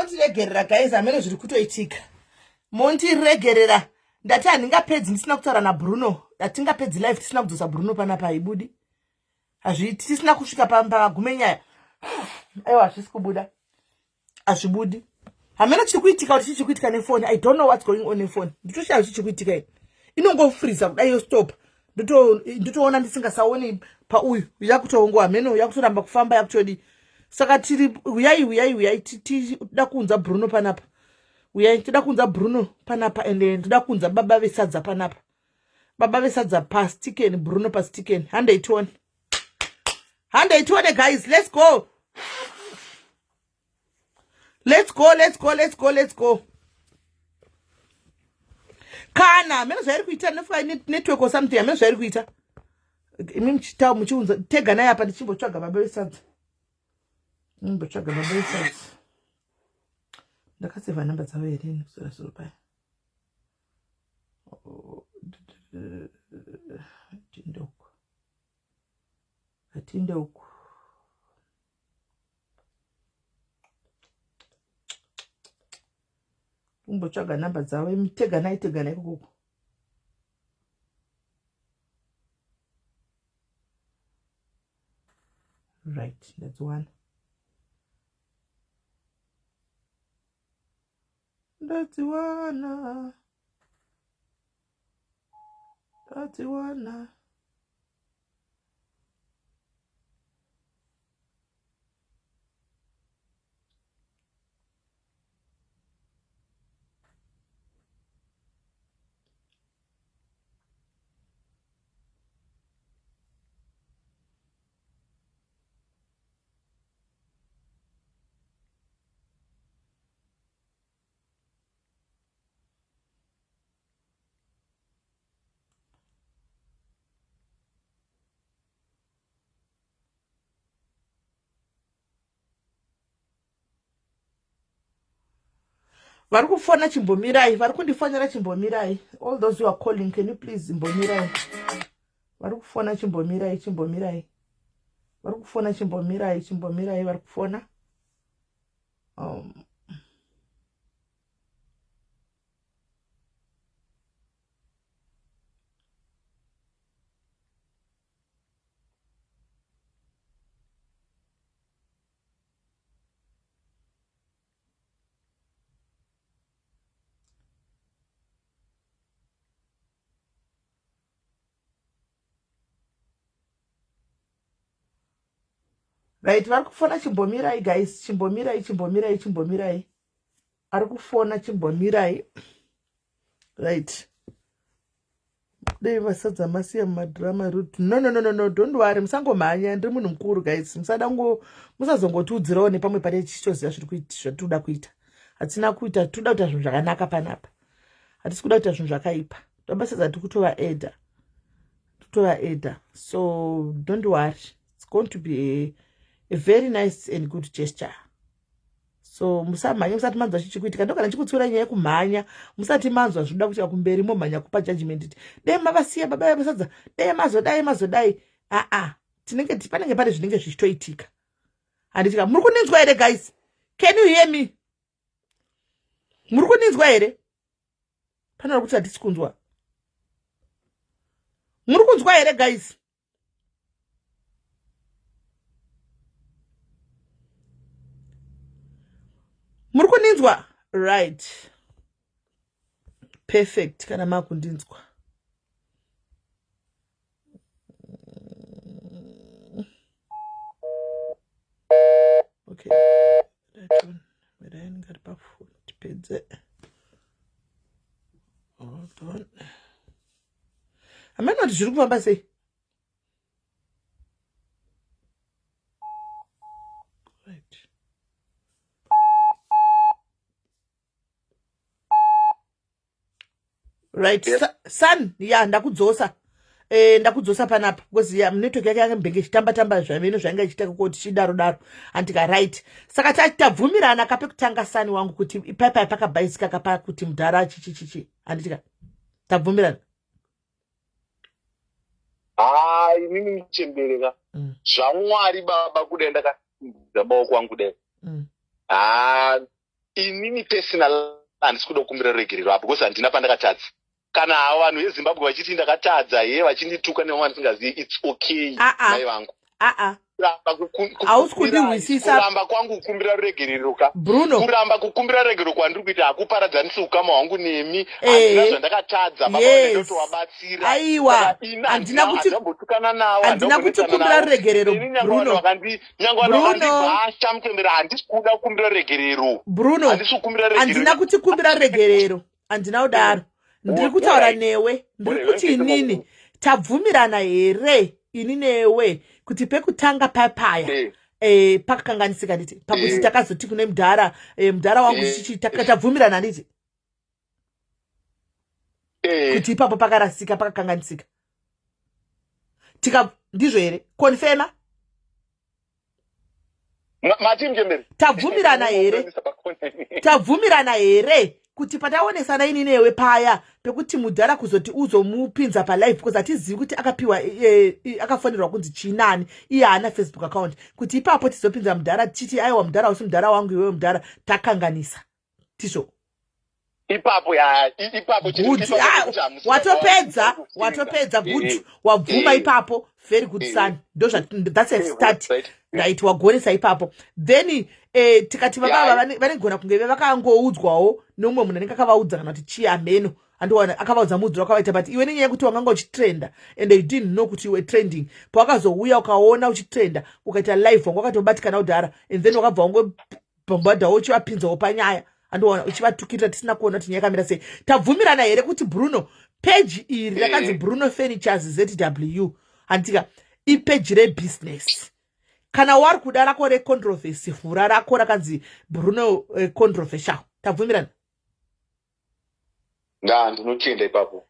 montiregerera guys, amene zviri kutoitika. Montiregerera. Ndati handingapedzi ndisina kutaura naBruno. Hatingapedzi live tisina kudzosa Bruno panapa haibudi. Hazviiti tisina kusvika pagume nyaya. Aiwa hazvisi kubuda. Hazvibudi. Hamena chiri kuitika kuti chichiri kuitika nefoni. I don't know what's going on nefoni. Nditoshaya chichiri kuitika iyi. Inongofreeza kudai yostop. Ndotoona ndisingasaoni pauyu. Yakutongo hameno yakutoramba kufamba yakutodi. Saka tiri uyai tida kunza Bruno panapa. Uyai tida kunza Bruno panapa ende tida kunza baba vesadza panapa. Baba vesadza pastiken Bruno pastiken. 180 guys, let's go. Let's go. Kana meno zvairi kuita nefuka network or something meno zvairi kuita. Imi mchitawo muchiunza tega naye apa ndichimbotsvaga baba vesadza. Ndimbotsvaga baba vesadza. Ndakaseva namba dzavo here nekusora soro paya. Atinde uku. Umbotsvaga namba dzavo imitega naye kuku. Right, that's one. That's one. Vari kufona chimbomirai, vari kundifonera chimbomirai. All those who are calling, can you please chimbomirai? Vari kufona chimbomirai. Vari kufona chimbomirai, vari kufona. Right, vari kufona chimbomirai guys, chimbomirai. Ari kufona chimbomirai. Right. Dei vasadza masiya mumadrama route. No, don't worry, musangomhanya, ndiri munhu mukuru guys. Musazongotiudzirawo nepamwe pane chichoziva zvatinoda kuita. Hatina kuita, toda kuita zvinhu zvakanaka panapa. Hatisi kuda kuita zvinhu zvakaipa. Tobasadza tikutova edda. So don't worry. It's going to be a very nice and good gesture. So musamhanya musati manzwa chichikuitika. Ndokana chikutsiura nyaya yekumhanya, musati manzwa zvoda kuita kumberi momhanya kupa judgment. Dei mavasiya baba vasadza, dei mazodai. Panenge pane zvinenge zvichitoitika. Handitika muri kuninzwa here guys? Can you hear me? Muri kuninzwa here? Panoda kuti hatisi kunzwa. Muri kunzwa here guys? Muri kuninzwa? Right. Perfect. Kana makundinzwa. Okay. That one. Where I got back for it. Hold on. Amena zviri kufamba sei? Right. Yes. Son, yeah, ndakudzosa. Ndakudzosa panapa because network yake yangembenge chitamba zvameno zvanga ichitaka kuti chidaro andika right. Saka tabvumirana kape kutanga sani wangu kuti ipai pakabhaisika kapa kuti mudhara chichi. Anditika tabvumirana. Inini mchemberera. Zvamwari baba kudenda ka maoko wangu dai. inini personal handisi kuda kukumbira ruregerero apo because handina pandakatadza. Kana havo vanhu veZimbabwe vachiti ndakatadza vachindituka nevamwe ndisingazivi, it's okay mai vangu. Hausi kundihwisisa. Kuramba kwangu kukumbira ruregerero ka Bruno, kuramba kukumbira ruregerero kwandiri kuita hakuparadzanisi ukama hwangu nemi. Handina zvandakatadza, baba vangu ndotovabatsira. Aiwa, handina kuti kukumbira ruregerero. Bruno, nyangwana vakandibhasha mutendera, handisi kuda kukumbira ruregerero. Bruno, handina kuti kukumbira ruregerero, handina kudaro. Ndiri kutaura newe, ndiri kuti inini tabvumirana here ini newe kuti pekutanga papaya pakakanganisika nditi pakuti takazoti kune mudhara wangu chichi tabvumirana nditi kuti ipapo pakarasika pakakanganisika ndizvo here? Confirma? Tabvumirana here kuti pataonesana ini newe paya pekuti mudhara kuzoti uzomupinza palive because hatizivi kuti akapiwa akafanirwa kunzi chinani iye haana Facebook account, kuti ipapo tizopinza mudhara tichiti aiwa mudhara usi mudhara wangu iwewe mudhara takanganisa tizvo ipapo watopedza good wabvuma ipapo very good son that's a start right wagonesa ipapo then tikati baba vanegona kunge vakangoudzwawo nomumwe munhu anenge akavaudza kana kuti chiameno andiwana akavaudza mudzi wakavaita but iwe nenyaya yekuti wakanga uchitrenda and you didn't know kuti iwe trending pawakazouya ukaona uchitrenda ukaita live wangu wakatobatikana kudhara and then wakabva wangobhombadhawo uchivapinzawo panyaya andiwana uchivatukirira tisina kuona kuti nyaya yakamira sei. Tabvumirana here kuti Bruno page iri rakanzi Bruno Furnitures ZW handika ipeji rebusiness. Kana wari kuda rako recontroversy vhura rako rakanzi Bruno controversial. Tabvumirana? Ndinotenda ipapo.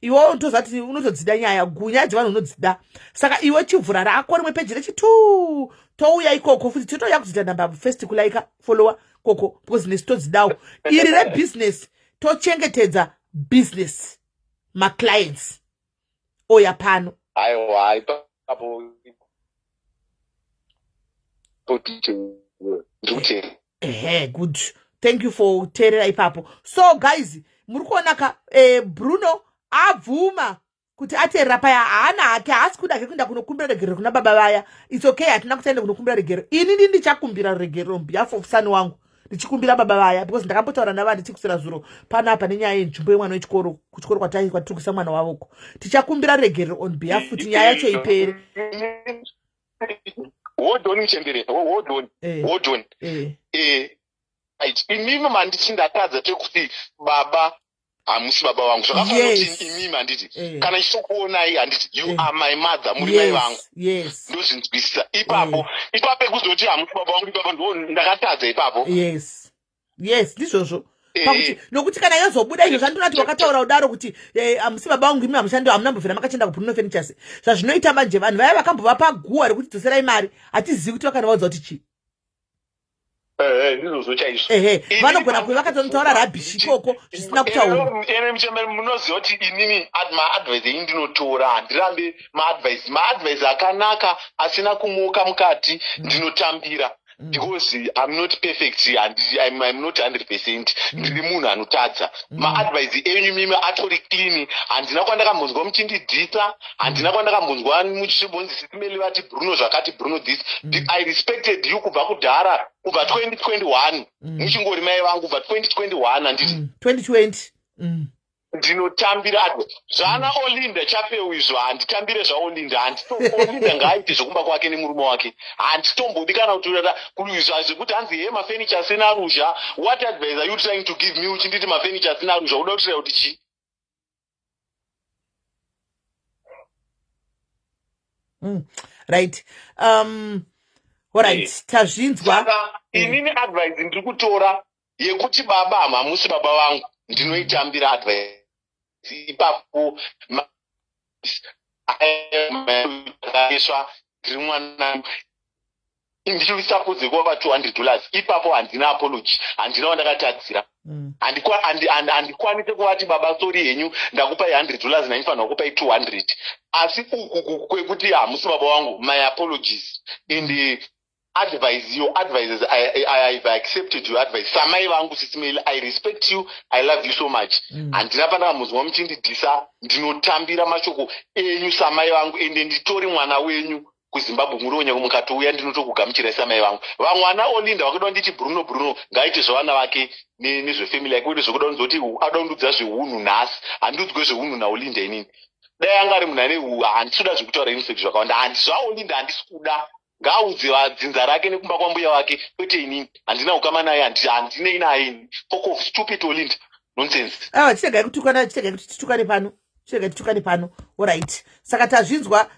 Iwe unotozati unotodzida nyaya gunya dzevanhu unodzida. Saka iwe chivhura rako rimwe peji rechitu touya ikoko futi totouya kudzita namba first kulaika follower koko because nesitodzidawo iri rebusiness tochengetedza business maclients oya pano. Aiwa ipapo good. Thank you for terera ipapo. So guys, muri kuonaka Bruno abvuma kuti aterera paya haana hake haasi kuda kuenda kunokumbira regerero kuna baba vaya. It's okay, hatina kutaenda kunokumbira regerero. Ini ndichakumbira regerero on behalf of son wangu. Ndichikumbira baba vaya because ndakambotaura navanhu tichikusira zvuro panapa nenyaya yenzvimbo yemwana wechikoro kuchikoro kwatiri kuisa mwana wavoko. Tichakumbira regerero on behalf kuti nyaya yacho ipere. Hold on. Inimi manditi ndatadza tekuti baba hamusi baba vangu zvakafanoti inimi handiti kana ichokuonai handiti you are my mother muri mai vangu ndozvinzwisisa ipapo ekuzoti hamusi baba vangu ipapo ndo ndakatadza ipapo ndizvozvo pakuti nokuti kana yozobuda izvo zvandinoti wakataura kudaro kuti hamusi baba vangu imi hamushandi hamunambovhera makachenda kuBruno Furnitures zvazvinoita manje vanhu vaya vakambova paguwa rekuti dzoserai mari hatizivi kuti vakanovaudza kuti chii. Vanogona kuve vakatonotaura rabhishi ikoko zvisina kutaura. Munoziva kuti inini maadvice ei ndinotora handirambe maadvice akanaka asina kumoka mukati ndinotambira because I'm not perfect I'm not 100%. Ndiri munhu anotadza. Maadvice enyu mimi atori clean. Handina kwandakambonzwa muchindidhisa, handina kwandakambonzwa muchibonzi simeli vati Bruno zvakati Bruno this. I respected you kubva kudhara kubva 2021 muchingori mai vangu kubva 2021 handiti 2020 ndinotambira zvana Olinda chapeu izvo handitambire zvaOlinda Olinda ngaaite zvokumba kwake nemurume wake handitombodi kana kuizva zvekuti hanzi he mafurniture asina ruzha. What advice are you trying to give me uchinditi mafurniture asina ruzha uda kutireva kuti chii? Right. Alright, tazvinzwa. Inini advice ndiri kutora yekuti baba hamusi baba vangu ndinoitambira advice ipapo aiswa ndiri mwana ndichivisapodze kuva $200 ipapo handina apology handina wandakatadzira handikwanise kuvati baba sori henyu ndakupai $100 nainifanira kupai 200 asi uku kwekuti hamusi baba wangu my apologies and advise your advices. I've accepted your advice. Samai vangu sisimeli, I respect you, I love you so much. Handina pana muzwa muchindidhisa ndinotambira mashoko enyu samai vangu ende nditori mwana wenyu kuZimbabwe muri onye mukatouya ndinotokugamuchirai samai vangu. Vamwana Olinda vakuda nditi Bruno ngaite zvavana vake nezvefamily yake uye zvokuda nzoti adondudza zvehunhu nhasi handiudzwe zvehunhu naOlinda inini. Dai anga ari munhu ane handisuda zvekutaura infect zvakawanda handizvaOlinda handisi kuda. Ngaudze dzinza rake nekumba kwambuya wake kwete inini handina ukama naye handinei naye. Fuck off, stupid Olinda, nonsense. Chitegai kutukana titukane pano. Alright, saka tazvinzwa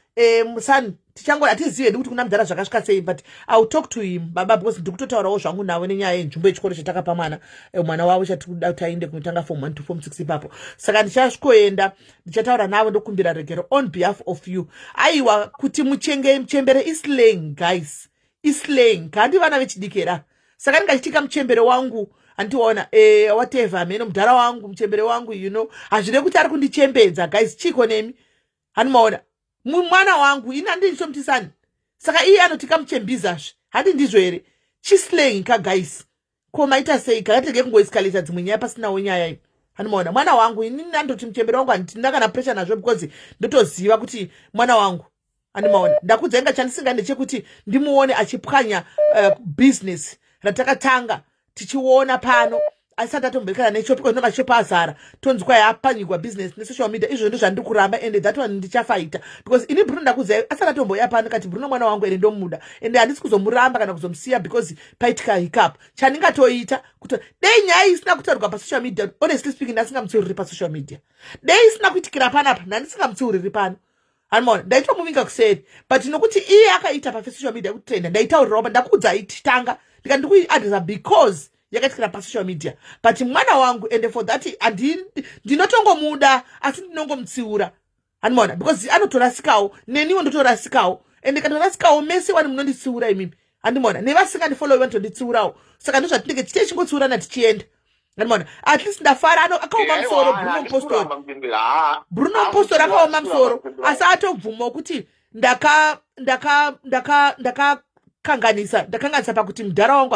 musani tichangoda tizive kuti kuna mudhara zvakasvika sei, but I'll talk to him baba because ndikutotaurawo zvangu nawe nenyaya yenzvimbo yechikoro chatakapa mwana wavo chatikuda kuti aende kunotanga form 1 to form 6 ipapo. Saka ndichasvikoenda ndichataura nawe ndokumbira regero on behalf of you. Aiwa kuti muchembere islaying guys, islaying kandi vana vechidikera. Saka ndingachitika muchembere wangu antiona whatever meno mudhara wangu muchembere wangu hazvide kuti ari kundichembedza guys. Chiko nemi hanimaona mwana wangu ini handindichomutisani. Saka iye anotika muchembizazve handi ndizvo here chislaying ka guys. Ko maita sei kakatege kungoescalata dzimwe nyaya pasinawo nyaya iyi. Hanimaona mwana wangu ini ndandoti muchembere wangu handina kana pressure nazvo because ndotoziva kuti mwana wangu. Hanimaona ndakudzenga chandisingande chekuti ndimuone achipwanya business ratakatanga tichiona pano asati atomberekana nechopiko nomashopa azara tonzi kwai apanyigwa business nesocial media. Izvo ndo zvandiri kuramba ende that one ndichafaita because ini Bruno ndakuziva asati atomboya pano kati Bruno mwana wangu ende ndomuda ende handisi kuzomuramba kana kuzomusiya because paitika hiccup. Chandingatoita kuti dei nyaya isina kutaurwa pasocial media, honestly speaking ndasingamutsiuriri pasocial media. Dei isina kuitikira panapa ndandisingamutsiuriri pano. Hanimaona ndaitomuvinga kuseri but nokuti iye akaita pasocial media kuti tenda ndaitaurirawo ndakudza ititanga ndikandikuadresa because yakatikira pasocial media. But mwana wangu and for that ndinotongomuda asi ndinongomutsiura. Hanimaona because anotorasikawo neniwo ndotorasikawo ende katorasikawo mese wani munonditsiura imimi. Hanimaona nevasingandifollow vantonditsiurawo. Saka ndozvatinenge chite chingotsiurana tichienda. Hanimaona at least ndafara akaoma musoro Bruno Postor akaoma musoro asi atobvumawo kuti ndakanganisa pakuti mudhara wangu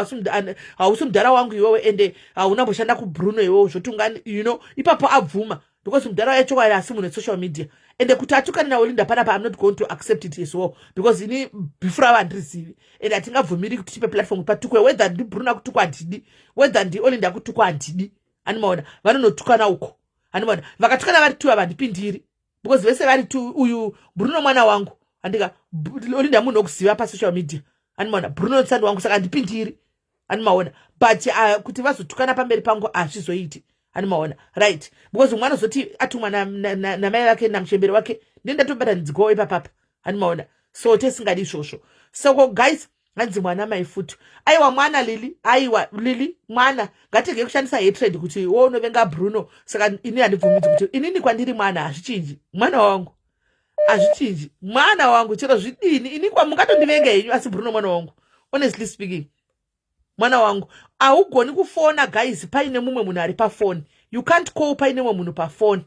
hausi mudhara wangu iwewe ende haunamboshanda kuBruno iwewe zvotungani ipapo abvuma because mudhara yachokwadi asi munhu social media ende kuti atukane naOlinda panapa I'm not going to accept it as well because ini before handirizivi ende hatingabvumiri kuti tipe platform patukwe whether ndi Bruno akutukwa handidi whether ndi Olinda akutukwa handidi. Hanimaona vanonotukana uko. Hanimaona vakatukana vari tu havandipindiri because vese vari tu uyu Bruno mwana wangu handika Olinda munhu wokuziva pasocial media. Hanimaona Bruno tsandi wangu saka handipindiri. Hanimaona but kuti vazotukana pamberi pangu hazvizoiti. Hanimaona right because mwana zoti atumwa namai vake namuchemberi wake ndendatobata ndzigowo ipapapa. Hanimaona so tesingadi izvozvo. So guys hanzi mwana mai futi aiwa mwana Lili mwana ngatege kushandisa hatred kuti unovenga Bruno. Saka ini handibvumidzi kuti inini kwandiri mwana hazvichinji. Mwana wangu hazvichinji. Mwana wangu chero zvidini ini kwamungatondivenga henyu asi Bruno mwana wangu honestly speaking mwana wangu haugoni kufona guys paine mumwe munhu ari pafoni. You can't call paine mumwe munhu pafoni.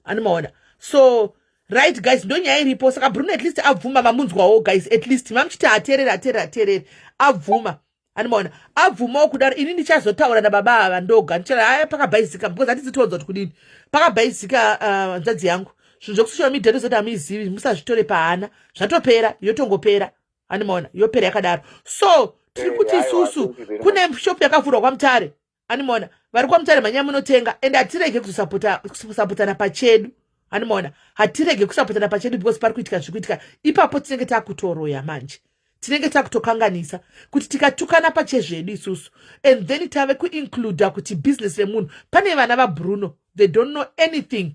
Hanimaona so right guys ndonyaya iripo. Saka Bruno at least abvuma mamunzwawo guys at least mamuchiti ateerere abvuma. Hanimaona abvumawo kudaro ini ndichazotaura nababa ava ndoga ndichara haya pakabhaizika because handizitoudza kuti kudini pakabhaizika nzadzi yangu zvinhu zvekusocial media ndozoti hamuizivi musazvitore pahana zvatopera yotongopera. Hanimaona yopera yakadaro. So tiri kuti isusu kune shop yakavhurwa kwaMutare. Hanimaona vari kwaMutare manyaya munotenga ende hatirege kusapotana pachedu. Hanimaona hatirege kusapotana pachedu because pari kuitika zvikuitika ipapo tinenge takutoroya manje tinenge takutokanganisa kuti tikatukana pachezvedu isusu and then tave kuincluda kuti business remunhu pane vana vaBruno they don't know anything.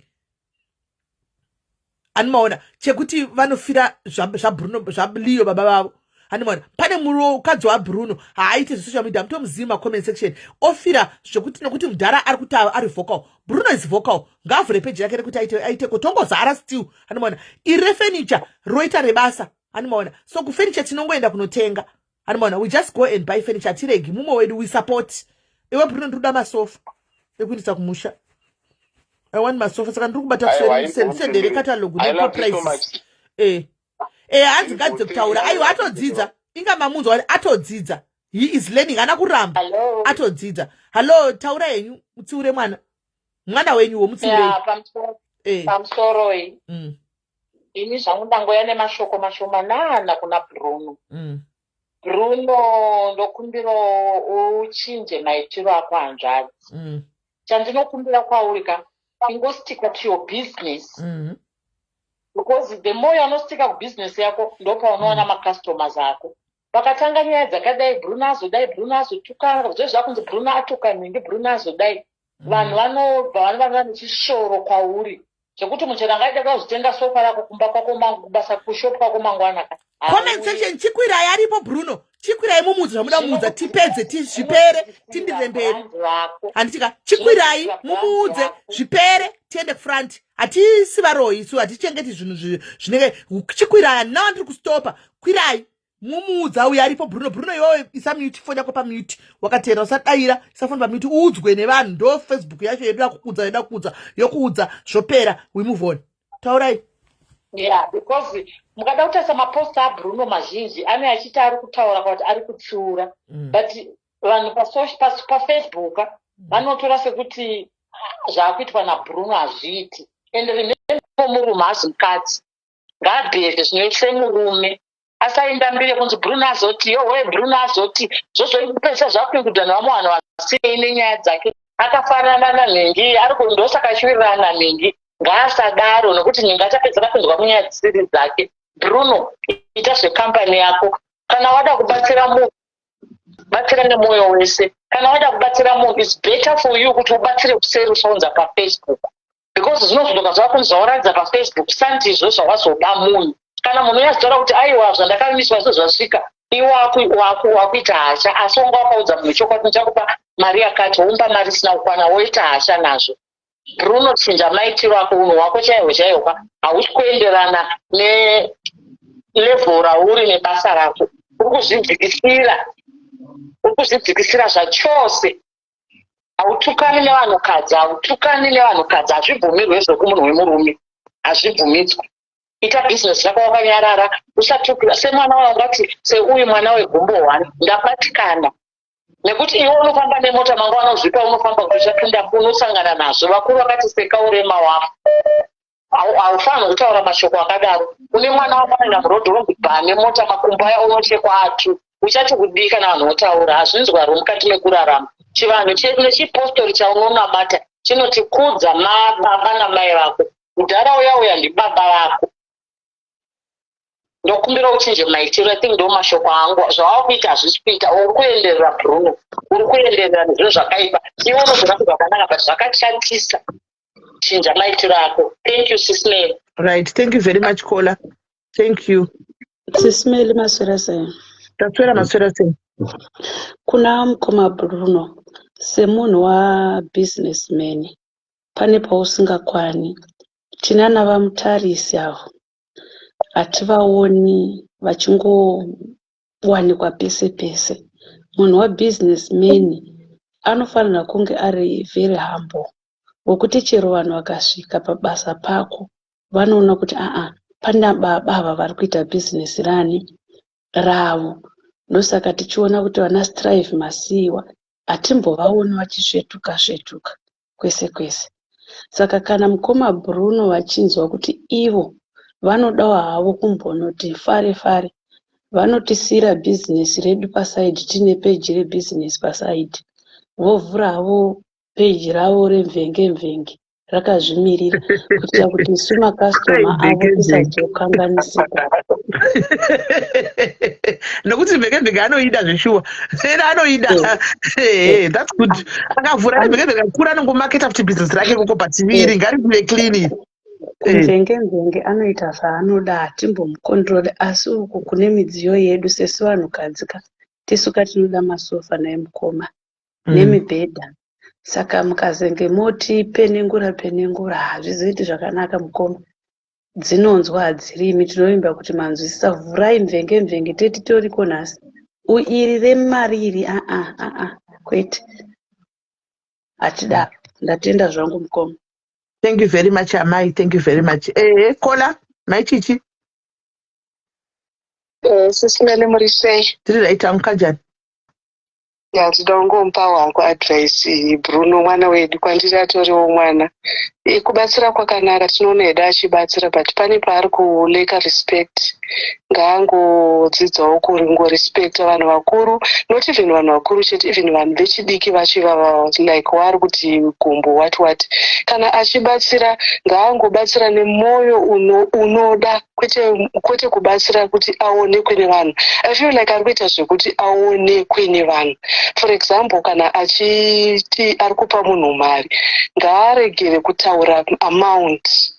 Hanimaona chekuti vanofira zvaBruno zvaLeo baba vavo. Hanimaona pane mukadzi waBruno haaiti zvesocial media mutomuzivi macomment section ofira zvekuti nokuti mudhara ari kuti ari vocal. Bruno is vocal ngaavhure peji yake rekuti aite kutongozara still. Hanimaona iri furniture roita rebasa. Hanimaona so kufurniture tinongoenda kunotenga. Hanimaona we just go and buy furniture tiregi mumwe wedu we support. Iwe Bruno ndikuda masofa ekuindisa kumusha. I want masofa saka ndiri kubata kusendere catalogue nepo prices. Hanzi ngadze kutaura aiwa atodzidza inga mamunzwa atodzidza. He is learning, ana kuramba. Hello. Atodzidza. Hello, taura yenyu, mutsiure mwana. Mwana wenyu wo mutsiure. Yeah, pamusoro iyi. Ini zvangu ndangoya nemashoko mashomanana kuna Bruno. Bruno ndokumbira uchinje maitiro ako hanzvadzi. Chandinokumbira kwauri ka, ingostika to your business. Because the more yanostika kubusiness yako ndopaunoona macustomers ako. Pakatanga nyaya dzakadai Bruno azodai, Bruno azotukana, zvakunzi Bruno atuka ningi, Bruno azodai. Vanhu vanova nechisvoro kwauri. Zvekuti muchero angaita kuzvitenga sofa rako kumba kwako basa kushopu kwako mangwana. Comment section chikwirai aripo Bruno. Chikwirai mumudzi zvamuda mudza tipedze zvipere tindire mberi. Handitika chikwirai mumudze zvipere tiende front. Hatisi varoyi isu hatichengeti zvinhu zvinenge chikwirai nawa ndiri kustopa. Kwirai mumudza uya aripo Bruno. Bruno iwewe isa mute foni yako pa mute. Wakatera usadaira isa foni pa mute udzwe nevanhu ndo Facebook yacho yedu yakukudza yokuudza zvopera we move on. Taurai. Yeah, because mukada kutarisa maposta aBruno mazhinji ane achiti ari kutaura kuti ari kutsiura. But vanhu paFacebook vanotora sekuti zvaakuitwa naBruno hazviiti. Ende remember murume hazi mukadzi. Ngaabheke zvinoitise murume. Asaenda mbiri kunzi Bruno azoti, yowe Bruno azoti, zvozoipesa zvakuingudana vamwe vanhu vasiyei nenyaya dzake. Akafanana nanhingi, ari kundosaka chiwirirana nanhingi. Ngaasadaro nokuti nhingi achapedza kapinzwa munyaya dzisiri dzake. Bruno, ita zvekampani yako. Kana wada kubatsira munhu, batsira nemwoyo wese. Kana wada kubatsira munhu, it's better for you kuti ubatsire kuseri usaunza paFacebook. Because zvinozvodoka zvakunzi zvawaratidza paFacebook sandizvo zvawazoda munhu. Kana munhu uyazitora kuti aiwa zvandakamiswa izvo zvasvika, iwe wakuita hasha, asi wanga wakaudza munhu chokwadi ndichakupa mari yakati, woumba mari isina kukwana, woita hasha nazvo. Bruno, chinja maitiro ako, unhu hwako chaiwo hausi kuenderana nelevel rauri nebasa rako. Uri kuzvidzikisira zvachose. Hautukani nevanhukadzi, hazvibvumirwe zvokumunhu wemurume, hazvibvumidzwe. Ita business rako wakanyarara, usatukira semwana wangati seuyu mwana wegumbo 1 ndabatikana. Nekuti iwe unofamba nemota mangwana uzvipa unofamba kuti uchapinda unosangana nazvo. Vakuru vakati seka urema wako. Haufaniri kutaura mashoko akadaro. Une mwana wamwana murodhorobhi bhane mota makumbo aya unochekwa atu. Uchati kudii kana vanhu votaura, hazvinzi wari mukati mekurarama. Chivanhu chedu nechipostori chaunonamata chinotikudza baba namai vako. Mudhara uya ndibaba vako. Ndokumbira uchinje maitiro, I think ndo mashoko angu. Zvawaakuita hazvisi kuita, uri kuenderera Bruno. Uri kuenderera nezvinhu zvakaipa. Iwe unogona kuti zvakanaka but zvakachatisa. Chinja maitiro ako. Thank you, Sismel. Right, thank you very much, Kola. Thank you. Sismel Maswerase. Taswera Maswerase. Kuna mukoma Bruno, semunhu wabusinessman, pane pausingakwani. Tinana vamutarisi avo. Hativaoni vachingowanikwa pese pese. Munhu wabusinessman anofanira kunge ari very humble. Wokuti chero vanhu vakasvika pabasa pako vanoona kuti pana baba ava vari kuita business ravo. Ndosaka tichiona kuti vana Strive Masiyiwa hatimbovaoni vachisvetuka kwese kwese. Saka kana mukoma Bruno vachinzwa kuti ivo vanodawo havo kumbonoti fare vanotisira business redu pasaidi, tine peji rebusiness pasaidi, vovhura havo peji ravo remvenge rakazvimirira kuitira kuti isu makastoma avo tisazokanganisika. Nokuti mvenge anoida zvishuwa. Anoida. That's good. Akavhura mvenge akura anongomaketa kuti business rake koko pativiri ngari kuve clean. Mvenge anoita zvaanoda, hatimbomukontrole, asi uku kune midziyo yedu sesu vanhukadzika tisuka tinoda masofa naemukoma nemibhedha. Saka mukazenge moti penengura hazvizoiti zvakanaka mukoma. Dzinonzwa hadzirimi, tinoimba kuti manzwisisa, vhurai mvenge teti toriko nhasi. Iri remari iri kwete. Hatida, ndatenda zvangu mukoma. Thank you very much, Amai. Thank you very much. Kola, my chichi. Sisimele muri sei? tiri raita mukanjani Ndinoda kungompa wangu advice Bruno mwana wedu kwandiri atoriwo mwana. Kubatsira kwakanaka tinoona hedu achibatsira but pane paari kuleka respect. Ngaangodzidzawo kungorespekta vanhu vakuru, not even vanhu vakuru chete, even vanhu vechidiki vachivava like vari kuti gumbo what. Kana achibatsira ngaangobatsira nemwoyo unoda kwete kubatsira kuti aonekwe nevanhu. I feel like ari kuita zvekuti aonekwe nevanhu. For example, kana achiti ari kupa munhu mari, ngaaregere kutaura amount.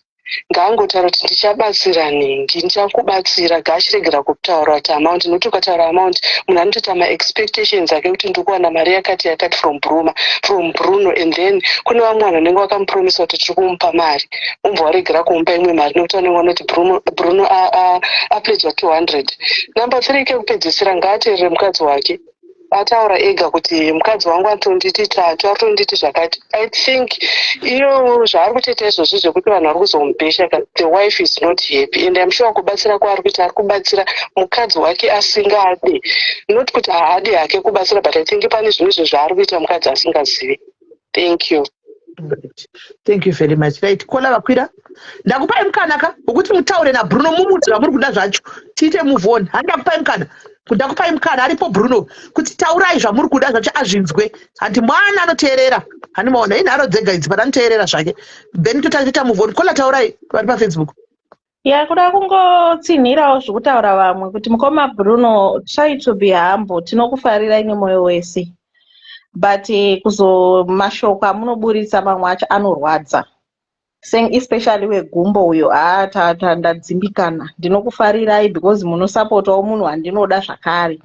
Ngaangotaura kuti ndichabatsira nhingi, ndichakubatsira, ngaachiregera kutaura kuti amount. Nokuti ukataura amount, munhu anotoita ma-expectations ake kuti ndikuwana mari yakati from Bruno, and then kune vamwe vanhu vanenge vakamupromisa kuti tiri kumupa mari, umbva waregera kumupa imwe mari nokuti vanenge vanoona kuti Bruno apedza 200. Number 3 kekupedzisira, ngaateerere mukadzi wake. Ataura ega kuti mukadzi wangu atonditi 3, atonditi zvakati. I think iyo zvaari kutoita izvozvo zvekuti vanhu vari kuzomubhesha, the wife is not happy, and I'm sure kubatsira kwaari kuita ari kubatsira mukadzi wake asingade, not kuti haadi hake kubatsira, but I think pane zvimwe zvaari kuita mukadzi asingazivi. Thank you. Thank you very much. Right, kola vakwira ndakupai mukanaka wekuti mutaure naBruno mumuti zvamuri kuda zvacho, tiite move on. Handakupai mukana, ndakupai mukana aripo Bruno kuti taurai zvamuri kuda zvacho azvinzwe. Handi mwana anoteerera, hani maona inharo dzega idzi but anoteerera zvake, then totaita move on. Kola taurai vari paFacebook. Kuda kungotsinhirawo zvekutaura vamwe kuti mukoma Bruno, try to be humble, tinokufarirai nemwoyo wese, but mashoko amunoburitsa mamwe acho anorwadza, especially wegumbo uyo. Ndadzimbikana, ndinokufarirai because munosapotawo munhu wandinoda zvakare.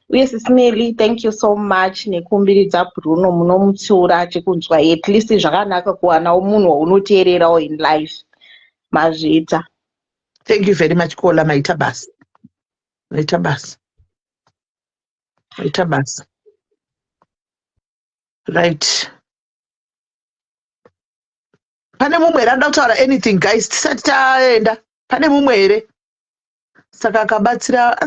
Uye Sisimeli, thank you so much nekumbiridza Bruno, munomutsiura achikunzwa. At least zvakanaka kuwanawo munhu waunoteererawo in life. Mazviita. Thank you very much kola, maita basi. Maita basi. Right. Pane mumwe here anoda kutaura anything guys, tisati taenda. Pane mumwe here? Saka akabatsira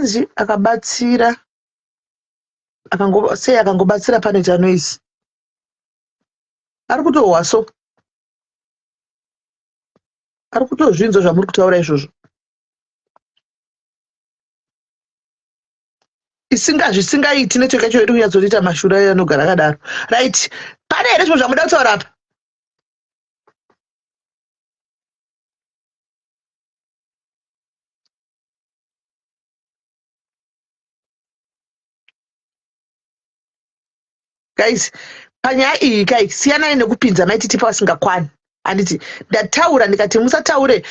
akangobatsira panoita noise. Ari kutohwa so. Ari kutozvinzwa zvamuri kutaura izvozvo. Isingaiti network yacho iri kunyatsoita mashura anogara akadaro. Right. Pane here zvimwe zvamuda kutaura apa? Guys, panyaya iyi kai siyanai nekupinza maititipa vasingakwani. Handiti ndataura ndikati musataure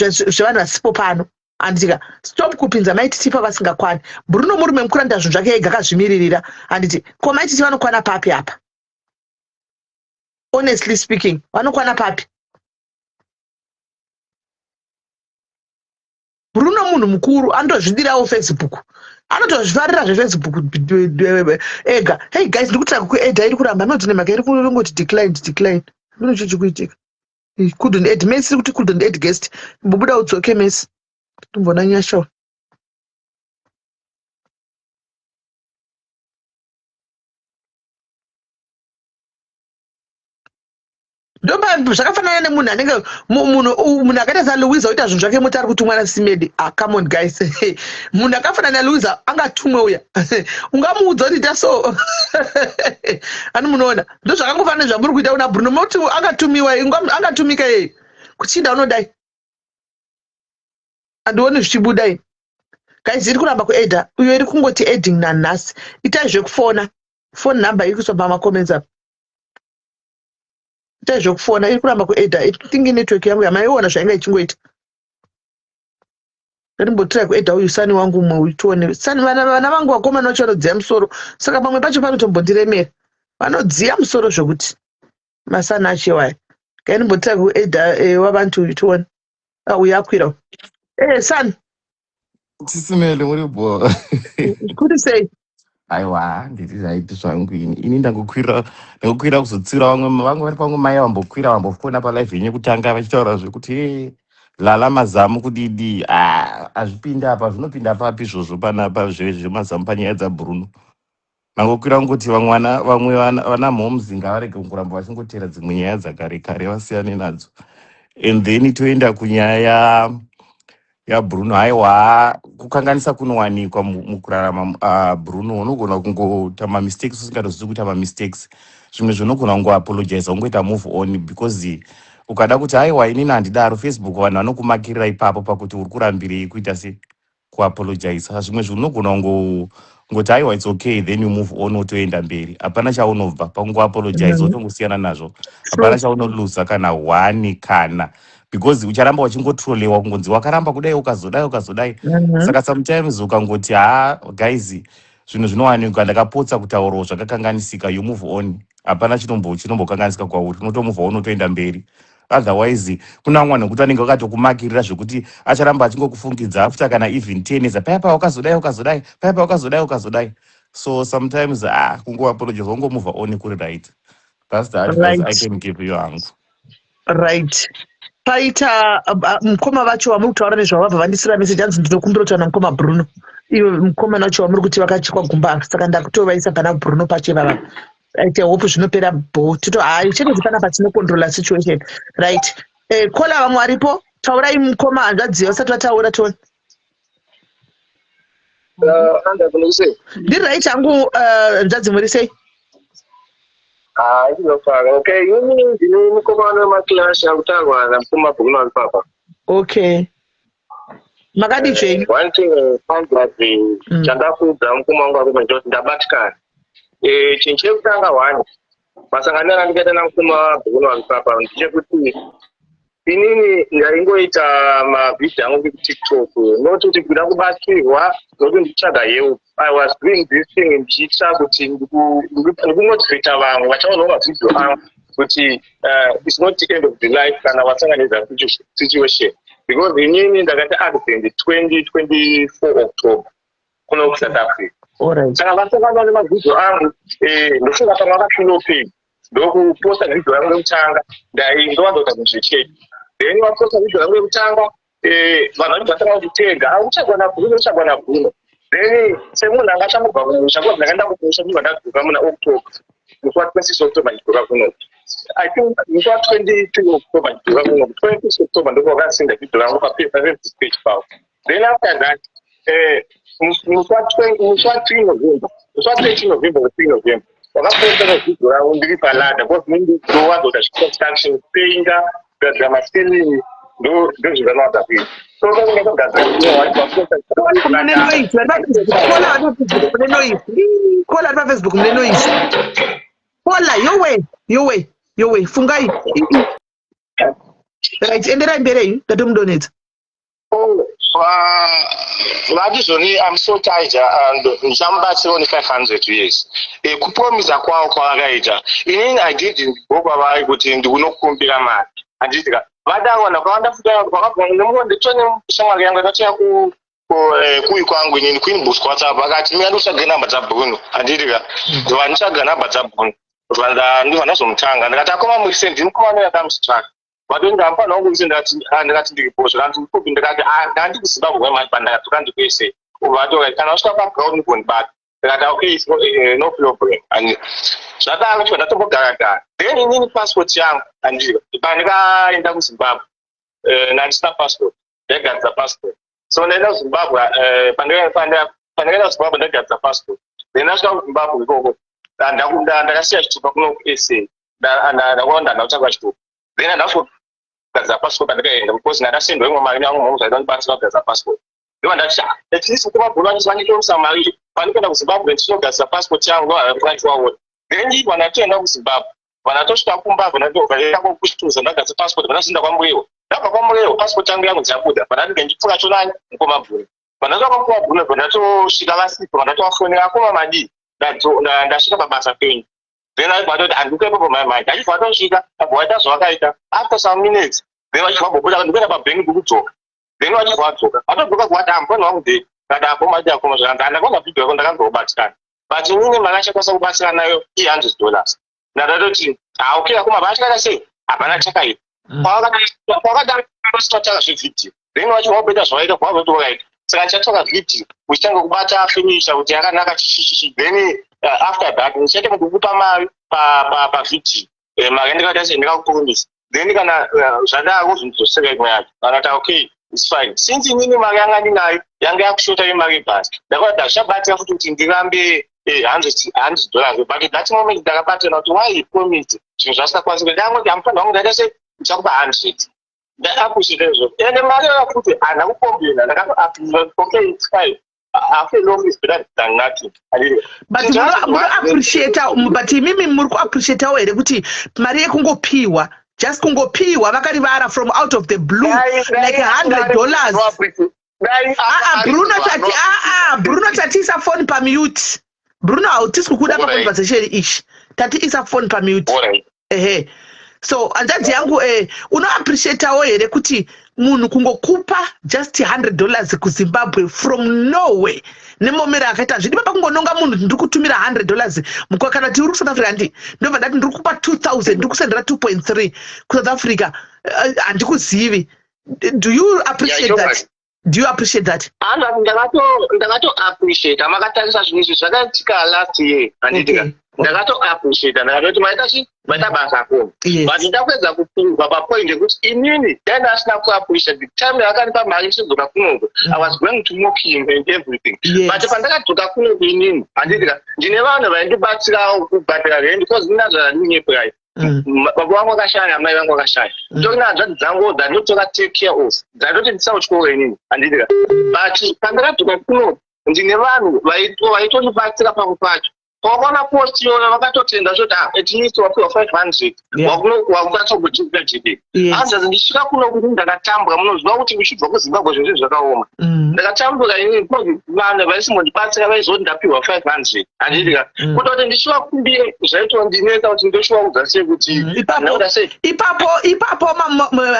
zvevanhu vasipo pano. Handitika stop kupinza maititipa vasingakwani. Bruno murume mukuru anoita zvinhu zvake ega akazvimiririra. Handiti ko maititi vanokwana papi apa? Honestly speaking, vanokwana papi? Bruno munhu mukuru anotozvidirawo Facebook, anotozvifarira zveFacebook ega. Hey guys, ndikutaka kuedha iri kuramba nodzi nemhaka iri kungoti decline. Zvino chichikuitika. Couldn't add Messi kuti couldn't add guest. Mbobuda utsoke Messi. Tumbona nyasho. Ndomba zvakafanana nemunhu anenge munhu akaita saLuiza oita zvinhu zvake moti ari kutumwa naSimedi. Come on guys. Munhu akafanana naLuiza angatumwe uya. Ungamuudza kuti ita so. Ani munoona. Ndo zvakangofanana nezvamuri kuita una Bruno moti angatumiwa, angatumika yeye. Kuchinda unodai. Andione zvichibudai. Guys, iri kuramba kuedha. Uyo iri kungoti adding nanhasi. Itai zvekufona. Phone number iri kuiswa pamacomments apa. Itai zvekufona, iri kuramba kuedha. Itingi network yangu yamaiona zvainga ichingoita. Ndimbotirai kuedha uyu sani wangu umwe uituone. Sani vana vangu vakomana vacho vanodziya musoro. Saka pamwe pacho panotombondiremera. Vanodziya musoro zvokuti masana achiwaya. Kai ndimbotirai kuedha wavantu uituone. Uyu akwira. Sani. Sisimele muri bo. Kuti sei? Aiwa, nditi zvaiti zvangu ini ndangokwira kuzotsira vamwe vari pamwe mai vambokwira vambofona palive yenyu kutanga vachitaura zvekuti lala mazamu kudidi azvipinda apa zvinopinda papi izvozvo panapa zvemazamu panyaya dzaBruno. Nangokwira kuti vamwe vana mhomzi ngavarege kuramba vachingotera dzimwe nyaya dzakare kare vasiyane nadzo. And then toenda kunyaya yaBruno. Haiwa kukanganisa kunowanikwa mukurarama Bruno. Unogona kungoita mistakes usingatozii kuita mistakes. Zvimwe zvinogona kungoapologize ungoita move on because ukada kuti haiwa inini handidaro Facebook vanhu vanokumakirira ipapo pakuti uri kurambirei kuita se kuapologize. Zvimwe zvinogona ngoti haiwa it's okay then you move on wotoenda mberi. Hapana chaunobva pakungoapologize wotongosiyana nazvo. Hapana chaunoluza kana one kana because ucharamba wachingotrolewa kungonzi wakaramba kudai ukazodai. Saka sometimes ukangoti guys zvinhu zvinowanikwa ndakapotsa kutaurawo zvakakanganisika you move on. Hapana chinombokanganisika kwauri unotomuvha unotoenda mberi. Otherwise kuna vamwe nekuti vanenge vakatokumakirira zvekuti acharamba achingokufungidza after kana even 10 years paipa wakazodai. So sometimes kungoapologize wongomuvha on kuri right. That's the advice I can give you hangu. Right. Paita mukoma vacho vamuri kutaura nezvavabva vandisira message hanzi ndinokumbira kuti vana mukoma Bruno ivo mukoma nacho vamuri kuti vakachekwa gumba saka ndakutovaisa pana Bruno pachevava right. Hope zvinopera bo tito chenezi panapa tinocontrola situation right. Kola vamwe varipo taurai mukoma hanzvadziva usati vataura toni ndiri right hangu hanzvadzi muri sei? Okay, you need come on my class and come up with papa. Okay. Magadi cheni. One thing found that the Chandaku down Kumanga just the Batkan. Chinchil Tanga one. Masangana and get an Kuma Bruno and Papa and Jebuti. Pinini Yaringo it bit down with TikTok. No to the Gudabaki, what? Don't each other. I was doing this thing in Jitsa, which in not fit around, which all over to which it's not the end of the life, and our son is a situation. Because the meaning that I had in the 2024 October, South Africa. All right. And I was talking about looking at another kilo pig. Those who post a video of Changa, they don't want to check. Then you post a video of Changa, Vanaka to take out, Bruno. Then, Simon Nagasham, Naganda, October. What message October? I think we got 22 October, 20 October, the organizing the people of paper speech power. Then after that, we got 3 November, 3 November, 3 November. What happened to people around the Palada? What means to go out of the construction, paying that they must still do those are not that way. So your way, Fungai. Right, and then I bury the dum donate. Oh, I'm so tired and Jamba only 500 years. A coupon is a quality. In I did in Boba, I would in the Uno Kumpirama. And did that. Vada wanakwenda the training some younger who kwangu ni Queen Bush kwa sababu wakati mimi ndusha gana batabunu andiriga tuanisha gana batabunu vanda ndi wanaso mtanga ndakata koma mu send mukoma no yakam strike vadonga mpa no kuzi ndati ndiripozo kanti kupi ndakati ndandi kusibabu kwa mapanda tukandi kwese uvato kana usika pa ground going back ndakata okay it's no problem and zvada kuti ndatobogaga then inini passport yangu andiriga pandika enda ku Zimbabwe ndandisa passport ndagadza passport so nenda Zimbabwe pandika Zimbabwe ndagadza passport then ndasvika ku Zimbabwe ikoko ndakasiya chitupa kuno ku SA ndakwanda ndautsvaka chitupa then ndagadza passport pandikaenda because ndakasendwa imwe mari yangu mumwe zvaidanibatsira kugadza passport ndiwo ndati at least kuti mabhulu vandisanditomisa mari pandikuenda ku Zimbabwe ndichinogadzira passport yangu ndohavaitwaona then nditi vandatoenda ku Zimbabwe vanatosvika kumbabwe ndatovaenda kuchituza ndagadza passport vandasinda kwamburewo ndabva kwamburewo passport yangu dzabuda vandatinge ndipfuka chonani mukomabhulu vandatoka mukomabhulu vandatosvika vasipo vandatovafonera akoma madi ndasvika pabasa penyu then vatoti handikuepopo maimaji achibva vatosvika abva vaita zvavakaita after some minutes then vachibva bopota ndikuenda pabhengi kukudzoka then vachibva vadzoka vatodzoka kuvati amboni wangu de kati apo mati akoma zvakanda ndakaona vhidhiyo yako ndakanzobatikana but inini mari achakwanisa kubatsira nayo $100 ndadatoti okay akoma vaachakaita sei hapana chakaita kwakadaro sitotaka zve50 then wachiwapeta zvawaita kwavotowait saka chatoka 50 uchitanga kubata afinisha kuti yakanaka chishishishi then after that ndichatanga kukupa mari pa50 mari yandikaita sendikakukurumisa then kana zvadako zvinozoseka imwe yacho vanoti okay it's fine since inini mari yanga ndinayo yanga yakushota yemari bhasi ndakauda ndazvichabatira futi kuti ndirambe $100 but that moment ndakabatana kuti why promise zvinhu zvasikakwanisi kuti ndangoti amufanira wangu ndaita se ndichakupa 100 ndaapushitezvo ende mari yakuti hana kukomblena ndakatoappreciate okay it's fine after long is better than nothing but but imimi muri kuappreciatawo here kuti mari yekungopiwa just kungopiwa vakarivara from out of the blue like $100 Bruno tati isa phone pamute Bruno hautisi kukuda pa conversation ishi tati isa phone pamute ehe so anjadzi yangu uno appreciatawo here kuti munhu kungokupa just $100 kuZimbabwe from nowhere nemomera akaita zvidi papa kungononga munhu ndiri kutumira $100 mukakana ti uri South Africa ndi ndobva ndati ndiri kupa 2000 ndiri kusendera 2.3 kuSouth Africa handikuzivi. Do you appreciate that? Do you appreciate that? Ndakato appreciate amakatarisa zvinhu izvi zvakaitika last year handitika ndakato appreciate ndakatoti maita basa kona but ndakwedza kupingwa papoint yekuti inini then asina kuappreciate the time yakanipa mari ichidzoka kunoko I was going to mock him and everything but pandakadzoka kunoko inini handitika ndine vanhu vaindibatsirawo kubhadhara rent because ndinazvandinepurai baba vangu vakashaya mai vangu vakashaya ndorina hanzvadzi dzangu dzandinotoka take care of dzandoti ndisautyowe inini handitika but pandakadzoka kunoko ndine vanhu vaitonibatsira pamwe pacho kwakaona post yona vakatotenda zvoti at least wapiwa 500 wakukatsogochika GD hanzazi ndisvika kuno kuti ndakatambwa munoziva kuti uchibva kuZimbabwe zvinhu zvakaoma ndakatambuka inini vanhu vaisimondibatsira vaizoti ndapiwa 500 handitika kutoti ndishuva kumbire zvaitondinetsa kuti ndoshuva kudza sei kuti ipapo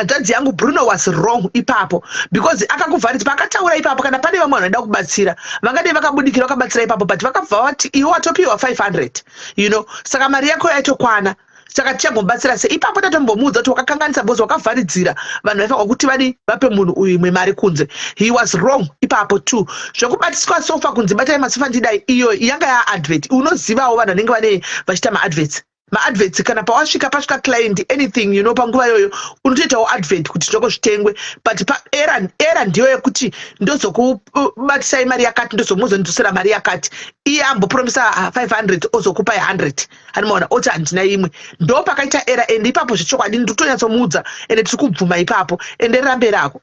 dzadzi yangu Bruno was wrong ipapo because akakuvharidza pakataura ipapo kana pane vamwe vanoda kubatsira vangadai vakabudikira vakabatsira ipapo but vakabva vati iwe watopiwa 500 you know saka mari yako yaitokwana saka tichagobatsira sei ipapo tatombomuudza kuti wakakanganisa bosi wakavharidzira vanhu vaifanwa kuti vadi vape munhu uyu imwe mari kunze. He was wrong ipapo too. Zvokubatiswa sofa kunze batai masofa ndidai iyo yanga yaadvert unozivawo vanhu vanenge vane vachiita maadverts kana pasvika client anything you know panguva iyoyo unotoitawo advert kuti zvitoko zvitengwe but era ndiyo yekuti ndozokubatisai mari yakati ndozomuzondidzosera mari yakati iye ambopromisa 500 ozokupa 100 animaona oti handina imwe ndo pakaita era ende ipapo zvechokwadi nditonyatsomuudza ende tiri kubvuma ipapo ende rambe rako.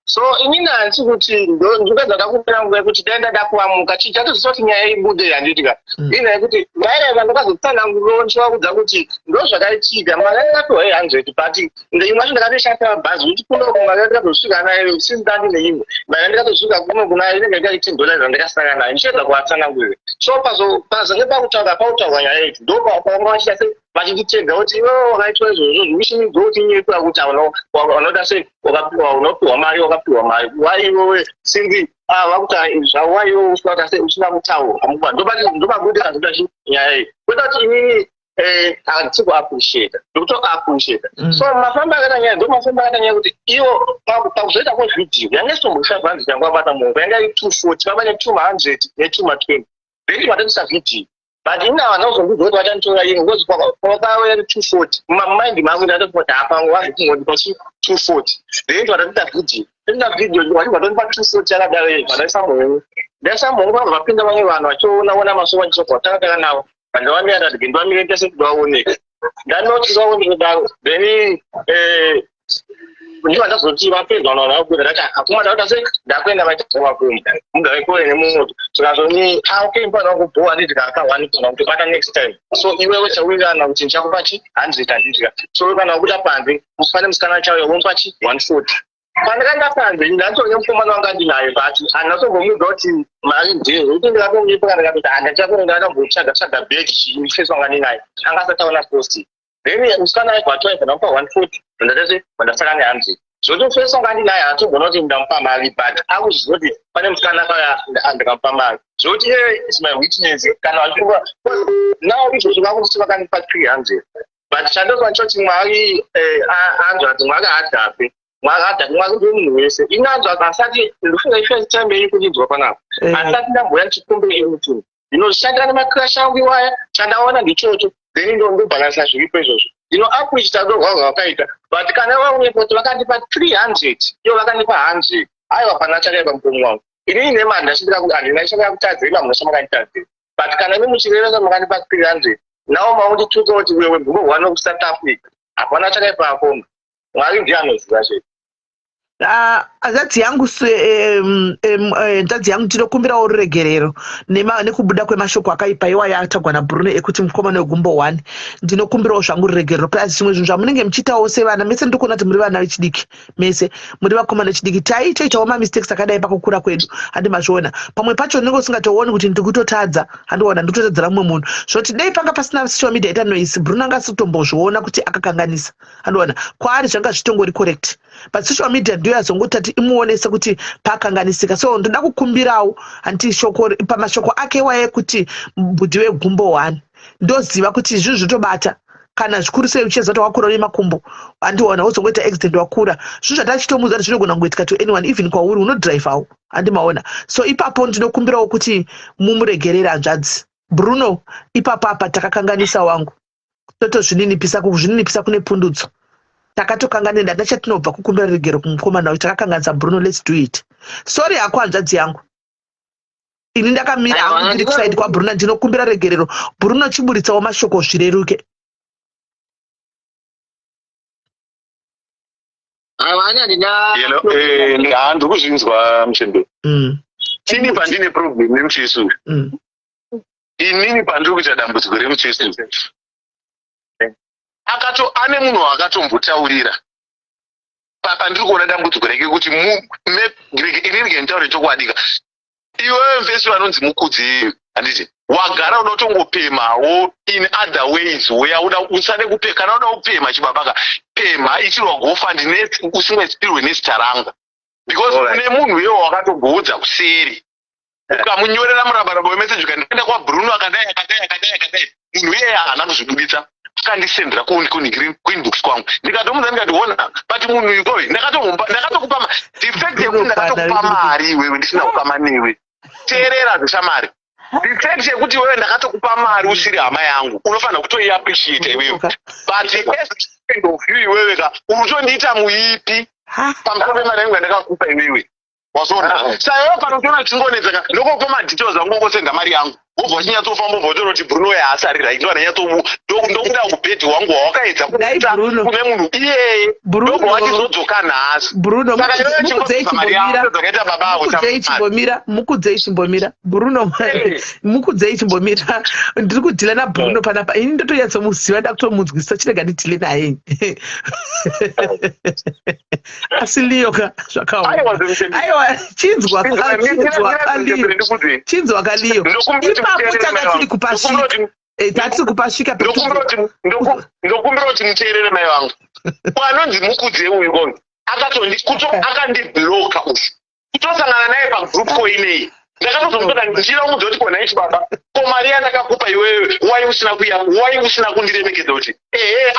So inini handisi kuti ndikadzaka kupirangu kuti denda ndakuamuka chichatozisoti nyaya ibude handitika ina yekuti vairaiva ndakazotsananguronswa kudza kuti ndo zvakaitika mari yakapiwa 100 but imwe yacho ndakatoshandisa mabhazi kuti kuno mari ndakazosvika nayo since ndandine imwe mari ndakatosvika kuno kunayo inenge itaiti $10 zvandakasaka nayo ndichedza kuvatsanangurira so pazange pautaurwa nyaya idzi ndo pavanga vachita vachititega kuti iwewe wakaitwa izvozvo zvimishini dzoti nyekura kuti unoda sei unopiwa mari wakapiwa mari waiwewe sinzi vakuti zvawaiwewe usikuata sei usina kutaura ndopakuti kazotachi nyaya iyi kuita kuti inini handisi kuappreciata ndikutoappreciata so mafamba akata nyaya ndo mafamba akata nyaya kuti iwo pakuzoita kwevhidhiyo yange sitomboisa 500 yangu abata muoko yanga iri 240 pava ne200 ne220 then watatisa vhidhiyo but ina vanozondidzwa kuti vachanditora ini ngozi kwakauya 240 mumamind mangu ndatoti apa wazviti pachi 240 then watatita vhidhiyo wachibvatondipa 240 yakadaro vadaisa muhungu ndaisa muhungu vanhu vapinda vamwe vanhu vachionaona masofa ndichokwa takataka navo vandavamira ndati gendwamire tese kuti vaoneke ndanoti vaoneke kudaro then ndiva ndazoti vapedza vanhu vanakuita ndati akuma ndauta sei ndakuenda vaitaaa kuita mugavekore nemumoto tikazoni okay mpana kubhowa nditika akawanikana kuti bata next time so iwewe chaurirana kuti ndichakupachi 100 handitika so kana wakuta panze usifane musikana chauyo womupachi 140 pandakanga panze ndatonye mukomana wanga ndinayo but handinatongomudza kuti mari ndee kuti ndikatomuipa ndikatoti handachakonge ndakambotsvaga bhegi mufesi wanga ndinayo anga asataona posti then musikana aibva ndamupa 140 ndatese vandasaka ne100 zvoti mufesi wanga ndinayo hatogona kuti ndamupa mari but akuzviziva kuti pane musikana akauya ndikamupa mari zvoti is my witness kana vachingwa nawo izvozvo vakuti vakandipa 300 but chandova choti Mwari anzwa kuti Mwari adhape Mwari adhape Mwari ndomunhu wese inanzwa asati ndifuna ifirst time iri kuninzwa panapa asati ndamboya ndichikumbire imutu ndinoshandira nemakrash angu iwaya chandaona ndichocho then ndobhalansa zviripo izvozvo appreciate rwavo rwakaita but kana vaunepoti vakandipa 300 iyo vakandipa 100 aiwa pana chakaipa mukomo wangu inini nemani ndachindira kuti handina chakaya kutadzira ipa munasha makanditadzira but kana nemuchirereso makandipa 300 nawo maundituka kuti wewe Gumbo 1 wekusouth Africa hapana chakaipa akomba Mwari ndiye anoziva chete. Azadzi yangu nzadzi yangu ndinokumbirawo ruregerero nekubuda kwemashoko akaipa iwaya atagwa naBruno ekuti mukomana weGumbo 1 ndinokumbirawo zvangu ruregerero plus zvimwe zvinhu zvamunenge muchiitawo sevana mese ndikuona kuti muri vana vechidiki mese muri vakomana vechidiki taitawo mamistakes akadai pakukura kwedu handi mazviona pamwe pacho ndinenge usingatooni kuti ndikutotadza handiona ndikutotadzira mumwe munhu zvoti dei panga pasina social media itanoisi Bruno anga asitombozviona kuti akakanganisa handiona kwaari zvanga zvitongori correct but social media ndiyo yazongoti imuonese kuti pakanganisika so ndoda kukumbirawo anti shoko pamashoko ake waye kuti mbudzi weGumbo 1 ndoziva kuti izvi zvitobata kana zvikuru sei ucheza wakura nemakumbo andiona wozongoita accident wakura zvinhu zvatachitomuza kuti zvinogona kungoitika to anyone even kwauri unodriveawo handimaona so ipapo ndinokumbirawo kuti mumuregerere hanzvadzi Bruno ipapo apa takakanganisa wangu totozvininipisa kune pundudzo takatokanganenda ndachatinobva kukumbira regero kumukomana kuti takakanganisa Bruno let's do it sorry hako hanzvadzi yangu ini ndakamira hangu ndiri kusaidi kwaBruno ndinokumbira regerero Bruno chiburitsawo mashoko zvireruke handiri kuzvinzwa muchendo chini pandine problem nemuchesu inini pandiri kuita dambudziko remuchesu ane munhu akatombotaurira pandiri kuona dambudziko reke kuti inini ngenditaure chokwadika iwewe mvesi vanonzi mukudzi handiti wagara unotongopemawo in other ways weyauda usade kupema kana uda kupema chibabaka pema ichirwa gofandi usingaispirwe nezita ranga because une munhu iwo wakatogoudza kuseri ukamunyorera murabaraba wemeseji ukandienda kwaBruno akadai munhu iyeye haana kuzvibuditsa akandisendera kuinbox kwangu ndikatomuza ndikationa but munhu ikoyi ndakatokupa defect yekuti ndakatokupa mari iwewe ndisina kukama newe teerera zveshamari defect yekuti iwewe ndakatokupa mari usiri hama yangu unofanira kutoiappreciate iwewe but end of you iwewe ka unotondiita muipi pamusoro pemari yangu yandakakupa iwewe wazona saiwewe panotiona chingonetseka ndokopa madetails angu ongosenga mari yangu wobva wachinyatofamba ubva utoro kuti Bruno yaasarira ikiva ndokuda kubhedhi wangu wawakaedza kuita kune munhu iyeye ndobva wachizodzoka nhasi saka iwewe chingoa mari yangu dzakaita baba mukudzei chimbomira Bruno mukudzei chimbomira ndiri kudhila naBruno panapa ini ndotoyatsomuziva ndakutomunzwisisa chirega ndidhile naye asi liyoka zvakaaiwa chinzwa kaliyo ipapo tanga tiri kupasvika tatiri kupasvika ndokumbira kuti muteerere mai vangu wanonzi mukudzi uyu akandibloka uyu kutosangana naye pagroup koinei ndakatozomutota ndichida kumudza kuti kona ichi baba ko mari yandakakupa iwewe wai usina kundiremekedza kuti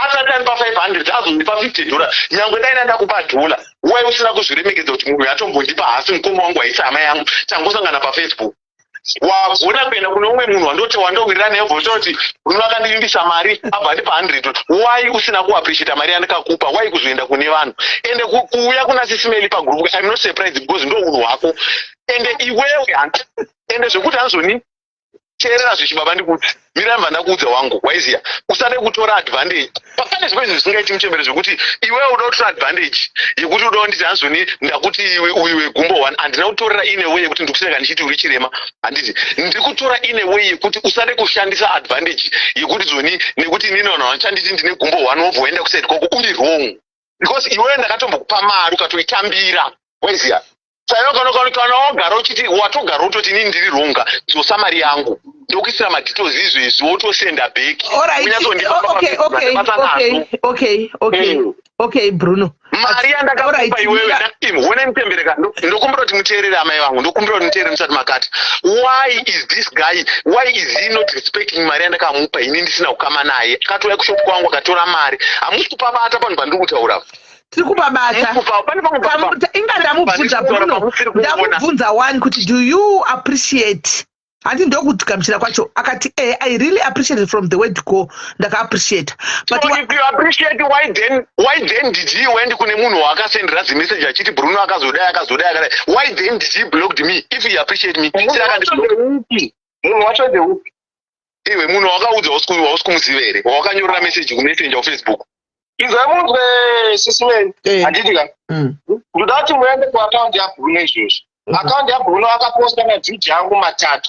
asati andipa 500 azondipa $50 nyangwe daina ndakupa $1 wai usina kuzviremekedza kuti munhu yatombondipa hasi mukoma wangu waisa hama yangu tangosangana paFacebook wagona kuenda kune umwe munhu wandowirira naye vhototi Bruno akandiimbisa mari abva andipa $100 wai usina kuappreciate mari yandikakupa wai kuzoenda kune vanhu ende kuuya kuna sisimeli pagroup I'm not surprised because ndo unhu hwako ende iwewe ende zvekuti hanzoni teerera zvechibaba ndikuti miramva ndakuudza wangu waiziya usade kutora advantage pane zvimwe zvinhu zvisingaiti muchembere zvekuti iwewe uda kutora advantage yekuti uda kunditi hanzoni ndakuti iwe uyu weGumbo 1 handina kutorera ine way yekuti ndikuseka ndichiti uri chirema handiti ndiri kutora ine way yekuti usade kushandisa advantage yekuti zoni nekuti inini vanhu vanchanditi ndine Gumbo 1 wobva waenda kusaidi kwako uri wrong because iwewe ndakatombokupa mari ukatoitambira waiziya saiwe kana wagara uchiti watogara utoti inini ndiri ronga dzosa mari yangu ndokuisira madetails izvezvi wotosenda bheki okay Bruno mari yandakakupa iwewe hone mutembereka ndokumbira kuti muteerere amai vangu ndokumbira kuti muteerere musati makati why is this guy why is he not respecting mari yandakamupa ini ndisina kukama naye akatouya kushopu kwangu akatora mari hamusi kupabata panhu pandiri kutaura tiri kupabata inga ndamubvunza Bruno ndamubvunza one kuti do you appreciate handi ndokugamuchira kwacho akati I really appreciate it from the word go ndakaappreciate but if you appreciate why then did he went kune munhu wakasendera zimessage achiti Bruno akazodai why then did he blocked me if he appreciate me munhu wacho the hook iwe munhu wakaudza wasikumuziva here wakanyorera message kumessenger wafacebook izvamunzwe sisimeni handitika ndoda kuti muende kuaccount yaBruno izvozvo account yaBruno akaposta mavhidhiyo angu 3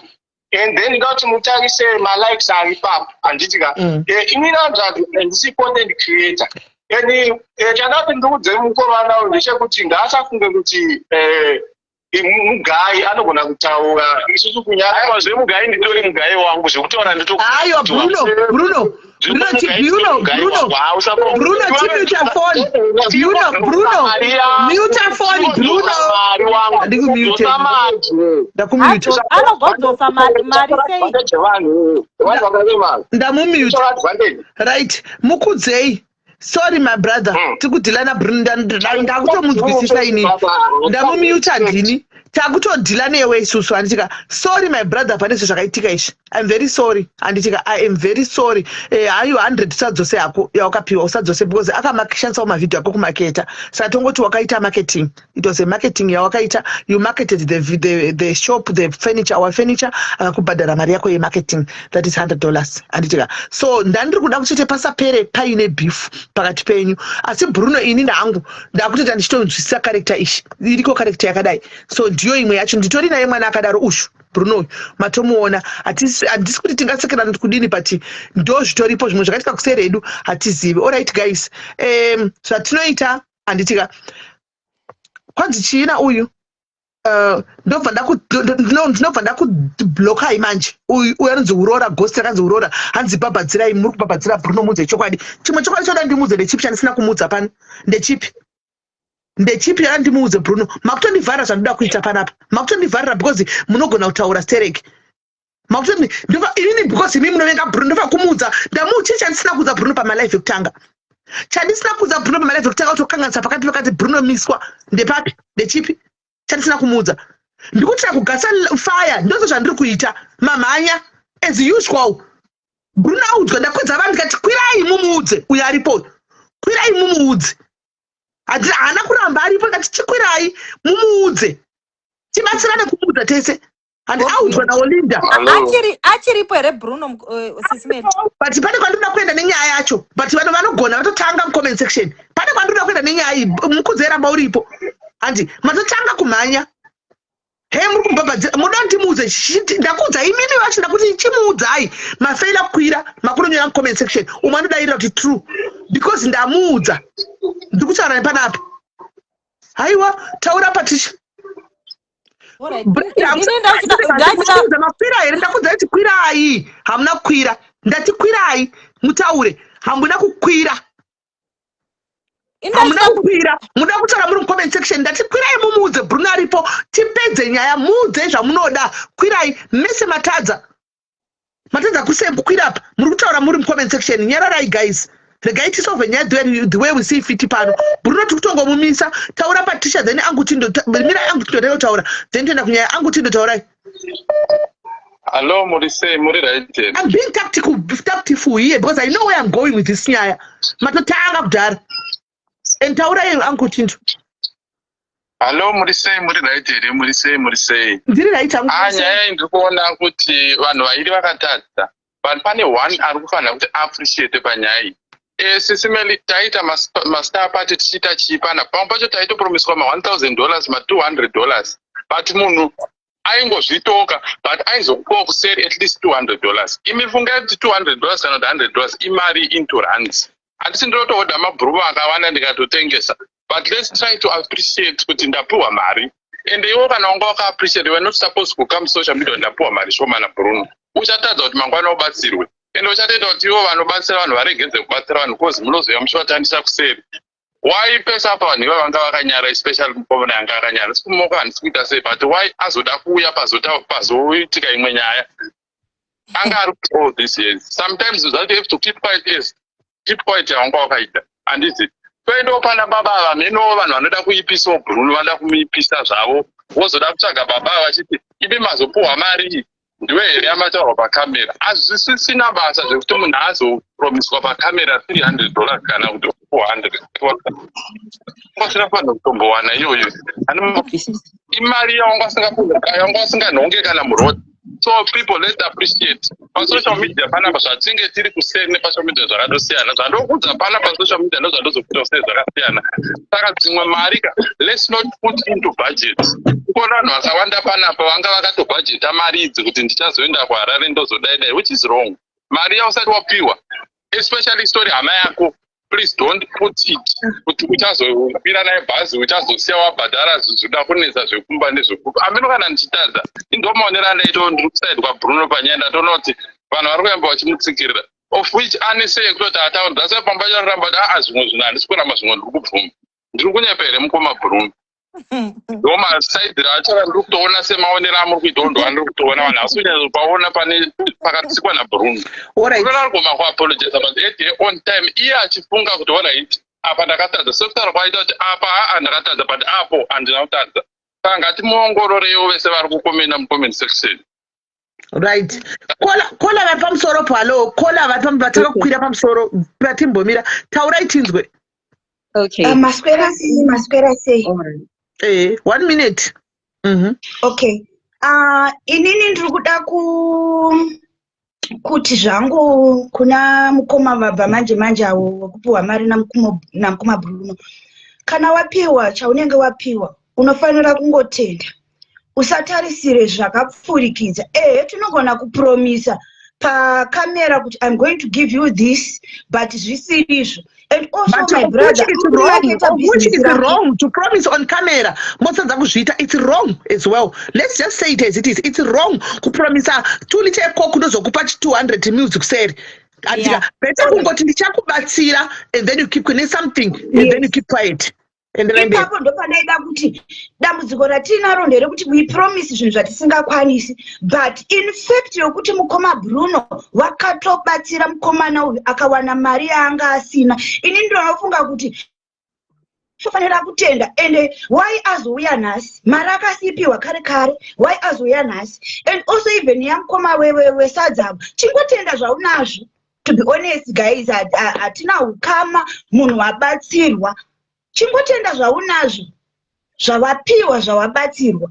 and then ndoda kuti mutarise malikes ari papo handitika inini anzvanzi handisi content creator and chanda kuti ndikuudzei mukomana uyu ndechekuti ngaasafunge kuti mugai anogona kutaura isusu kunyanya zvemugai nditori mugai wangu zvekutaura ayo Bruno ndamumute right mukudzei sorry my brother tikudhilana Bruno ndakutomunzwisisa ini ndamumute handini takutodhila newe isusu handitika sorry my brother pane zvakaitika izvi I'm very sorry handitika I am very sorry hayo 100 usadzose yako yawakapiwa usadzose because akamakishanisa mavhidhiyo ako kumaketa satongoti wakaita marketing it was a marketing yawakaita you marketed the shop the furniture our furniture akakubhadhara mari yako yemarketing that is $100 handitika so ndandiri kuda kuchete pasapere paine beef pakati penyu asi Bruno ini ndangu ndakutota ndichitonzwisisa character ishi iriko character yakadai so ndiyo imwe yacho nditori naye mwana akadaro ushu Bruno matomuona handisi kuti tingasekerana kudini but ndo zvitoripo zvimwe zvakaitika kuseri edu hatizivi alright guys zvatinoita handitika kwanzi chiina uyu ndinobva ndakublokai manje uyu anonzi Urora ghost akanzi Urora hanzi bhabhadzirai muri kubhabhadzira Bruno mudze chokwadi chimwe chokwadi choda ndimudze ndechipi chandisina kumudza pano ndechipi yandimuudze Bruno makutondivharira zvandoda kuita panapa makutondivharira because munogona kutaura stereki inini because imi munovenga Bruno ndofa kumuudza chii chandisina kuudza Bruno pamalife ekutanga chandisina kuudza Bruno pamalife ekutanga kutokanganisa pakati Bruno miswa ndepapi ndechipi chandisina kumuudza ndikutira kugasa fire ndozvo zvandiri kuita mamhanya as usual Bruno audzwa ndakwidza vanhu ndikati kwirai mumuudze uyo aripo kwirai mumuudze haana kuramba aripo kati chikwirai mumuudze tibatsirane kumuudza tese handi audzwa naOlinda achiripo here Bruno sisimeni but pane kwandinoda kuenda nenyaya yacho but vanhu vanogona vatotanga mucomment section pane kwandinoda kuenda nenyaya iyi mukudzi ramba uripo handi matotanga kumhanya muri kumbabhadzira munoda kuti muudze ndakuudza imini vacho ndakuti chimuudzai mafeila kukwira makunonyora mucomment section umwe anodairira kuti true because ndamuudza ndikutaura nepanapa haiwa taura paticha makwira here ndakuudza kuti kwirai hamuna kukwira ndati kwirai mutaure hamuna kukwira hamuna kukwira muda kutaura muri mucomment section ndati kwirai mumuudze Bruno aripo tipedze nyaya muudze zvamunoda kwirai mese matadza kusembu kwirapa muri kutaura muri mucomment section nyararai guys regai tisove nyaya the way we see fit pano Bruno tikutongomumisa taura patisha then mira angu tindotaura then toenda kunyaya angu tindotaurai hello muri right I'm being tactful here because I know where I'm going with this nyaya matotanga kudhara and taura yenu angu tindo hello muri right here muri sei ndiri right nyaya ndiri kuona kuti vanhu vairi vakatadza but pane one ari kufanira kuti appreciate panyaya iyi sisimeli taita mastar party tichiita chipana pamwe pacho taitopromiswa $1,000 $200 but munhu aingozvitoka but aizokupawo kuseri at least $200 imi fungai kuti $200 kana $100 imari into rands handisi ndinotohodha mabhurumu akawanda ndikatotengesa but let's try to appreciate kuti ndapiwa mari and iwo kana wanga wakaappreciate we're not supposed to come social media ndapiwa mari shoma naBruno uchatadza kuti mangwana ubatsirwe ende uchatoita kuti ivo vanobatsira vanhu varegedze kubatsira vanhu kozi munozoya muchivatandisa kuseri. Why pesa apa vanhu iva vanga vakanyara especially mukomana yanga akanyara sikumoka handisi kuita sei but why azoda kuuya pazoitika imwe nyaya anga ari kuti all this years sometimes that you have to keep quiet yawanga wakaita handiti toendawo pana baba ava menowo vanhu vanoda kuipisa Bruno vanoda kumuipisa zvavo wozoda kutsvaga baba vachiti ipi mazopuhwa mari ndiwe here yamataurwa pakamera hazvisisina basa zvekuti munhu azopromiswa pakamera $300 kana kuti $400 kwasina fanira kutombowana iyoyo imari yawanga wasinganhonge kana murodi. So people let's appreciate pasocial media panapa zvatinge tiri kuseri nepasocial media zvakatosiyana zvandokudza panapa social media ndozvandozokuita kuseri zvakasiyana saka dzimwe mari let's not put into budget. Kuona vanhu vakawanda panapa vanga vakatobhajeta mari idzi kuti ndichazoenda kuHarare ndozodaidai which is wrong. Mari yausati wapiwa especially story hama yako please don't put it kuti uchazopira naye bhazi uchazosiya wabhadhara zvichida kunetsa zvekumba nezvekupa ameno kana ndichitadza indomaonera andaito ndiri kusaidi kwaBruno panyaya ndatoona kuti vanhu vari kuyamba vachimutsikirira of which aneseye kutoti ataunda asi pamba charamba kuti zvimwe zvinhu handisi kuramba zvimwe ndiri kubvuma ndiri kunyepa here mukoma Bruno ndo masaidhiri achara ndiri kutoona semaonero amuri kuitawo ndo andiri kutoona vanhu asi kunyazopaona pakatsikwa naBruno Bruno ari kugoma kuapologiza but at the on time iye achifunga kuti alright apa ndakatadza sekutaura kwaita kuti apa ndakatadza but apo handina kutadza saka ngatimuongororewo vese vari kukomenda mucomment section. Right. Kola vari pamusoro palo kola vari vataka kukwira pamusoro patimbomira taurai tinzwe. Okay. Maswera sei. 1 minute. Okay. Inini ndiri kuda kuti zvangu kuna mukoma vabva manje avo wekupiwa mari namukoma Bruno. Kana wapiwa chaunenge wapiwa unofanira kungotenda. Usatarisire zvakapfurikidza. Tinogona kupromisa pakamera kuti I'm going to give you this but zvisirizvo. And also but my brother, it's wrong to promise on camera. It's wrong as well. Let's just say it as it is. It's wrong to promise too little kunozokupa 200 music said. Better kungoti ndichakubatsira and then you keep doing something and then you keep quiet. Ipapo ndopadaida kuti dambudziko ratinaro nderekuti we promise zvinhu zvatisingakwanisi but in fact yokuti mukoma Bruno wakatobatsira mukomana uyu akawana mari yaanga asina. Ini ndinofunga kuti tofanira kutenda ende why azouya nhasi mari akasipiwa kare why azouya nhasi and also even yamukoma wesadzamu chingotenda zvaunazvo. To be honest guys, hatina ukama munhu wabatsirwa chingotenda zvaunazvo zvavapiwa zvavabatsirwa.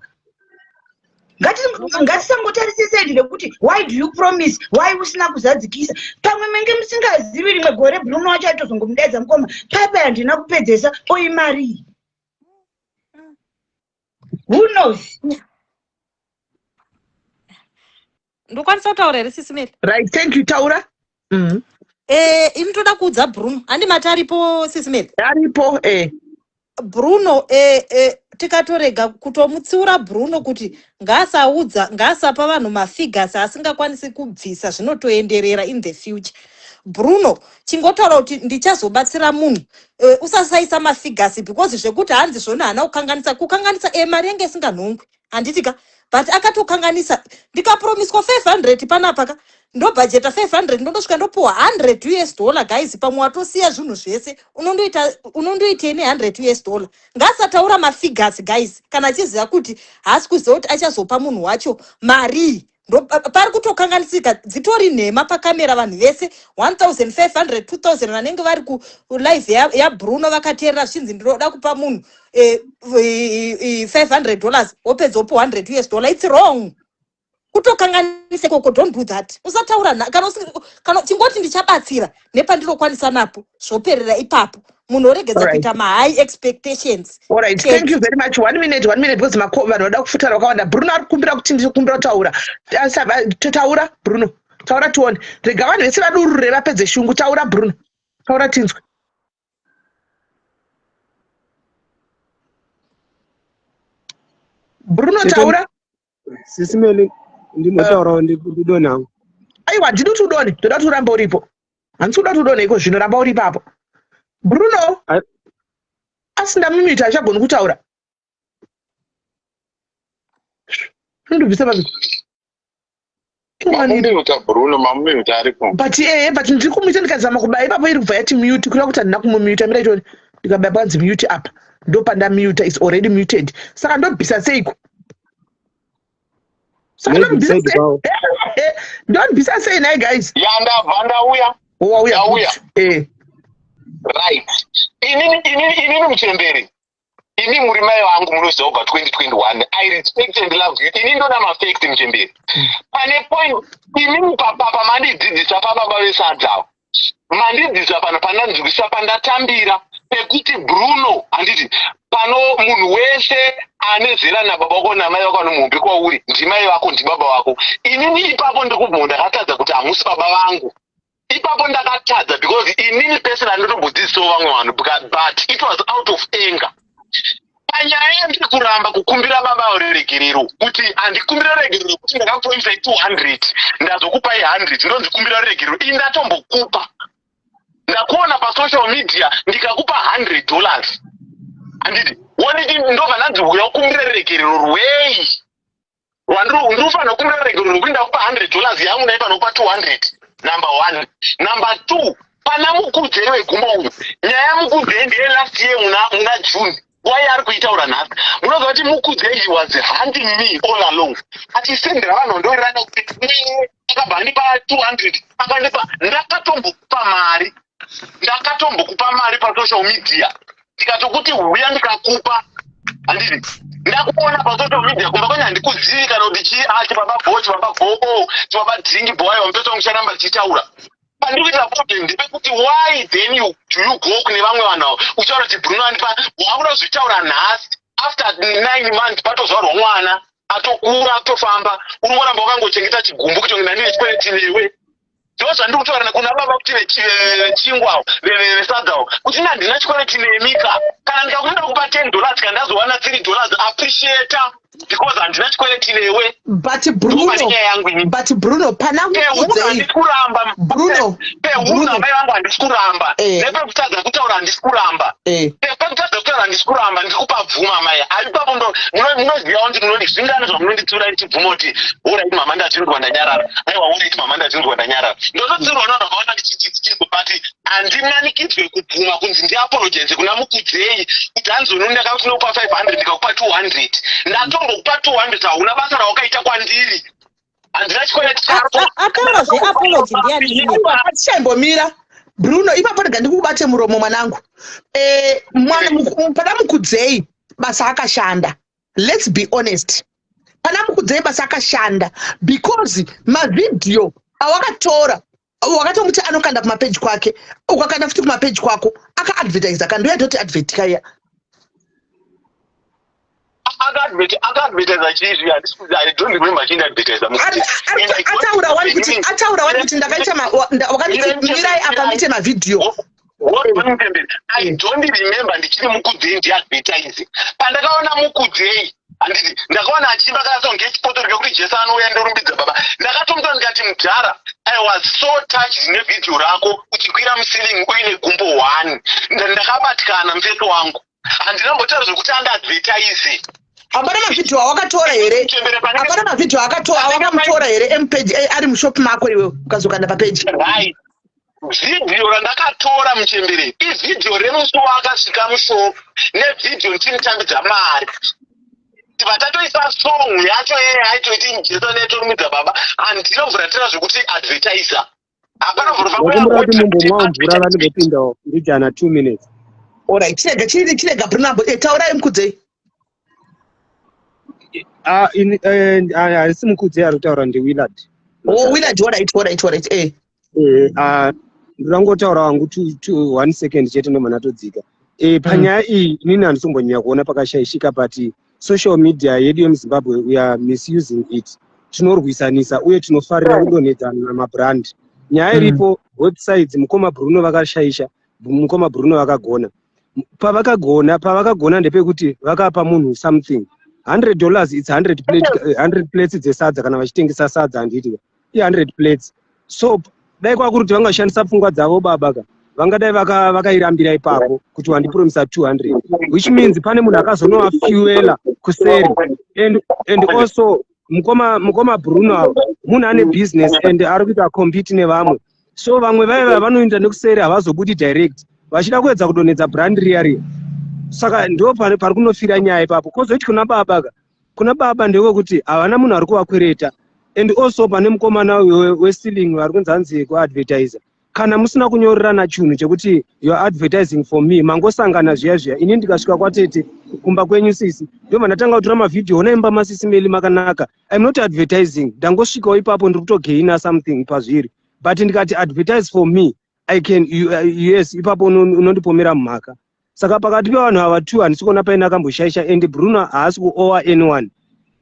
Ngatisangotarisisa rekuti why do you promise why usina kuzadzikisa pamwe menge musingazivi rimwe gore Bruno wacho aitozongomudaidza mukoma paipa handina kupedzesa oimari. Who knows? Ndokwanisa kutaura here Sisimeri? Right, thank you taura. Ini toda kuudza Bruno handi mati aripo Sisimeri? Aripo Bruno tikatorega kutomutsiura Bruno kuti ngaasapa vanhu mafigures asingakwanisi kubvisa zvinotoenderera in the future. Bruno chingotaura kuti ndichazobatsira munhu usasaisa mafigures because zvekuti hanzi zvona hana kukanganisa mari yange isinganhongwe handitika but akatokanganisa ndikapromiswa 500 panapa ndobhajeta 500 ndondosvika ndopuwa $100 guys pamwe watosiya zvinhu zvese unondoitei $100 ngaasataura mafigures guys kana achiziva kuti haasi kuziva kuti achazopa munhu wacho mari pari kutokanganisika dzitori nhema pakamera vanhu vese 1500 2000 vanenge vari kulive yaBruno vakateerera zvichinzi ndinoda kupa munhu $500 wopedza upo $100. It's wrong. Kutokanganise koko, don't do that. Usataura kana chingoti ndichabatsira nepandinokwanisa napo zvoperera ipapo. Munhu oregedza kuita high expectations. All right, thank you very much. 1 minute because vanhu vanoda kufutara wakawanda. Bruno ari kukumbira kuti ndikumbira kutaura. Taura Bruno. Taura tuone. Rega vanhu vese vadurure vapedze shungu. Taura Bruno. Taura tinzwe. Bruno taura. Sisimeli ndinotaura ndidonangu. aiwa ndidi kuti udone, ndoda kuti uramba uripo. Handisi kuda kuti udone iko zvino, ramba uri ipapo. Bruno asindamumita achagona kutaura. Ndobvisa pazvo. But ndiri kumuita ndikazama kubaya ipapo iri kubva yati mute kureva kuti handina kumumute mira itoni ndikabaya panzi mute apa ndopanda mute is already muted saka ndobvisa seiko saka ndobvisa sei nai guys yandabva ndauya wauya right inini muchemberi ini muri mai vangu munoziva kubva 2021 I respect and love you ini ndona mafakti muchemberi pane point inini pamandidzidzisa pababa vesadza mandidzidzisa pano pandanzwisa pandatambira pekuti Bruno handiti pano munhu wese ane zera nababa vako namai vako anomumbi kwauri ndimai vako ndibaba vako inini ipapo ndikubva ndakatadza kuti hamusi baba vangu ipapo ndakatadza because inini personally ndotombodzidzisawo vamwe vanhu but it was out of anger panyaya yandiri kuramba kukumbira baba regerero kuti handikumbira regerero kuti ndakakupromisai 200 ndazokupai 100 ndonzikumbira regerero ini ndatombokupa ndakuona pasocial media ndikakupa $100 handiti woniti ndobva ndanziuya kukumbira regerero rwei ndinofanira kukumbira regerero kuti ndakupa $100 yangu nai panokupa 200 number 1 number 2 pana mukudze wegumbo uyu nyaya yamukudze ndeye last year muna June wai ari kuitaura nhasi munoziva kuti mukudze he was hunting me all along achisendera vanhu ndorana kuti akabva andipa 200 akandipa ndakatombokupa mari pasocial media tikatokuti huya ndikakupa handiti ndakuona pasocial media kumba kwanya handikudzivi kana kuti chibaba chibaba dringi boy wampeto mucharamba chitaura pandikuita problem ndepekuti why then do you go kune vamwe vanhu uchaura kuti Bruno andipa wakunozvitaura nhasi after 9 months patozvarwa mwana atokura atofamba unoramba wakangochengeta chigumbu kuti ndandine chikwereti newe ndo zvandiri kutaura kuna baba kuti vechingwa vesadzawo kuti handina chikwereti nemika kana ndikakuenda kupa $10 kana ndazowana $3 appreciate because handina chikwereti newe but Bruno pana handisi kuramba Bruno mai vangu handisi kuramba nepekutadza kutaura handisi kuramba pekutadza kutaura handisi kuramba ndikupa bvuma mai aipapo munozivawo kuti munodi zvingani zvamunonditsura ndichibvuma kuti uraiti mama ndatinodwa ndanyarara aiwa uraiti mama ndatinodwa ndanyarara ndototsirwa nonakaona ndichidzidzikirwa but handimanikidzwe kubvuma kunzi ndiapologenze kuna mukudzei kuti hanzoni ndakatinokupa 500 ndikakupa 200 ndatombokupa 200 hauna basa rawakaita kwandiri handina chikwereti chako ataura zveapology ndiani atichaimbomira Bruno ipapo ndega ndikubate muromo mwanangu pana mukudzei basa akashanda let's be honest pana mukudzei basa akashanda because mavidhiyo awakatora wakatomuti anokanda kumapeji kwake ukakanda futi kumapeji kwako akaadvertisa kandoyatoti advertika iya akaadvertisa chizvi I don't remember chini advertisa ataura wani kuti ndakaita wakati mirai apa muite mavidhiyo I don't remember ndichiri mukudzei ndiadvertise pandakaona mukudzei handiti ndakaona achimba kasonge chipoto rekuti Jesu anouya ndorumbidza baba ndakatomuta ndikati mudhara I was so touched nevidhiyo rako uchikwira musilingi uine gumbo 1 ndakabatikana mufeto wangu handinambotaura zvokuti andaadvertise hapana mavidhiyo awakatora here hapana mavidhiyo awakamutora here emupeji ari mushopi mako iwe ukazokanda papeji vidhiyo randakatora muchembere ividhiyo remusi wakasvika mushopi nevidhiyo ndinotambidza mari vatatoisa song yacho yaitoiti Jesu netorumidza baba handinovuratira zvokuti advertisa hapanomurati mumbomwa mvura vanongopindawo ndijana 2 minutes alright chirega Bruno taurai mukudzei harisi mukudzei ari kutaura ndiWillard alright ndirangotaura wangu 1 second chete ndomana todzika panyaya iyi inini handisombonyanya kuona pakashaishika but social media yedu yemuZimbabwe we are misusing it tinorwisanisa uye tinofarira kudonhedzana namabrand nyaya iripo websites mukoma Bruno vakashaisha mukoma Bruno vakagona pavakagona ndepekuti vakapa munhu something $100 it's 100 plates dzesadza kana vachitengesa sadza handiti i 100 plates so dai kwakuri kuti vangashandisa pfungwa dzavo baba ka vangadai vakairambira ipapo kuti wandipromisa 200 which means pane munhu akazonovafuela kuseri and also mukoma Bruno munhu ane business and ari kuita compete nevamwe so vamwe vaiva vanoenda nekuseri havazobudi direct vachida kuedza kudonedza brand riya saka ndo pari kunofira nyaya ipapo kozoti kuna baba ndewekuti havana munhu ari kuvakwereta and also pane mukomana westealing vari kunzanzi kuadvertiser kana musina kunyorerana chinhu chekuti you are advertising for me mangosangana zviya ini ndikasvika kwatete kumba kwenyu sisi ndo mandatanga kutora mavhidhiyo ona imba masisimeli makanaka I'm not advertising ndangosvikawo ipapo ndiri kutogaina something pazviri but ndikati advertise for me I can yes ipapo unondipomera mumhaka saka pakati pevanhu ava 2 handisi kuona paine akamboshaisha and Bruno haasi kuowa anyone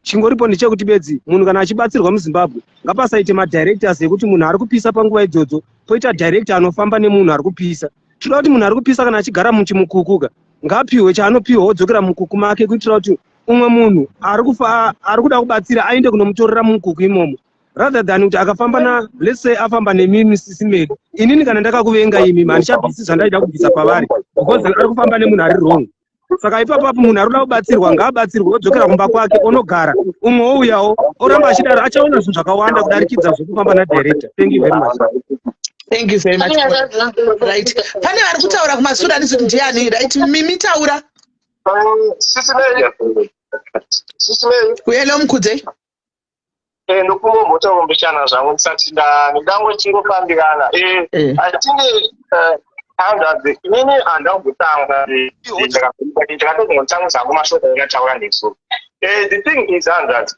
chingoripo ndechekuti bedzi munhu kana achibatsirwa muZimbabwe ngapasaite madirectors ekuti munhu ari kupisa panguva idzodzo poita director anofamba nemunhu ari kupisa tinoda kuti munhu ari kupisa kana achigara muchimukukuka ngaapiwe chaanopiwa odzokera mukuku make kuitira kuti umwe munhu ari kuda kubatsira aende kunomutorera mukuku imomo rather than kuti akafamba let's say afamba nemimi sisimeli inini kana ndakakuvenga imi handichabvisi zvandaida kubvisa pavari because ari kufamba nemunhu ari wrong saka ipapapo munhu ari kuda kubatsirwa ngaabatsirwe odzokera kumba kwake onogara umwe ouyawo oramba achidaro achaona zvinhu zvakawanda kudarikidza zvekufamba nadirector. Thank you very much. Thank you very much. Right. Pane vari kutaura kumasura ndizvo ndiani right Mimi taura. Kuyelo mukudze. Ndokumbotaurambishana zvangu ndisati ndangochinofambirana atinge handazi inini handangotanga ndakatozongotanga zangu mashoko ndakataura nesu the thing is handazi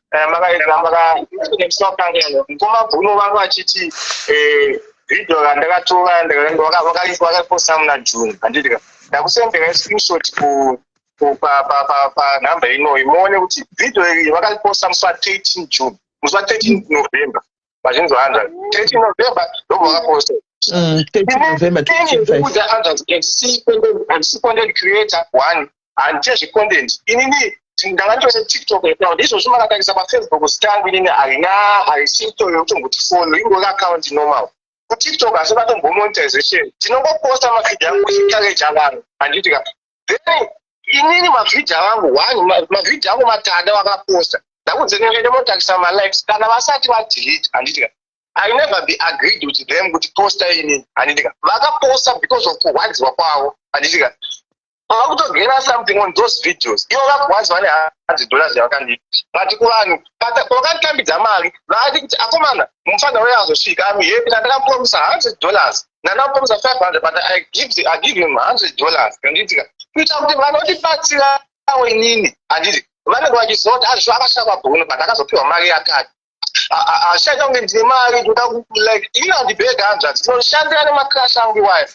mukoma Bruno vangu vachiti video randakatora vakaiposta muna June handitika ndakusendera screenshot panhamba inoyi muone kuti video iyi vakaiposta musi wa13 June musi wa13 November mazvinzi 100 13 November ndobva vakaposta 13 November 2025 handisi content creator one handitezve content inini ndanganditose TikTok account izvozvo makatarisa paFacebook sitangu inini harisi story yekutongoti follow ingori account normal kuTikTok asi vatombomonetization ndinongoposta mavhidhiyo angu kuencourage vanhu handitika then inini mavhidhiyo angu mavhidhiyo angu matanda vakaposta ndakunzenengende motakisa malikes kana vasati vadelete handitika I never be agreed with them kuti posta inini handitika vakaposta because of kuhwadzwa kwavo handitika vakutogera something on those videos ivo vakuhwadzwa ne$100 yavakandipa ngati kuvanhu vakatambidza mari vati kuti akomana mufana uyo azosvika amuhepi nandakapromisa $100 nandakapromisa $500 but I give him $100 handitika kuita kuti vanotibatsirawo inini handiti vanenge vachizoti azvo akashava Bruno but akazopiwa mari yakati ashaita kunge ndine mari like ini handibhega hanzvati ndoshandira nemakirashi angu iwayo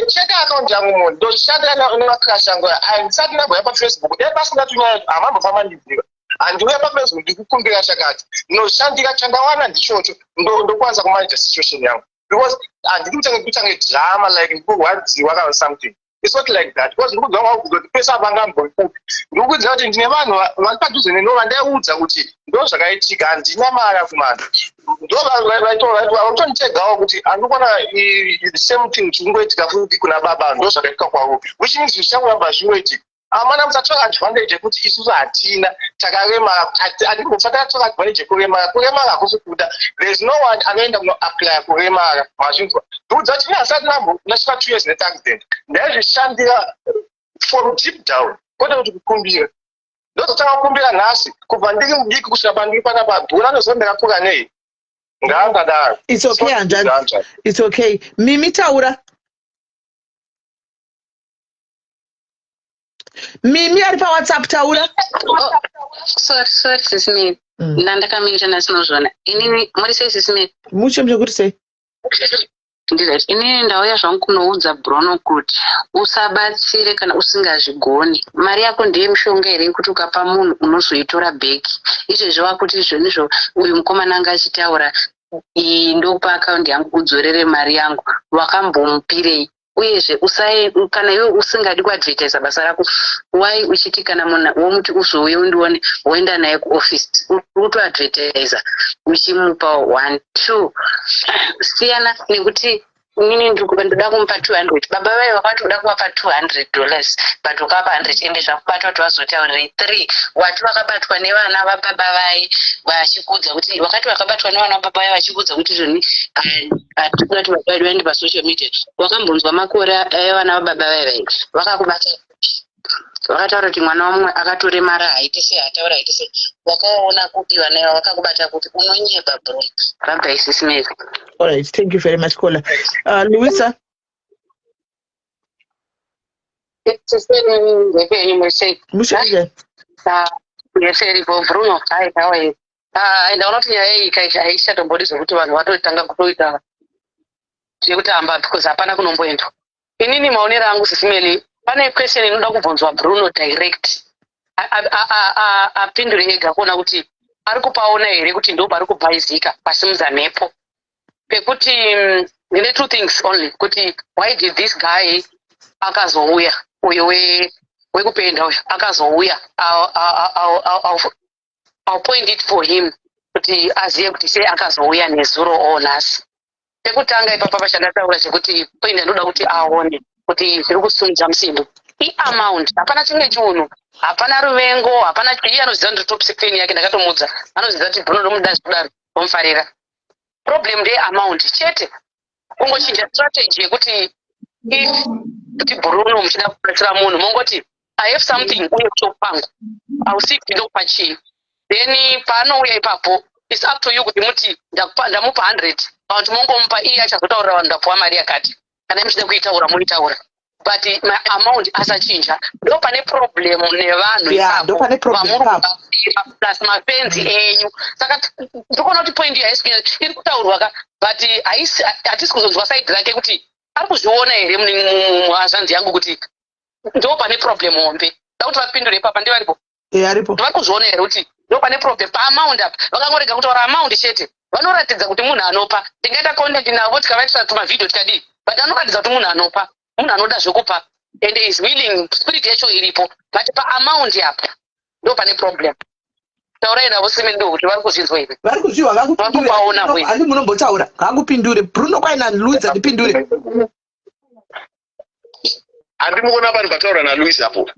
cheka akaunti yangu moni ndoshandira nemakirashi angu iwayo handisati ndabhuya paFacebook dai pasingatunyaya hamambofamba ndiziva handiuya paFacebook ndikukumbira chakati ndoshandira chandawana ndichocho ndokwanisa kumanija situation yangu because handidi kutange drama like ndikuhwadziwa kana something. It's not like that because ndikudzwa kuti pesa vangambokupi ndikudzwa kuti ndine vanhu vari padhuze nenova ndaiudza kuti ndo zvakaitika handina mari kumana ndo vaitonichegawo kuti handikona the same thing chingoitika futi kuna baba ndo zvakaitika kwavo which means zvichangoamba zvingoitika amana musatora advantage yekuti isusu hatina takaremara handingofa takatora advantage yekuremara kuremara hakusi kuda there is no one anoenda kunoapply kuremara mazvinzwa ndikudzwa kuti asati ndasvika 2 years neaccident ndaizvishandira from deep down kwete kuti kukumbira ndototanga kukumbira nhasi kubva ndiri mudiki kusvika pandiri panapa dhura noziva ndakapfuka nei ngaangadaro. It's okay hanzvadzi, it's okay. Mimi taura. Mimi ari paWhatsApp taura. Sorry sisimi. Ndandakamirira nasinozvona. Inini muri sei sisimi? Mucho kuti sei? Ndizati inini ndauya zvangu kunoudza Bruno kuti usabatsire kana usingazvigoni. Mari yako ndiye mushonga here kuti ukapa munhu unozoitora bheki. Izvezvo wakuti izvonizvo uyu mukomana anga achitaura ndokupa akaunti yangu udzorere mari yangu wakambomupirei. uyezve kana iwe usingadi kuadvertisa basa rako, why uchiti kana munhu womuti uzouye undione woenda naye kuoffice utoadvertisa uchimupa 1 2 siyana nekuti inini ndoda kumupa 200, baba vaye vakatoda kuvapa $200 but ukapa 100 ende zvakubatwa twazotaurire 3 wati vakabatwa nevana vababa vaye vachikudza kuti wakati vakabatwa nevana vababa vaye vachikudza kuti zvoni hatikuna kuti baba vedu vaende pasocial media, wakambonzwa makore evana vababa vaye vaye vakakubata vakataura kuti mwana wamumwe akatoremara haiti sei ataura haiti sei, wakaona kupi vana ava vakakubata kuti unonyeba bro. Baba isisi mezi. All right, thank you very much, Kola. Louisa. Yeseri for Bruno. Hi, how are you? Ndaona kuti nyaya iyi haishatombodi zvokuti vanhu vatotanga kutoita zvekutamba because hapana kunomboendwa. Inini maonero angu sisimeli, pane question inoda kubvunzwa Bruno direct. Apindure ega kuona kuti ari kupaona here kuti ndo pari kubhaizika pasimudza mhepo. Pekuti the two things only kuti why did this guy akazouya uyo wekupenda uyo akazouya I'll point it for him kuti aziye kuti sei akazouya nezuro onasi. Pekutanga ipapa pachandataura chekuti point ndoda kuti aone kuti zviri kusimudza musindo amount hapana chimwe chiunhu, hapana ruvengo, hapana iye anoziva kuti top 16 yake ndakatomudza anoziva kuti Bruno ndomuda zvekudaro omufarira. Problem ndeye amount chete, kungochinja strategy yekuti if kuti Bruno muchida kubatsira munhu mongoti I have something uye kutopangu ausi kuti ndokupa chii, then paanouya ipapo it's up to you kuti muti ndamupa 100 kuti mongomupa iye achazotaurira vanhu ndapuwa mari yakati, kana muchida kuitaura muitaura but my amount asachinja. Ndo pane problem nevanhu ipapo vamurubasira plus mapenzi enyu. Saka ndikuona kuti point iri kutaurwa ka but hatisi kuzonzwa side rake kuti ari kuzviona here muhazvanzi yangu kuti ndo pane problem hombe. Da kuti vapindure ipapa ndivaripo aripo vari kuzviona here kuti ndo pane problem paamount apa. Vakangorega kutaura amount chete, vanoratidza kuti munhu anopa. Tingaita content navo tikavaitira tumavideo tikadii but anoratidza kuti munhu anopa, munhu anoda zvekupa and is willing, spirit yacho iripo but paamount apa ndo pane problem. Taurai navo simeni ndo kuti vari kuzvinzwa here, vari kuzviwa vakupaona hwe handi munombotaura ngakupindure Bruno kwaina Louisa ndipindure. Handimuona vanhu vataura naLouisa apo.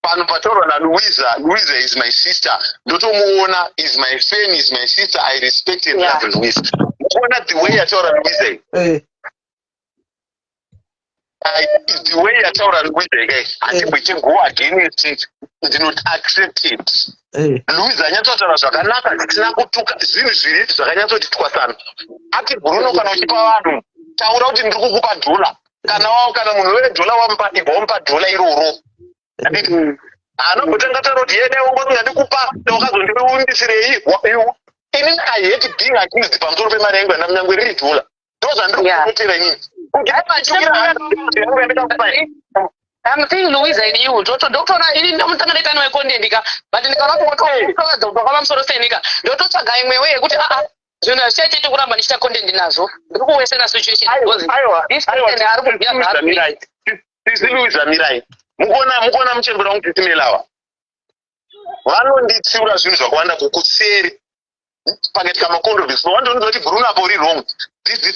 Vanhu vataura naLouisa, Louisa is my sister. Ndotomuona is my friend, is my sister. I respect and love Louisa. Muona the way yataura Louisa. The way yataura Louisa guys, handibviti go against it, ndinoti accept it. Louisa anyatsotaura zvakanaka zvisina kutuka zvinhu zviri zvakanyatsoti twasana. Ati Bruno kana uchipa vanhu taura kuti ndiri kukupa $, kana munhu wedhola wamupa ibva wamupa $, iroro anobotanga taura kuti yene ungoti ndandikupa wakazondiundisirei. Inini I hate being accused pamusoro pemari yangu yandamunyange riri $, ndo zvandiri kukutira inini. I'm saying Louisa in you. Doctor ini ndamutanga ndeta no content ka but ndikaona kuti kwakava musoro senika ndototsvaga imwe way kuti zvinhu zvichaite kuramba ndichita content nazo ndiri kuwesera situation because this person ari kubvira Sisi Louisa Mirai mukona muchembera wangu titimelawa vanonditsiura zvinhu zvakawanda kukuseri pakati kamacontroversy wandonzwa kuti Bruno apo uri wrong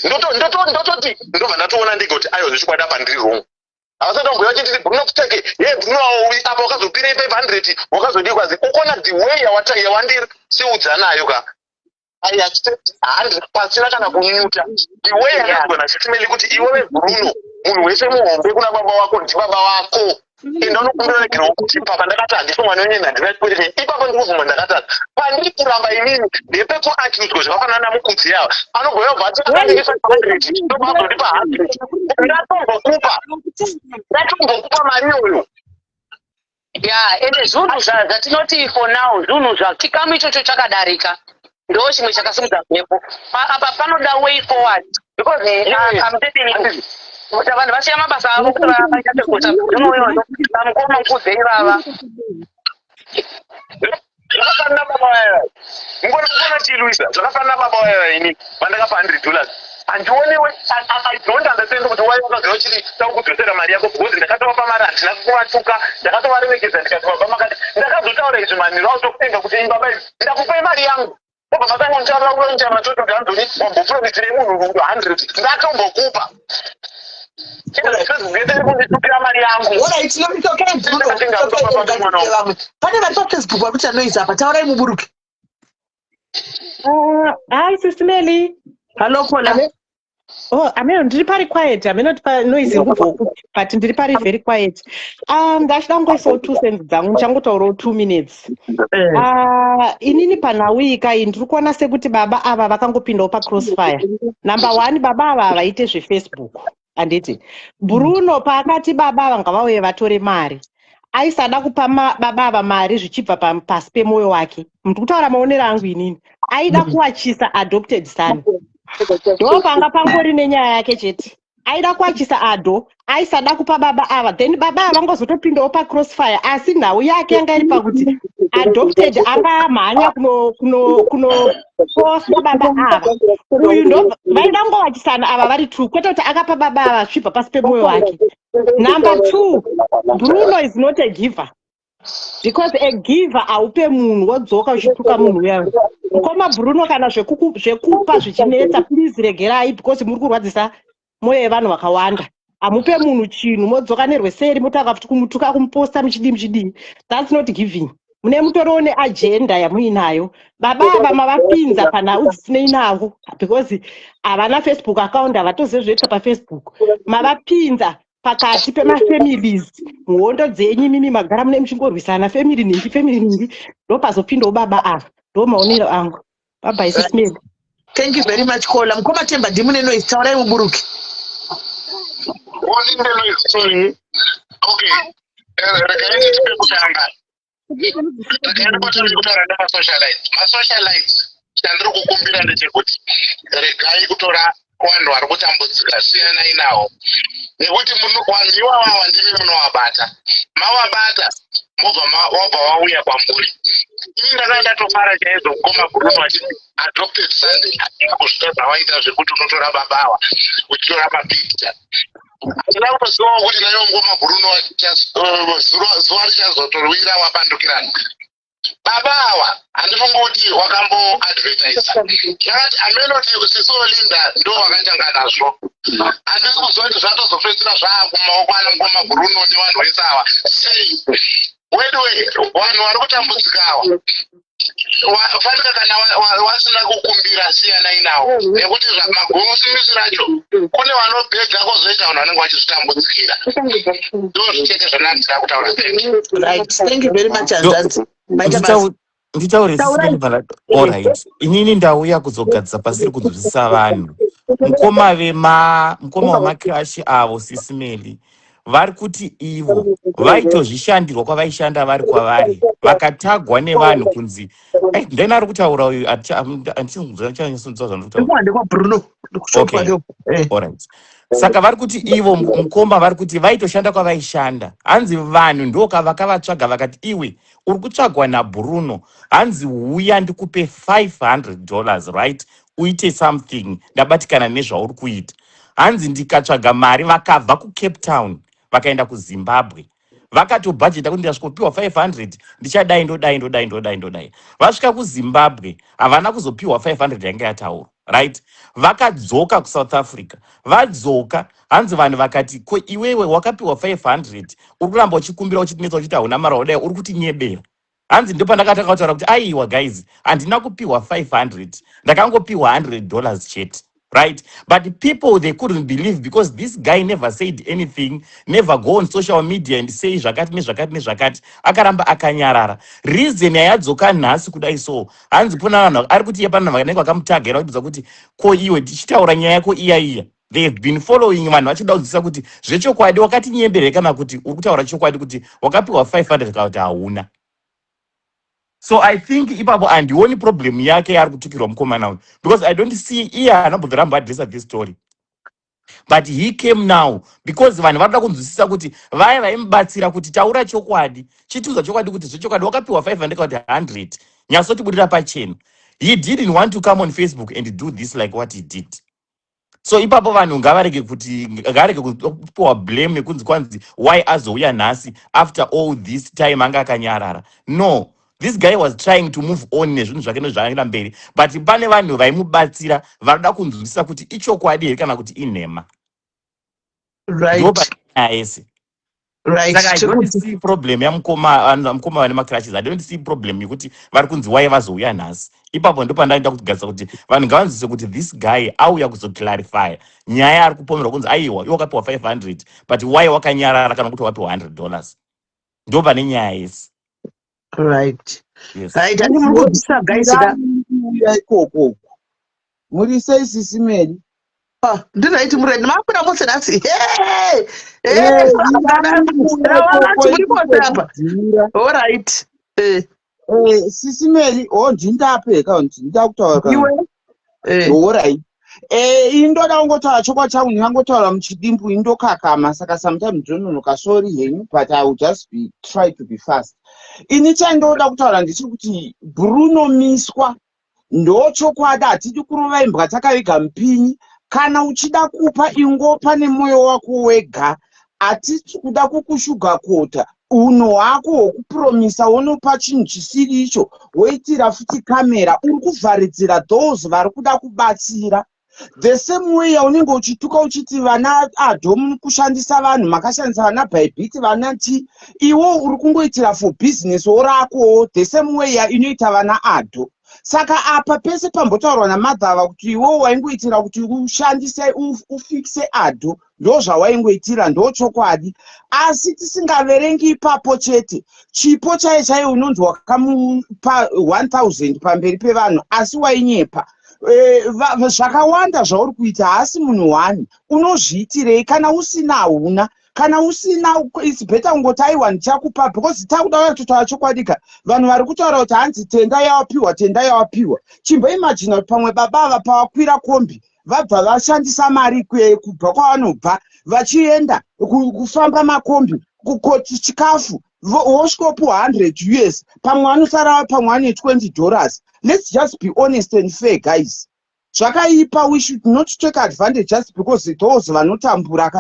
ndototi ndobva ndatoona ndega kuti ayo zvichikwadi apa ndiri wrong. Havasati vamboya vachiti Bruno kuteke Bruno apa wakazopira ipa 500 wakazodii kwazi ukona the way yawandisiudza nayo ka I accept 100 pasina kana kunyuta the way yakagona chitimeli kuti iwewe Bruno munhu wese muhombe kuna baba wako ndibaba wako enda unokumbira negero kuti papa ndakati handisi mwana wenyeni handina chikwete ipapo ndikuvhuma ndakatadza pandiri kuramba inini ndepekuakiudzwa zvakafanana namukudzi yava anogona kubva atikandingisa 100 ndobazondipa 100 ndatombokupa mari yoyo ende zvinhu zvatinoti for now zvinhu chikamu ichocho chakadarika ndo chimwe chakasimudza mhepo apa panoda way forward because I'm telling you kuti vanhu vasiya mabasa avo kuti vaite kuta vamukoma mukudzi ivava zvakafanana baba vaya mukona chii Louisa zvakafanana baba vaya ini vandakapa $100 handionewe I don't understand kuti waiwakaziva chiri takukudzosera mari yako because ndakatova mari handina kuvatuka ndakatovaremekedza ndikatova makati ndakazotaura izvi manhiro autokutenga kuti baba ndakupei mari yangu obva matangontaura uronja matoto kuti andoni wambopromisire munhu 100 ndatombokupa pane vari pafacebook vari kuti anoisa apa taurai muburuke. Hi, Sister Melly. Hello, Paula. Oh, ndiri pari quiet. Not noisy but ndiri pari very quiet. Ndachida kungoisawo 2 cents dzangu ndichangotaurawo 2 minutes. Inini panhauika iyi ndiri kuona sekuti baba ava vakangopindawo pacrossfire. Number 1, baba ava havaite zveFacebook. Anditi Bruno paakati baba ava ngavauye vatore mari aisada kupa baba ava mari zvichibva pasi pemoyo wake. Mndu kutaura maonero angu inini aida kuachisa adopted son. Ndo panga pangori nenyaya yake chete. Aida kuachisa ado aisada kupa baba ava then baba ava ngozotopindawo pacrossfire asi nhau yake yanga iri pakuti adopted angamhanya kuno poswa baba ava. Uyu ndo vaida ngoachisana ava vari true kwete kuti akapa baba ava svibva pasi pemoyo wake. Number 2, Bruno is not a giver. Because a giver aupe munhu wodzoka uchituka munhu uya. Mukoma Bruno kana zvekupa zvichinetsa please regerai because muri kurwadzisa moyo yevanhu vakawanda. Amupe munhu chinhu modzoka nerweseri motanga futi kumutuka kumuposta muchidii. That's not giving. Mune mutoriwo neagenda yamuinayo. Baba ava mavapinza panhau dzisinei navo because havana Facebook account havatozive zvoita pafacebook. Mavapinza pakati pemafamilies mhondo dzenyu mimi magara mune muchingorwisana family ningi ndo pazopindawo baba ava. Ndo maonero angu. Bye Sister. Thank you very much Kola. Mukoma Temba ndimune noise taurai muburuke. Only noise. Okay. Regai ndikutanga. Masocialites chandiri kukumbira ndechekuti regai kutora vanhu vari kutambudzika siyanai nawo nekuti vanhu ivava ndimi munovabata mavabata wabva wauya kwamuri. Ini ndanga ndatofara chaizvo kukoma Bruno achiti adopted Sunday kusvika zvawaita zvekuti unotora babawa uchitora mapicture. Handina kutozivawo kuti nayo ngoma Bruno zuva richazotorwira wapandukirana. Baba ava handifunga kuti wakamboadvertisa yakati amenoti sisolinda ndo wakatanga nazvo. Handisi kuziva kuti zvatozopedzisira zvaakumaoko anangoma Bruno nevanhu vese ava sei wedwe vanhu vari kutambudzikawa fanika kana wasina kukumbira siyanai nawo nekuti magomosirisi racho kune vanobhedza kozoita vanhu vanenge vachizvitambudzikira. Ndo zvichete zvandandira kutaura. Right. Thank you very much Anzanzi. Nditaure alright. Inini ndauya kuzogadzisa pasiri kuzwisisa vanhu. Mukoma wamakrashi avo Sisimeli vari kuti ivo vaitozvishandirwa kwavaishanda vari kwavari vakatagwa nevanhu kunzi ndeni ari kutaura uyu alright. Saka vari kuti ivo mukoma vari kuti vaitoshanda kwavaishanda hanzi vanhu ndokavakavatsvaga vakati iwe uri kutsvagwa naBruno hanzi uya ndikupe $500 right uite something ndabatikana nezvauri kuita. Hanzi ndikatsvaga mari vakabva kuCape Town vakaenda kuZimbabwe vakatobhajeta kuti ndasvikopiwa 500 ndichadai ndodai. Vasvika kuZimbabwe havana kuzopiwa 500 yanga yataurwa right. Vakadzoka kuSouth Africa. Vadzoka hanzi vanhu vakati ko iwewe wakapiwa 500 uri kuramba uchikumbira uchitinetsa uchiti hauna mari wadai uri kutinyebera. Hanzi ndipo ndakatanga kutaura kuti aiwa guys handina kupiwa 500 ndakangopiwa $100 chete. Right, but people they couldn't believe because this guy never said anything, never go on social media and say zvakati akaramba akanyarara. Reason yadzoka nhasi kudai so hanzi pona vanhu ari kuti yapana vanenge vakamutagera vachibvunza kuti ko iwe tichitaura nyaya yako iya they have been following vanhu vachida kudzidzisa kuti zvechokwadi wakati nyembere kana kuti uri kutaura chokwadi kuti wakapiwa 500 kana kuti hauna. So I think ipapo andioni problem yake ari kutukirwa mukomana uyu because I don't see iye anambodoramba adresa this story. But he came now because vanhu varikuda kunzwisisa kuti vaya vaimubatsira kuti taura chokwadi chitiudza chokwadi kuti zvechokwadi wakapiwa 500 kana kuti 100 nyasotibudira pachena. He didn't want to come on Facebook and do this like what he did. So ipapo vanhu ngavarege kupiwa blame nekunzi kwanzi why azouya nhasi after all this time anga akanyarara. No, this guy was trying to move on nezvinhu zvake nezvaenda mberi, but pane vanhu vaimubatsira vanoda kunzwisisa kuti ichokwadi here kana kuti inhema. Ndo panyaya yese. Saka I don't see problem yamukoma vane macrashes. I don't see problem yekuti vari kunzi why vazouya nhasi. Ipapo ndo pandaenda kugarisa kuti vanhu ngavanzwisise kuti this guy auya kuzoclarify nyaya ari kupomerwa kunzi aiwa iwe wakapiwa 500 but why wakanyarara kana kuti wapiwa $100. Ndo pane nyaya yese. Right. Yes. Right. And muri kubvisa guys da ikoko. Muri sei sisimeri. Ndinaiti muri makwira mose nasi. All right. Sisimeri ndindapeka ndakutaura. All right. Indoda kungotaura chokwa changu ndingangotaura muchidimbu indokakama saka sometimes ndononoka sorry henyu but I will just try to be fast. Ini chandoda kutaura ndichiri kuti Bruno Miswa ndochokwadi hatidi kurova imbwa takavega mupinyi. Kana uchida kupa ingopa nemoyo wako wega. Hatisi kuda kukushugakota. Uno hwako hwokupromisa unopa chinhu chisiri icho woitira futi kamera uri kuvharidzira those vari kuda kubatsira. The same way yaunenge uchituka uchiti vana adom kushandisa vanhu makashandisa vana Bybit vanati iwo uri kungoitira for business orako. The same way inoita vana ado. Saka apa pese pambotaurwa namadhava kuti iwo waingoitira kuti ushandise ufixe ado ndo zvawaingoitira ndo chokwadi. Asi tisingaverengi ipapo chete chipo chaiye unonzi wakamupa 1000 pamberi pevanhu asi wainyepa. Zvakawanda zvauri kuita asi munhu wani unozviitirei kana usina hauna. Kana usina it's better kungoti aiwa ndichakupa because takuda kutotaura chokwadika vanhu vari kutaura kuti hanzi tenda yawapiwa. Chimboimagina kuti pamwe baba pawakwira kombi vabva vashandisa mari kubva kwavanobva vachienda kufamba makombi kukoti chikafu vosvikopiwa $100 pamwe vanosara pamwe ane $20. Let's just be honest and fair guys. Zvakaipa, we should not take advantage just because those vanotambura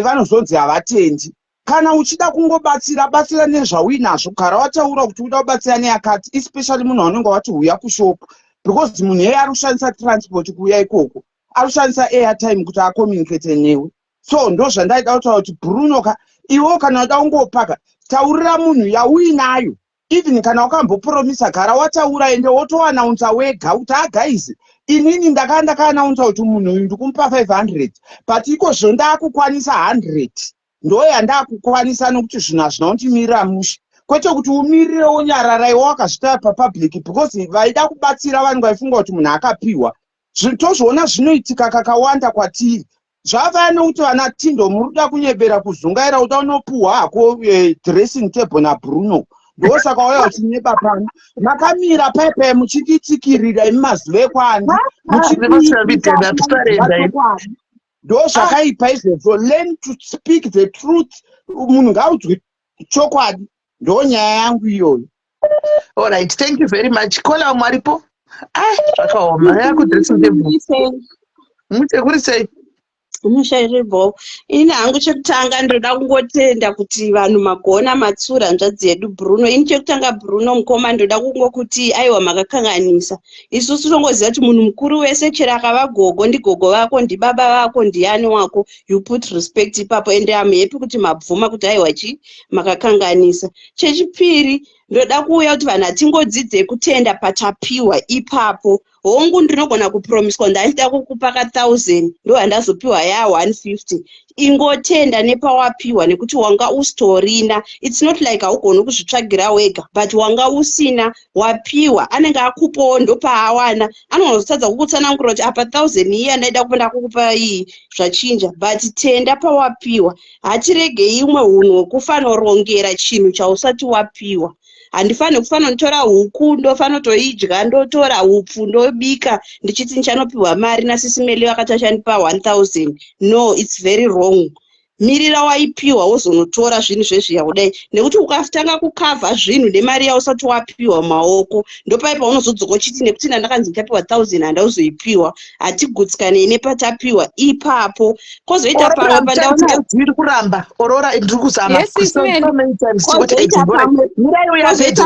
vanozonzi havatendi. Kana uchida kungobatsira batsira nezvauinazvo gara wataura kuti uda kubatsira neakati especially munhu anenge wati uya kushopu because munhu iye ari kushandisa transport kuuya ikoko ari kushandisa airtime kuti acommunicate newe. So ndo zvandaida kutaura kuti Bruno iwo kana uda kungopaka taurira munhu yauinayo. Even kana wakambopromisa gara wataura ende wotoanaunza wega kuti guys inini ndakanda kaanaunza kuti munhu uyu ndikumupa 500 but iko zvondakukwanisa 100 ndo yandakukwanisa nokuti zvinhu hazvina kundimirira mushe kwete kuti umirire unyarara iwo wakazvitaya papublic because vaida kubatsira vanhu vaifunga kuti munhu akapiwa. Tozviona zvinoitika kakawanda kwatiri. Zvava nokuti vana Tindo muri kuda kunyebera kuzungaira kuti unopuhwa hako dressing table naBruno. Ndosaka wauya uchinyepa pano makamira paipai muchititsikirira imumazuva ekwani ndo zvakaipa izvozvo. Learn to speak the truth. Munhu ngaudzwe chokwadi. Ndo nyaya yangu iyoyo. All right, thank you very much. Kola mwaripo zvakaoma yakudressing table kuri sei Mushayiribo ini hangu chekutanga ndoda kungotenda kuti vanhu magona matsura hanzvadzi yedu Bruno. Ini chekutanga Bruno mukoma ndoda kungokuti aiwa makakanganisa. Isusu tongoziva kuti munhu mukuru wese chero akava gogo ndigogo vako ndibaba vako ndiani wako you put respect ipapo ende amuhepi kuti mabvuma kuti aiwa makakanganisa. Chechipiri ndoda kuuya kuti vanhu hatingodzidze kutenda patapiwa ipapo. Hongu ndinogona kupromiswa ndachida kukupa 1000 ndo handazopiwa ya 150. Ingotenda nepawapiwa nekuti wanga ustorina. It's not like haugoni kuzvitsvagira wega but wanga usina wapiwa anenge akupawo ndo paawana anozotadza kukutsanangura kuti apa 1000 iyi andaida kupinda kukupa iyi zvachinja but tenda pawapiwa. Hatiregei imwe hunhu hwekufanorongera chinhu chausati wapiwa. Handifani kufanira kutora huku ndofana toidya ndotora hupfu ndobika ndichiti ndichanopiwa mari nasisimeli vakati achandipa 1000. No, it's very wrong. mirira waipiwa wozonotora zvinhu zvezviya kudai, nekuti ukatanga kukavha zvinhu nemari yausati wapiwa mumaoko ndopaipa unozodzoka uchiti nekuti ndakanzi ndapiwa 1000 handauzoipiwa, hatigutsikane nepatapiwa ipapo. Kozoita pamwe pandaona zviri kuramba orora ndiri kuzama kozoita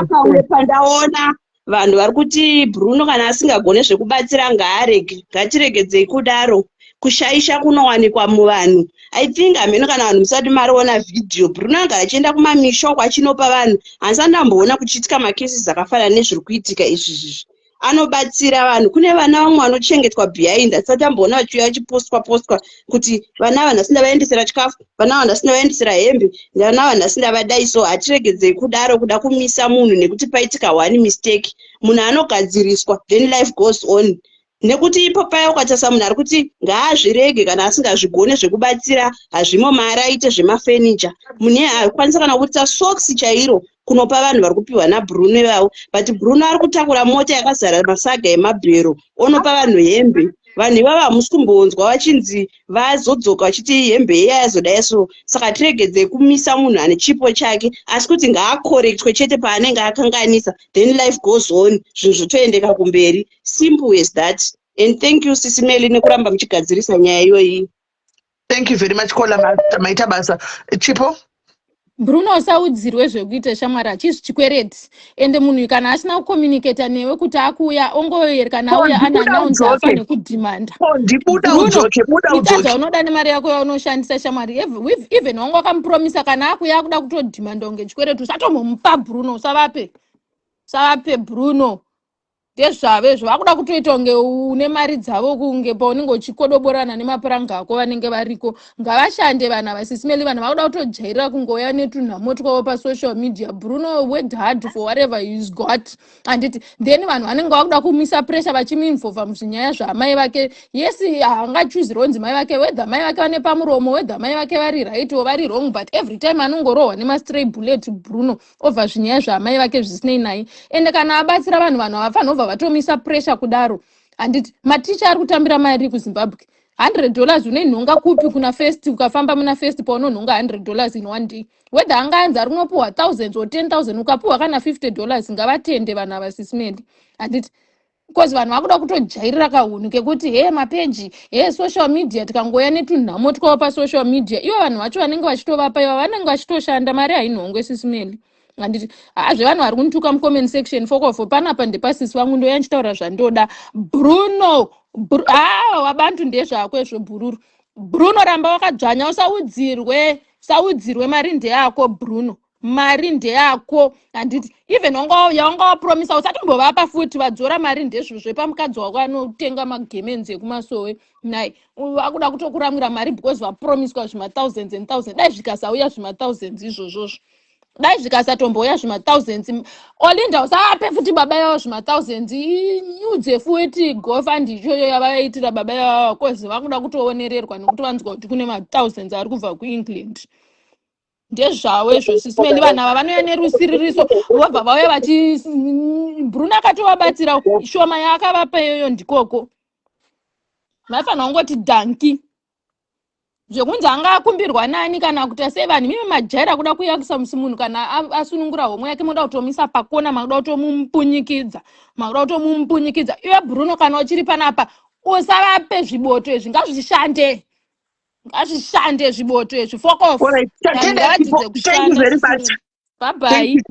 pamwe pandaona vanhu vari kuti Bruno kana asingagone zvekubatsira ngaarege, ngatiregedzei kudaro. Kushaisha kunowanikwa muvanhu. I think ameno kana vanhu musati mariona video Bruno anga achienda kumamisha kwachinopa vanhu, asi andamboona kuchiitika makesi akafanana nezviri kuitika izvi. Anobatsira vanhu. Kune vana vamwe vanochengetwa behind, asati amboona vachiuya vachipostwa kuti vana vanhu asindavaendesera chikafu, vana vanhu asindavaendesera hembe, vana vanhu asindavadai. So hatiregedzei kudaro kuda kumisa munhu nekuti paitika one mistake. Munhu anogadziriswa, then life goes on. Nekuti ipo paya ukatasa munhu ari kuti ngaazvirege kana asingazvigone zvekubatsira, hazvimo mari aite zvemafurniture. Munhu akwanisa kana kuita socks chairo kunopa vanhu vari kupiwa naBruno vavo, but Bruno ari kutakura mota yakazara masaga emabhero onopa vanhu hembe. Vanhu ivava hamusi kumbonzwa vachinzi vazodzoka vachiti hembe iya yazodai so. Saka tiregedzei kumisa munhu ane chipo chake, asi kuti ngaakorektwe chete paanenge akanganisa, then life goes on, zvinhu zvotoendeka kumberi. Simple as that. And thank you Sisi Meli nekuramba muchigadzirisa nyaya iyoyi. Thank you very much Kola maita basa. Chipo? Bruno usaudzirwe zvekuita shamwari achizvi chikwereti, ende munhu kana asina kucommunicata newe kuti akuuya ongoyeri kana auya ana announce afa nekudhimanda. Bruno itaza unoda nemari yako yaunoshandisa shamwari, even wangu wakamupromisa kana akuya akuda kutodhimanda unge chikwereti usatomupa Bruno, usavape Bruno. Ndezvavo vakuda kutoita unge une mari dzavo kunge paunenge uchikodoborana nemapuranga ako vanenge variko. Ngavashande vana vaSisi Meli, vanhu vakuda kutojairira kungoya netunhamo twavo pasocial media. Bruno worked hard for whatever he's got, anditi then vanhu vanenge vakuda kumisa pressure vachimuinvolva muzvinyaya zvamai vake. Yes, haangachuzira onzi mai vake, whether mai vake vane pamuromo, whether mai vake vari right or vari wrong, but every time anongorohwa nemastray bullet Bruno over zvinyaya zvamai vake zvisinei naye. Ende kana abatsira vanhu avafanobva vatomisa pressure kudaro. Anditi maticha ari kutambira mari kuZimbabwe. $100 unenhonga kupi kuna first, ukafamba muna first paunonhonga $100 in one day. Whether angaanza ari kunopuwa thousands or 10,000 ukapuwa kana $50 ngavatende vana vaSisi Meli. Anditi because vanhu vakuda kutojairira kahunu kekuti mapeji social media tikangoya netunhamo twavo pasocial media, ivo vanhu vacho vanenge vachitovapa ivo vanenge vachitoshanda, mari hainhongwe SISI Meli. Anditi zvevanhu vari kunituka mucomment section fokofo panapa ndepasisi vangu ndoya nchitaura zvandoda. Bruno wabantu ndezvako izvo bururu. Bruno ramba wakadzvanya, usaudzirwe mari ndeyako Bruno, mari ndeyako. Anditi even wanga wapromisa usatombovapa futi vadzora mari ndezvo pamukadzi wako anotenga magemenzi ekumasowe nai vakuda kutokuramira mari because vapromiswa zvima-thousands and thousands. Dai zvikasauya zvima-thousands izvozvozvo, dai zvikasatomboya zvima-thousands, Olinda usape futi baba yavo zvima-thousands, iudze futi GoFund ichoyo yavaitira baba yavo kozi vakuda kutoonererwa nekuti vanzwa kuti kune ma-thousands ari kubva kuEngland. Ndezvavo izvo SISI Meli, vanhu ava vanoya nerusiririso vobva vauya vachi Bruno akatovabatsira shoma yaakavapa iyoyo ndikoko. Vaifanira kungoti dhanki zvekunzi anga akumbirwa nani kana kuti sei vanhu mimi majaira kuda kuyakisa musi munhu kana asunungura homwe yake moda kutomisa pakona, makuda kutomumpunyikidza, iwe Bruno kana uchiri panapa usavape zviboto izvi, ngazvishande zviboto izvi, fuck off. Thank you very much. Bye.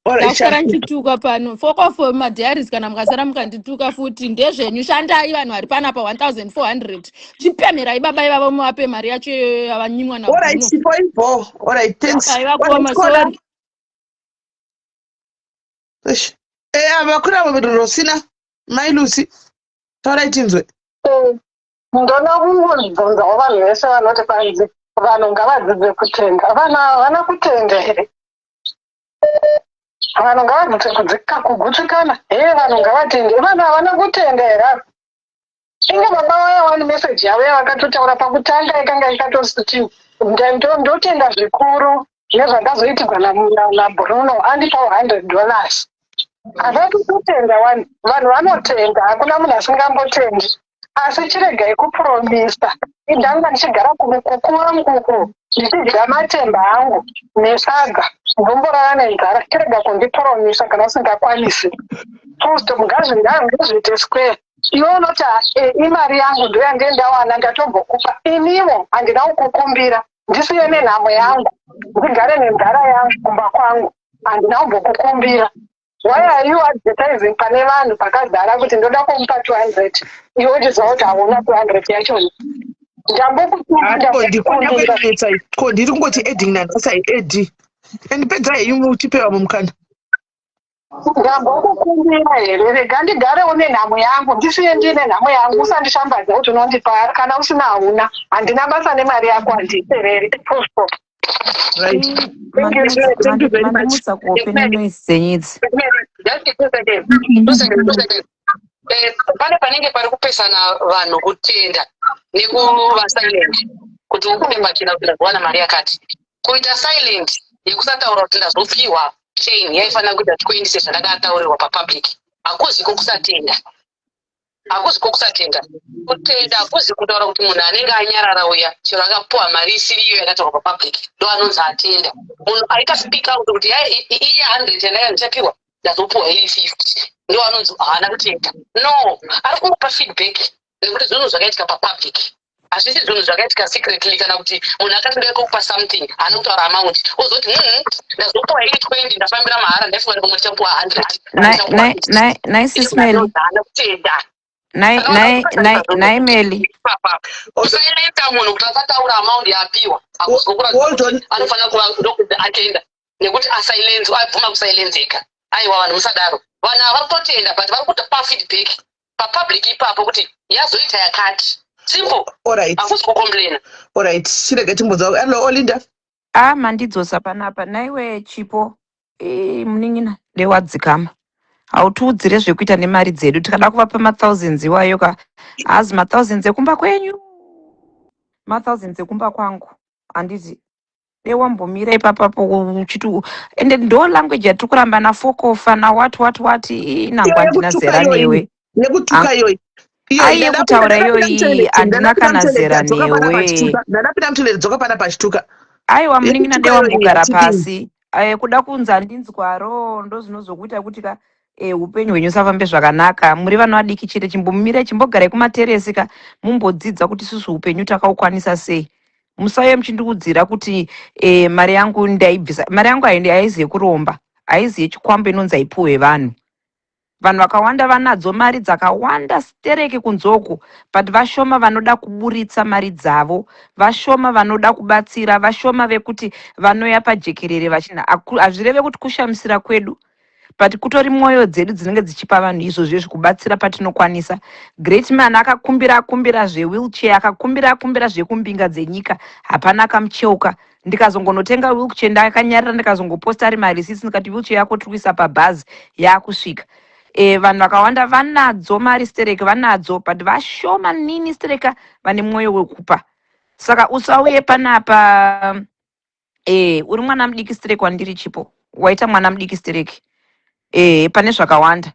Ndakara nchituka pano. Fuck off madiaries kana mukasara mukandituka futi. Ndezvenyu shandai vanhu vari panapa 1400. Chipemerai baba ivavo muvape mari yacho yavanyimwa na Bruno. Alright, thanks. Sorry. Vakura Rosina, Mai Lucy. Alright, Inzwe. Ndona kungozvibvunzawo vanhu vese vanoti kwanzi vanhu ngavadzidze kutenda. Vanhu havana kutenda here. Vanhu ngavadzidze kugutsikana. Vanhu ngavatende. Vanhu havana kutenda here. Inge baba vaya wani meseji yavo yavakatotaura pakutanga ikanga ikatositi ndotenda zvikuru nezvakazoitirwa naBruno andipawo $100. Havati kutenda vanhu vanotenda, hakuna munhu asingambotendi. Asi chiregai kupromisa. Indanga ndichigara kukura mukuku ndichidya matemba angu nesaga ndomborara nenzara chirega kunditoromisa kana usingakwanisi post ngazviite square iwe unoti imari yangu ndoyandendawana ndatombokupa inimo handina kukukumbira ndisiye nenhamo yangu ndigare nenzara yangu kumba kwangu handina kumbokukumbira. Why are you advertising pane vanhu pakazara kuti ndoda kumupa 200 iwe uchiziva kuti hauna 200 yachoni? Ndiri kungoti edding nanhasi edi andipedza heyu utipewa mumukana. Ndambokukumbira here rega ndigarewo nenhamo yangu ndisiye ndine nhamo yangu usandishambadza kuti unondipa kana usina hauna handina basa nemari yako handisereri. mandimutsa kuopena noise dzenyidzi. Pane panenge pari kupesana vanhu kutenda nekuva silent kuti ukune machina kuti ndazowana mari yakati. Kuita silent yekusataura kuti ndazopiwa chain yaifanira kuita tikuendese zvandakataurirwa papublic. Hakuzi kokusatenda. Hakuzi kokusatenda. Kutenda hakuzi kutaura kuti munhu anenge anyarara uya chero akapuwa mari isiriyo yakataurwa papublic ndo anonzi atenda. Munhu aita speak out kuti iye 100 yandaya ndichapiwa ndazopuwa iri 50 ndo anonzi haana kutenda. No, ari kungopa feedback nekuti zvinhu zvakaitika papublic. Hazvisi zvinhu zvakaitika secretly kana kuti munhu akatindoya kukupa something anokutaura amount ozoti ndazopuwa iri 20 ndafambira mahara ndaifunga kuti ndichapuwa 100. Nice Ismail. Naimeli. Usaileta munhu kuti asataura amount yapiwa. Anofanira kuva atenda nekuti asilence abvuma kusilenzeka. Aiwa vanhu musadaro. Vanhu vari kutotenda but vari kutopa feedback papublic ipapo kuti yazoita yakati. Simple. Alright. Hakuzi kucomplaina. Alright. Chirege timbudza. Hello Olinda. Mandidzosa panapa. Naiwe chipo muningina ndewadzikama. Hautiudzire zvekuita nemari dzedu tikada kuvapa ma1000s iwayo ka hazi ma1000s ekumba kwenyu ma1000s ekumba kwangu handiti dewambomira ipapapo uchiti ende ndo language yatiri kuramba nafokofa nawat inangwa handina zera newe aiye kutaura iyoyi handina kana zera newe ndadapinda mutendere dzoka pana pachituka aiwa muningina ndewambogara pasi kuda kunzi handinzwaro ndo zvinozokuita kuti ka upenyu hwenyu usafambe zvakanaka. Muri vanhu vadiki chete chimbomira chimbogarai kumateresi ka mumbodzidza kuti isusu upenyu takaukwanisa sei. Musauye muchindiudzira kuti mari yangu ndaibvisa. Mari yangu haizi yekuromba, haizi yechikwambo inonzi aipuwe vanhu. Vanhu vakawanda vanadzo mari dzakawanda stereke kunzoko, but vashoma vanoda kuburitsa mari dzavo, vashoma vanoda kubatsira, vashoma vekuti vanoya pajekerere vachina. Hazvireve kuti kushamisira kwedu, but kutori mwoyo dzedu dzinenge dzichipa vanhu izvozvo zvekubatsira patinokwanisa. Great man akakumbira zvewheelchair, akakumbira zvekumbinga dzenyika, hapana kamucheuka. Ndikazongonotenga wheelchair ndakanyarira ndikazongoposta ari marisiti ndikati wheelchair yako tiri kuisa pabhazi yakusvika. Vanhu vakawanda vanadzo mari stereke vanadzo, but vashoma nini stereka vane mwoyo wekupa. Saka usauye panapa uri mwana mudiki stereke wandiri chipo. Waita mwana mudiki stereke. Pane zvakawanda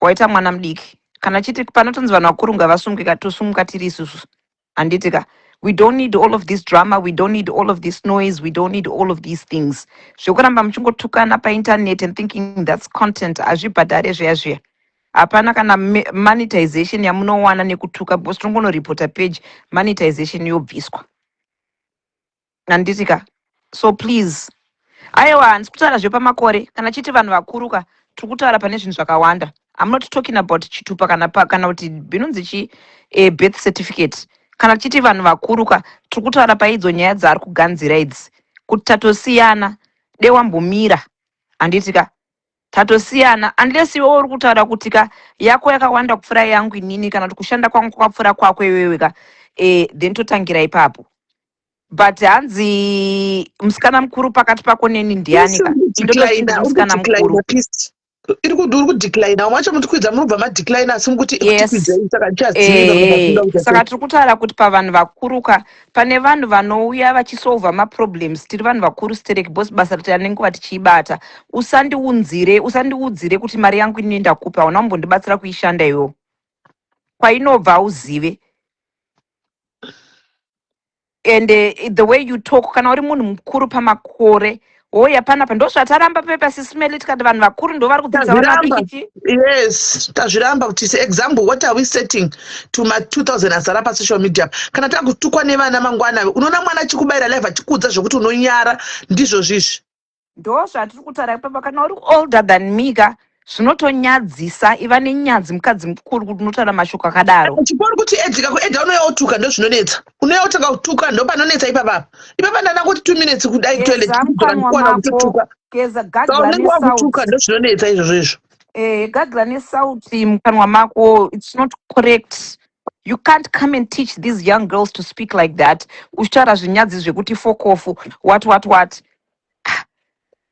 waita mwana mudiki kana chiti panotonzi vanhu vakuru ngavasungika tosumuka tiri isusu handitika. We don't need all of this drama, we don't need all of this noise, we don't need all of these things. Zvekuramba muchingotukana painternet and thinking that's content hazvibhadhare zviya hapana kana monetization yamunowana nekutuka because tongonoripota page monetization yobviswa handitika. So please aiwa handisi kutaura zvepamakore kana chiti vanhu vakuruka tiri kutaura pane zvinhu zvakawanda. I'm not talking about chitupa kana kuti binonzi birth certificate. Kana chiti vanhu vakuruka tiri kutaura paidzo nyaya dzaari kuganzira idzi kuti tatosiyana dewambomira handitika tatosiyana unless iwe uri kutaura kuti ka yako yakawanda kupfuura yangu inini kana kuti kushanda kwangu kwakapfuura kwako iwewe ka then totangira ipapo. But hanzi musikana mukuru pakati pako neni ndiani ka indotosinzi musikana mukuru iri kudecline macho mutikwidza munobva madecline asi mukuti saka tiri kutaura kuti pavanhu vakuruka pane vanhu vanouya vachisolva maproblems. Tiri vanhu vakuru stereke bosi basa ratinenge vatichiibata. Usandiudzire kuti mari yangu inini ndakupa hauna kumbondibatsira kuishanda iwo kwainobva uzive. and the way you talk kana uri munhu mukuru pamakore hoya panapa ndo zvataramba pepa sisimeli tikati vanhu vakuru ndo vari kudzidzisa vana vadikichi. Yes, tazviramba kuti example what are we setting to ma 2000 azara pa social media. Kana takutukwa nevana mangwana unoona mwana achikubaira live achikudza zvokuti unonyara ndizvo zvisvi. Ndo zvatiri kutaura pepa kana uri older than me ka zvinotonyadzisa iva nenyadzi mukadzi mukuru kuti unotaura mashoko akadaro. Chipori kuti edga ko edga unoyotuka ndo zvinonetsa. Unoyotaka kutuka ndo panonetsa ipapa. Ipapa ndana kuti 2 minutes kudai toilet kuona kutuka. Keza gagla nesauti ndo zvinonetsa izvo. Gagla nesauti mukanwa mako, it's not correct. You can't come and teach these young girls to speak like that. Uchitaura zvinyadzi zvekuti fuck off, what.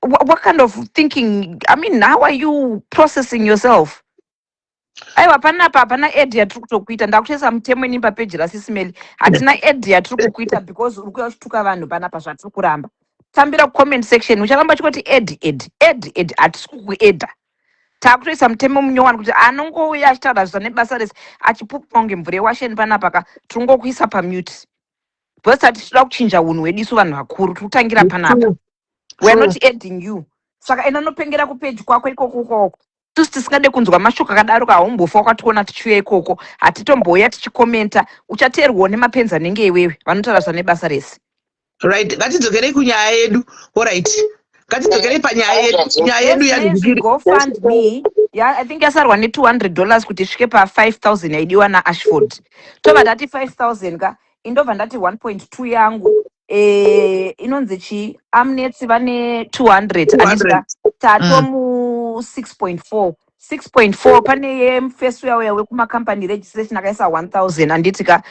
What kind of thinking? I mean, how are you processing yourself? Aiwa panapa hapana ed yatiri kutokuita ndakutoisa mutemo ini papeji rasisimeli hatina ed yatiri kukuita because uri kuuya uchituka vanhu panapa zvatiri kuramba. Tambira comment section ucharamba chikoti ed hatisi kukuedha. Takutoisa mutemo munyowani kuti anongouya achitaura zvisa nebasa rese achipupuma kunge mvura yewasheni panapa ka tiringokuisa pamute. Because tatichida kuchinja unhu hwedu isu vanhu vakuru tikutangira panapa. We are not adding you. Saka ena nopengera kupeji kwako ikoko. Tusi tisingade kunzwa mashoko akadaro kahombofa wakationa tichiuya ikoko. Hatitomboya tichikomenta. Uchateerwawo nemapenzi anenge iwewe vanotaura zvisa nebasa rese. Right, ngatidzokerei kunyaya yedu. Alright. Ngatidzokerei panyaya yedu. Nyaya yedu yadikiri. GoFundMe, yeah, I think yasarwa ne $200 kuti isvike pa 5,000 yaidiwa naAshford. Tobva ndati 5,000 ka indobva ndati 1.2 yangu. Inonzi chi Amnets vane 200 anisika tatomu 6.4 6.4 pane first yawe wekumacompany registration akaisa 1,000 anditika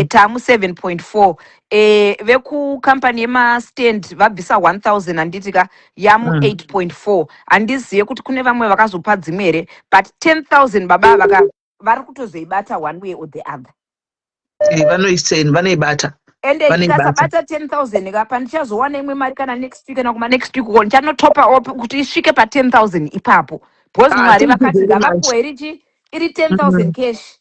tamu 7.4 veku company yemastand vabvisa 1,000 anditika yamu 8.4 andizive kuti kune vamwe vakazopa dzimwe here but 10,000 baba vari kutozoibata one way or the other. Vanoibata. Ende ikasabata 10,000 ka pandichazowana imwe mari kana next week kana kuma next week ko ndichanotopa up kuti isvike pa 10,000 ipapo. Because mwari vakati ngavapuwe iri 10,000 cash.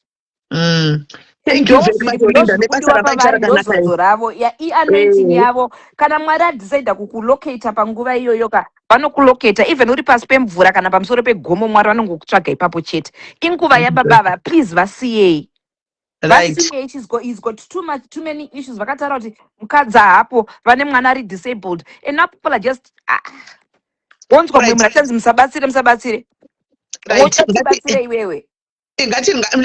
Thank you very much Linda nebasa rabacharanaka ravo ya anointing yavo kana mwari adecide kukulocata panguva iyoyo ka vanokulocata even uri pasi pemvura kana pamusoro pegomo mwari vanongokutsvaga ipapo chete. Inguva yababa please vasiye. Right. He's got too many issues. Vakataura kuti mukadzi hapo vane mwana ari disabled and now people are just onzwa mwe muratanzi musabatsire wotibatsire iwewe.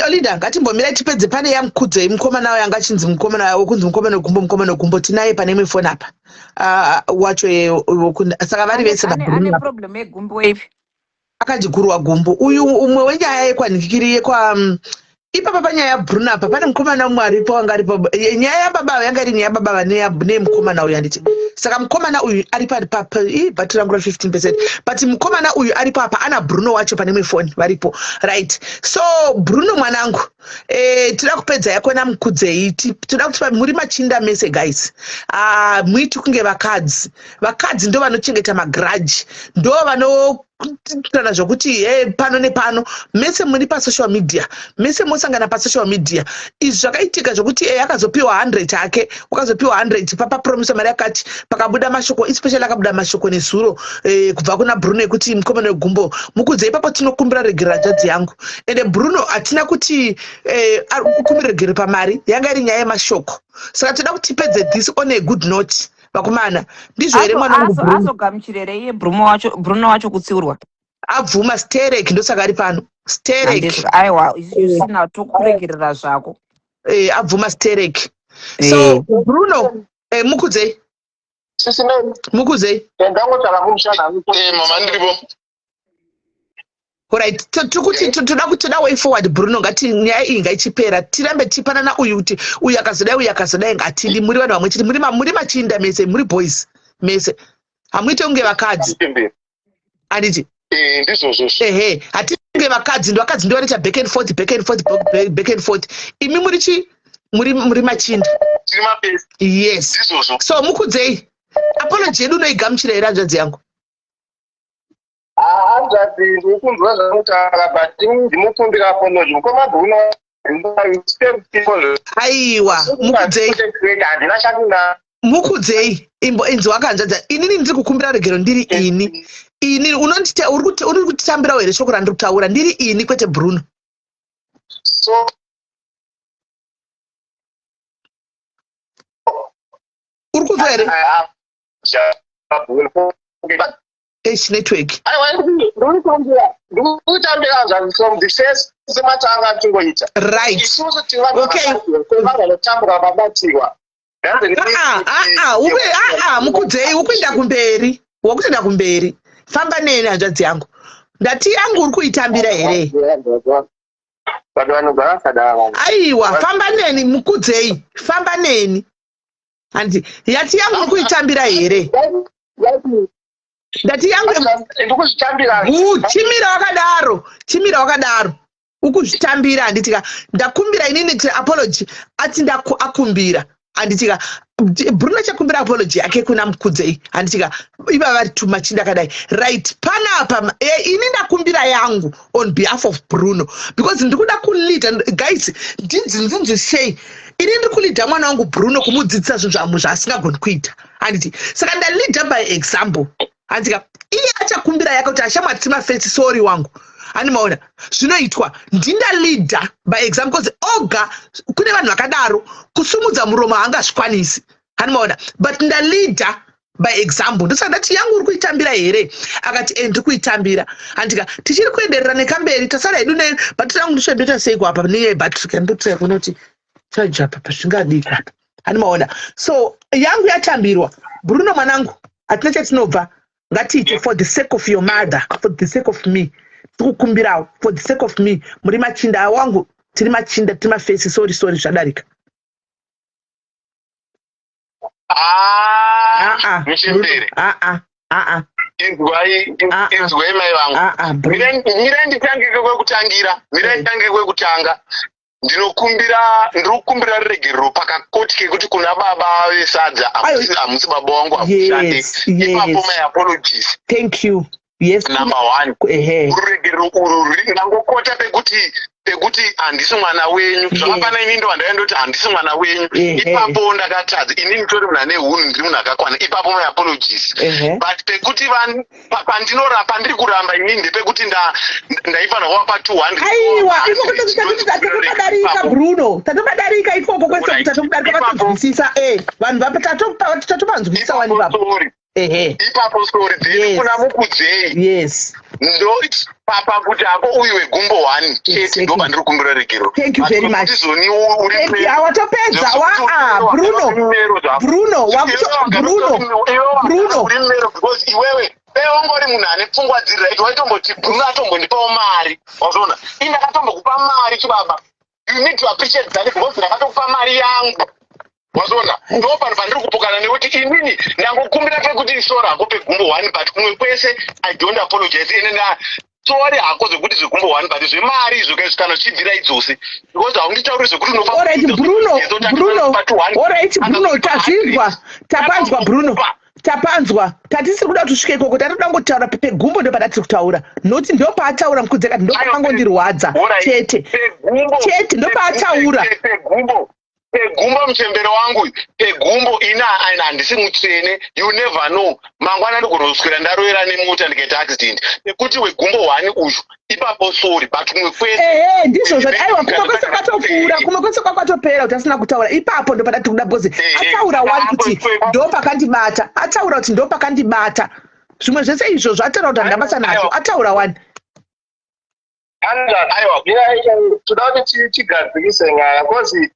Linda ngatimbomira tipedze pane yamukudze mukomana wayo angachinzi mukomana wayo kunzi mukomana gumbo tinaye pane imwe phone apa wacho saka vari vese ane problem yegumbo ipi akajigurwa gumbo uyu umwe wenyaya yekwanikiri yekwa ipapa panyaya yaBruno apa pane mukomana umwe aripo wanga aripo nyaya yababa yanga iri nyaya yababa nemukomana uyu handiti saka mukomana uyu ari papa batirangura 15% but mukomana uyu ari papa ana Bruno wacho pane imwe phone varipo right. So Bruno mwanangu tira kupedza yako namukudze tira kuti muri machinda mese guys muiti kunge vakadzi ndo vanochengeta magrudge ndo vano kana zvokuti pano nepano mese muri pasocial media mese mosangana pasocial media izvi zvakaitika zvokuti akazopiwa 100 ake ukazopiwa 100 papa promisa mari yakati pakabuda mashoko especially akabuda mashoko nezuro kubva kuna Bruno ekuti mukomana wegumbo mukudze ipapo tinokumbira regera judge yangu ende Bruno hatina kuti ari kukumbira regere pamari yanga iri nyaya yemashoko saka toda kuti tipedze this on a good note. Vakomana ndizvo here mwana wangu azogamuchirere iye Bruno wacho kutsiurwa abvuma Sterek ndosaka ari pano Sterek aiwa isina tokuregerera zvako abvuma Sterek so Bruno mukudze ndangotara kumushana mama ndiripo. Alright, toda way forward Bruno ngati nyaya iyi ngaichipera tirambe tipanana uyu kuti uyu akazodai ngatindi muri vanhu vamwe chete muri machinda mese muri boys mese hamuite unge vakadzi anditi ndizvozvo hatinge vakadzi ndo vakadzi ndo vanoita back and forth imi muri chi muri machinda tiri mapesi yes ndizvozvo. So mukudzei apology yedu unoigamuchira here hanzvadzi yangu hanzvadzi ndirikunzwa zvanotara but ndimukumbira apology mukomana Bruno aiwa mukudzei inzi wakanzvadza inini ndiri kukumbira regero ndiri ini unondita uri kutitambirawo here shoko randiri kutaura ndiri ini kwete Bruno. Uri kuzwa here network right okay mukudzei ukuenda kumberi wakutoenda kumberi famba neni hanzvadzi yangu ndati yangu uri kuitambira here aiwa famba neni mukudzei famba neni handi yati yangu uri kuitambira here ndati yangu chimira wakadaro ukuzvitambira handitika ndakumbira inini apology ati akumbira handitika Bruno chakumbira apology yake kuna mukudzei handitika iva vari tumachinda kadai right panapa ini ndakumbira yangu on behalf of Bruno because ndikuda kuleader guys ndinzishei ini ndiri kuleader mwana wangu Bruno kumudzidzisa zvinhu zvaasingagoni kuita handiti saka ndaleader by example handitika iye achakumbira yake kuti ashamwari timafesi sorry wangu hanimaona zvinoitwa ndindaleader by example because oga kune vanhu vakadaro kusumudza muromo haangazvikwanisi hanimaona but ndaleader by example ndosaka ndati yangu uri kuitambira here akati ndiri kuitambira handika tichiri kuenderera nekamberi tasara hedu bhatiri yangu ndishoendota seiko apa nebhatiri ndotsaya kuona kuti chaji apa pazvingadiko apa hanimaona so yangu yatambirwa Bruno mwanangu hatina chatinobva ngatiite for the sake of your mother for the sake of me tikukumbirawo for the sake of me muri machinda wangu tiri machinda tiri mafesi sorry zvadarika Michembere. Inzwai mai vangu. Mirai nditange kwekutanga. Ndinokumbira regero pakakoti kekuti kuna baba vesadza hamusi baba wangu hakushande. Ipapo my apologies. Thank you. Yes. Number 1. Regero uru ndangokota pekuti handisi mwana wenyu zvakapana ini ndo handaendoti handisi mwana wenyu ipapo ndakatadza ini nditori munhu ane hunhu ndiri munhu akakwana ipapo my apologies but pekuti pandinorapa ndiri kuramba ini ndepekuti ndaifanira kuvapa 200 aiwa tatobadarika Bruno tatobadarika ikoko kwese kuti tatokudarika vatonzwisisa vanhu tatovanzwisisa wani papo ipapo story dziri kuna mukudzei yes ndo papa kuti ako uyu wegumbo 1 chete ndo bandiri kumbira regero. Thank you very much. Thank you. Awatopedza Bruno because iwewe ungori munhu ane pfungwa dziri right waitomboti Bruno atombondipawo mari wazviona ini ndakatombokupa mari chibaba you need to appreciate that because ndakatokupa mari yangu wazviona ndo pano pandiri kupokana nekuti inini ndangokumbira pekuti sora hako pegumbo 1 but kumwe kwese I don't apologize ene sorry hako zvekuti zvegumbo 1 but zvemari izvo kana zvichibvira idzose because haunditauri zvekuti Bruno tazvinzwa tapanzwa Bruno tapanzwa tatisiri kuda tusvike ikoko tatoda ngotaura pegumbo ndo padatiri kutaura noti ndo paataura mukudzeka ndo pakangondirwadza chete ndo paataura pegumbo muchembero wangu pegumbo ina handisi mutsvene you never know mangwana ndigonozoswera ndarovera nemota ndikaita accident nekuti wegumbo 1 uyu ipapo sorry but kumwe kwese ndizvo zvati aiwa kumwe kwese kwatopfuura kumwe kwese kwakwatopera kuti asina kutaura ipapo ndo padati kuda bhozi ataura wani kuti ndo pakandibata ataura kuti ndo pakandibata zvimwe zvese izvo zvataura kuti handabasa nazvo ataura wani aiwa toda kuti tigadzikise nyaya kozi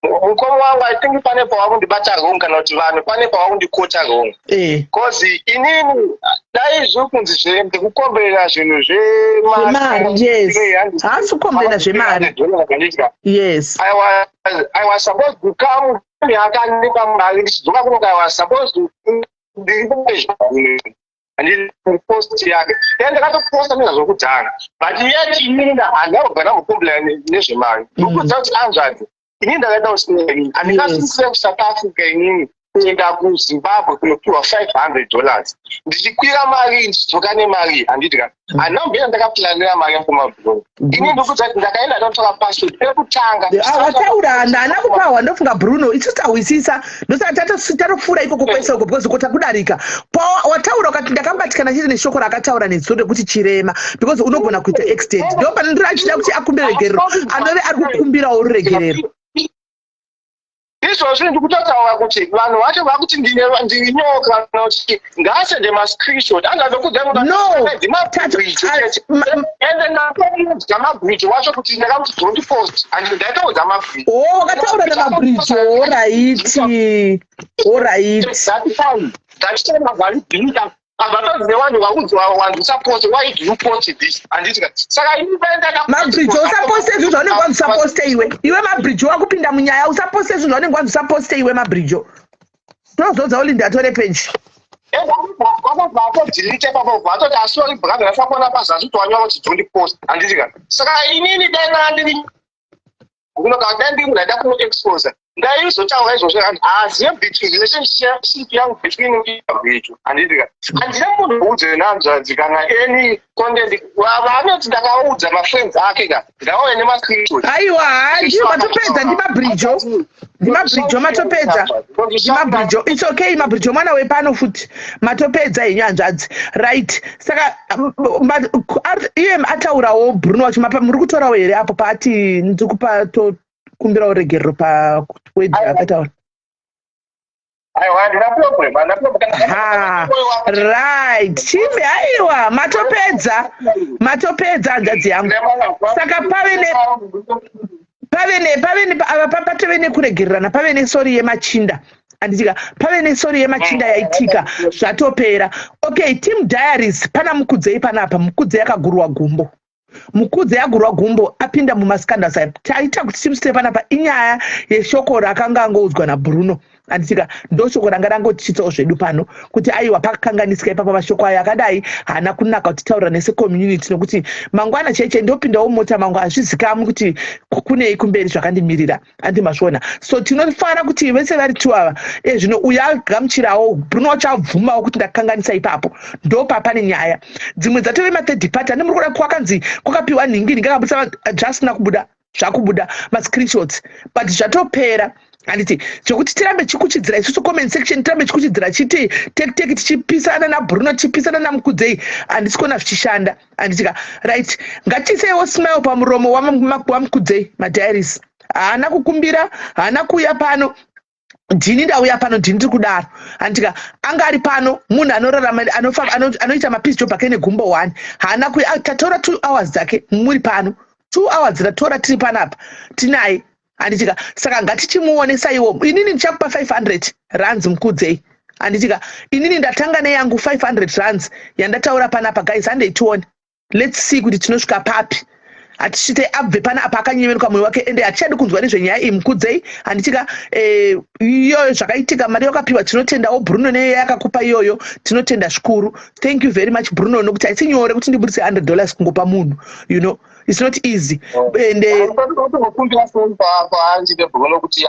mukoma wangu I think pane pawakundibata wrong kana kuti vanhu pane pawakundikota wrong because inini dai zvokunzi ndikukomberera zvinhu zvemari yes haasi kukomberera zvemari yes I was supposed to come yakanipa mari ndichidzoka kunoka I was supposed to post yake ndakatoposta mina zvokutanga but yet inini handagogara kukomberera nezvemari ndokudza kuti anzvadzi inini ndakaita usinei handingasisire kuSouth Africa inini kuenda kuZimbabwe kunopiwa $500 ndichikwira mari ndichidzoka nemari handiti ka handina mbera ndakaplanira mari yakomabhuroni ini ndikuti ndakaenda ndotora passport pekutanga wataura handana kupawa ndofunga Bruno ichitawisisa ndosaka tatofura ikoko kwese uko because uko takudarika wataura ukati ndakambatikana chiri neshoko rakataura nezuro rekuti chirema because unogona kuita extent ndo pane ndiri achida kuti akumbire regerero anove ari kukumbirawo ruregerero izvozvo ndikutotaura kuti vanhu vacho vakuti ndiri nyoka kuti ngaasende mascreenshot ende ndakadya mabridge wacho kuti ndakamuti don't post and ndaitoudza mabridge wakataura namabridge alright abatozive vanhu vaudzwa wanhu usaposte why do you post this anditi saka mabridge usaposte zvinhu zvaunenge wanzi usaposte iwe mabridge wakupinda munyaya usaposte zvinhu zvaunenge wanzi usaposte iwe mabridge tozodza uli ndatore page delete papa vatoti asori brother asakona pazasi twanywa kuti don't post anditi saka inini dana ndiri kunoka ndiri munhu kunoexpose ndaizotaura izvozvo hazive between relationship yangu between mabridge anditi handina munhu udze nanzvanzi kana any content vanoti ndakaudza mafriends ake ka ndauya nemascreenshot aiwa handiyo matopedza ndimabridge matopedza ndimabridge it's okay mabridge mwana wepano futi matopedza henyu hanzvadzi right saka iye ataurawo Bruno wachimapa muri kutorawo here apo paati ndikupa kumbira uregerero pawedhi akataura right chimbe aiwa matopedza hanzvadzi yangu saka patove nekuregererana pave nesori yemachinda anditika pave nesori yemachinda yaitika zvatopera okay team diaries pana mukudzei panapa mukudze yakagurwa gumbo mukudze yagurwa gumbo apinda mumaskandals taita kuti timusite panapa inyaya yeshoko rakanga angoudzwa naBruno anditika ndoshoko ranga rangotichitsawo zvedu pano kuti aiwa pakakanganisika ipapa mashoko ayo akadai haana kunaka kuti taura nese community nokuti mangwana cheche ndopindawo mota mangu hazvizikamwi kuti kunei kumberi zvakandimirira andimazviona so tinofanira kuti vese vari tu ava zvino uyo agamuchirawo Bruno wachabvumawo kuti ndakakanganisa ipapo ndopapane nyaya dzimwe dzatove ma3rd party ane muri kuda kwakanzi kwakapiwa nhingi akabudisa zvasina kubuda zvakubuda mascreenshots but zvatopera handiti zvokuti tirambe chikuchidzira isusu comment section tirambe chikuchidzira chiti teki tichipisana naBruno tichipisana namukudzei handisi kuona zvichishanda handitika right ngatiseiwo smile pamuromo wamukudzei madiaries haana kukumbira haana kuuya pano ndini ndauya pano ndini ndiri kudaro handika anga ari pano munhu anorarama anoita mapeace job ake negumbo 1 haana tatora 2 hours dzake muri pano 2 hours ratora tiri panapa tinaye handitika saka ngatichimuonesaiwo inini ndichakupa 500 rands mukudzei handitika inini ndatanga neyangu 500 rands yandataura panapa guys handeitione let's see kuti tinosvika papi hatisvite abve panapa akanyeveruka mwoyo wake ende hatichadi kunzwa nezvenyaya iyi mukudzei handitika iyoyo zvakaitika mari yakapiwa tinotendawo Bruno neyakakupa iyoyo tinotenda zvikuru thank you very much Bruno nokuti haisi nyore kuti ndibudise $100 kungopa munhu you know it's not easy ende Bruno kuti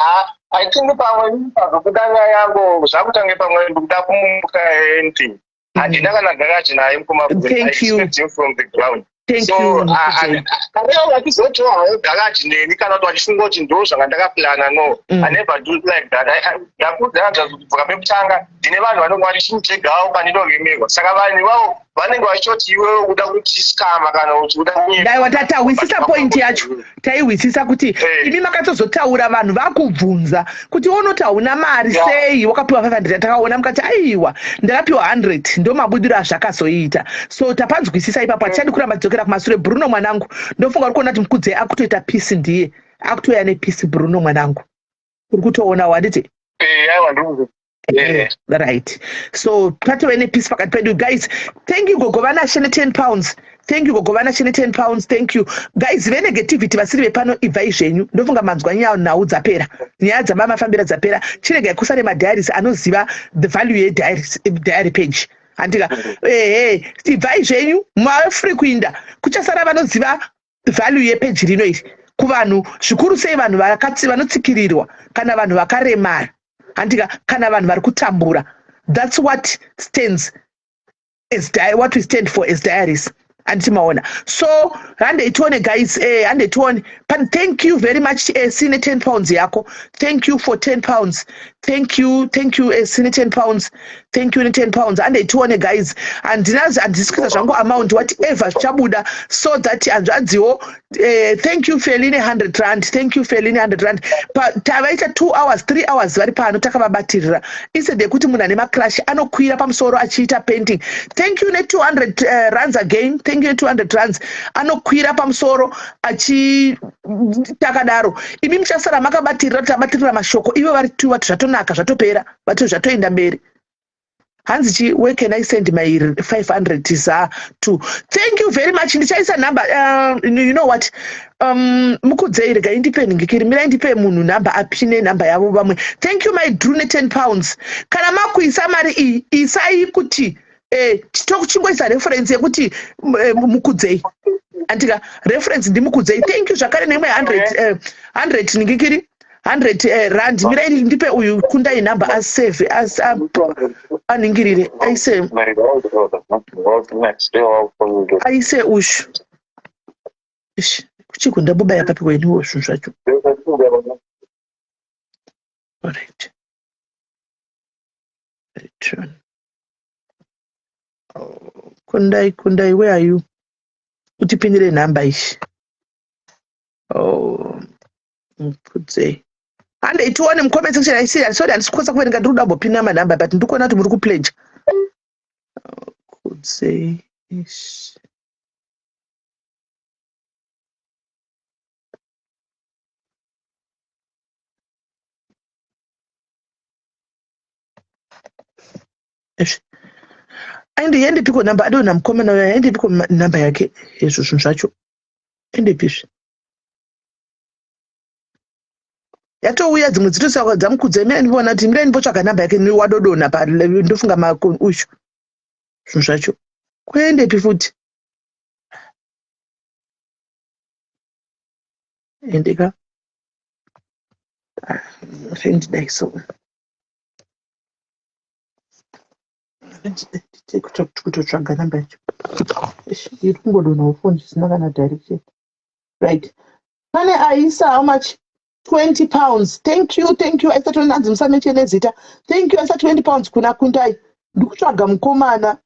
I think pamwe pakudanga yangu zvakutange pamwe ndikuda kumuka anything handina kana garaji naye thank you from the ground thank you kaneo vachizotohawo garaji neni kana kuti vachifunga kuti ndo zvanga ndakaplana no I never do like that ndakudzanza kuti bvuka pekutanga ndine vanhu vanonge vachimutegawo pandinoremerwa saka vanhu ivavo vanenge vachitoti iwe uda kuti scama kana kuti uda daiwa tatahwisisa point yacho taihwisisa kuti ini makatozotaura vanhu vakubvunza kuti unoti hauna mari sei wakapiwa 500 takaona mukati aiwa ndakapiwa 100 ndo mabudiro azvakazoita so tapanzwisisa ipapo hatichadi kuramba tidzokera kumashure Bruno mwanangu ndofunga uri kuona kuti mukudzei akutoita peace ndiye akutoya nepeace Bruno mwanangu uri kutoonawo handiti right so patove nepeace pakati pedu guys thank you gogovana shene 10 pounds thank you gogovana shene 10 pounds thank you guys venegativity vasiri vepano ibvai zvenyu ndofunga manzwa nyaya nhau dzapera nyaya dzamamafambira dzapera chiregai kusare madiaries anoziva the value yediary page handika ibvai zvenyu mave free kuinda kuchasara vanoziva value yepeji rino iri kuvanhu zvikuru sei vanhu vanotsikirirwa kana vanhu vakaremara handika kana vanhu vari kutambura. That's what stands as what we stand for as diaries. Antimaona. So, handetione guys, handetione. Thank you very much, sine 10 pounds yako. Thank you for 10 pounds. Thank you, sine 10 pounds. Thank you, 10 pounds. Handetione guys. And discuss zvangu amount whatever chabuda so that anzwadziwo. Thank you Feline 100 rand. Thank you Feline 100 rand. Tavaita 2 hours, 3 hours vari pano takavabatirira. Instead yekuti munhu ane macrash anokwira pamusoro achiita painting. Thank you 200 rands again. Thank you 200 rands. Anokwira pamusoro achitakadaro. Imi muchasara makabatirira tabatirira mashoko. Ivo vari tu vatu zvatonaka zvatopera. Vatu zvatoenda mberi. Hanzichi, where can I send my 500 to? Thank you very much. Ndichaisa number. You know what? Mukudzei rega indipe ngikiri mira indipe munhu number apine number yavo vamwe. Thank you my Drew 10 pounds. Kana makuisa mari iyi isai kuti chitokuchingoisa reference yekuti mukudzei. Antika reference ndimukudzei. Thank you zvakare nemwe 100 ngikiri. 100 rand mira ndipe uyu kundai number asave as aningirire aise ushu kuchigunda boba yapapi kweniwo zvinhu zvacho. Alright. Return. Kundai, where are you? Utipindire number ishi. Mukudze. And it one in comment section. I see. I saw that. Because when I do double pin number, but do not to pledge. Could say is. And the end people number. I don't know. Comment on the people number. Yake Jesus mshacho. End piece. Yatouya dzimwe dzitosaka dzamukudza imene ndivona kuti mire ndipotsvaga namba yake ni wadodona pa ndofunga mako ushu zvinhu zvacho kuendepi futi endeka rendidaiso kutotsvaga namba yacho iri kungodona ufoni zvisina kana direction. Right, pane aisa how much 20 pounds. Thank you. I said when Nanzi msamechene zita. Thank you. I said 20 pounds kuna kundai. Ndikutsvaga mukomana.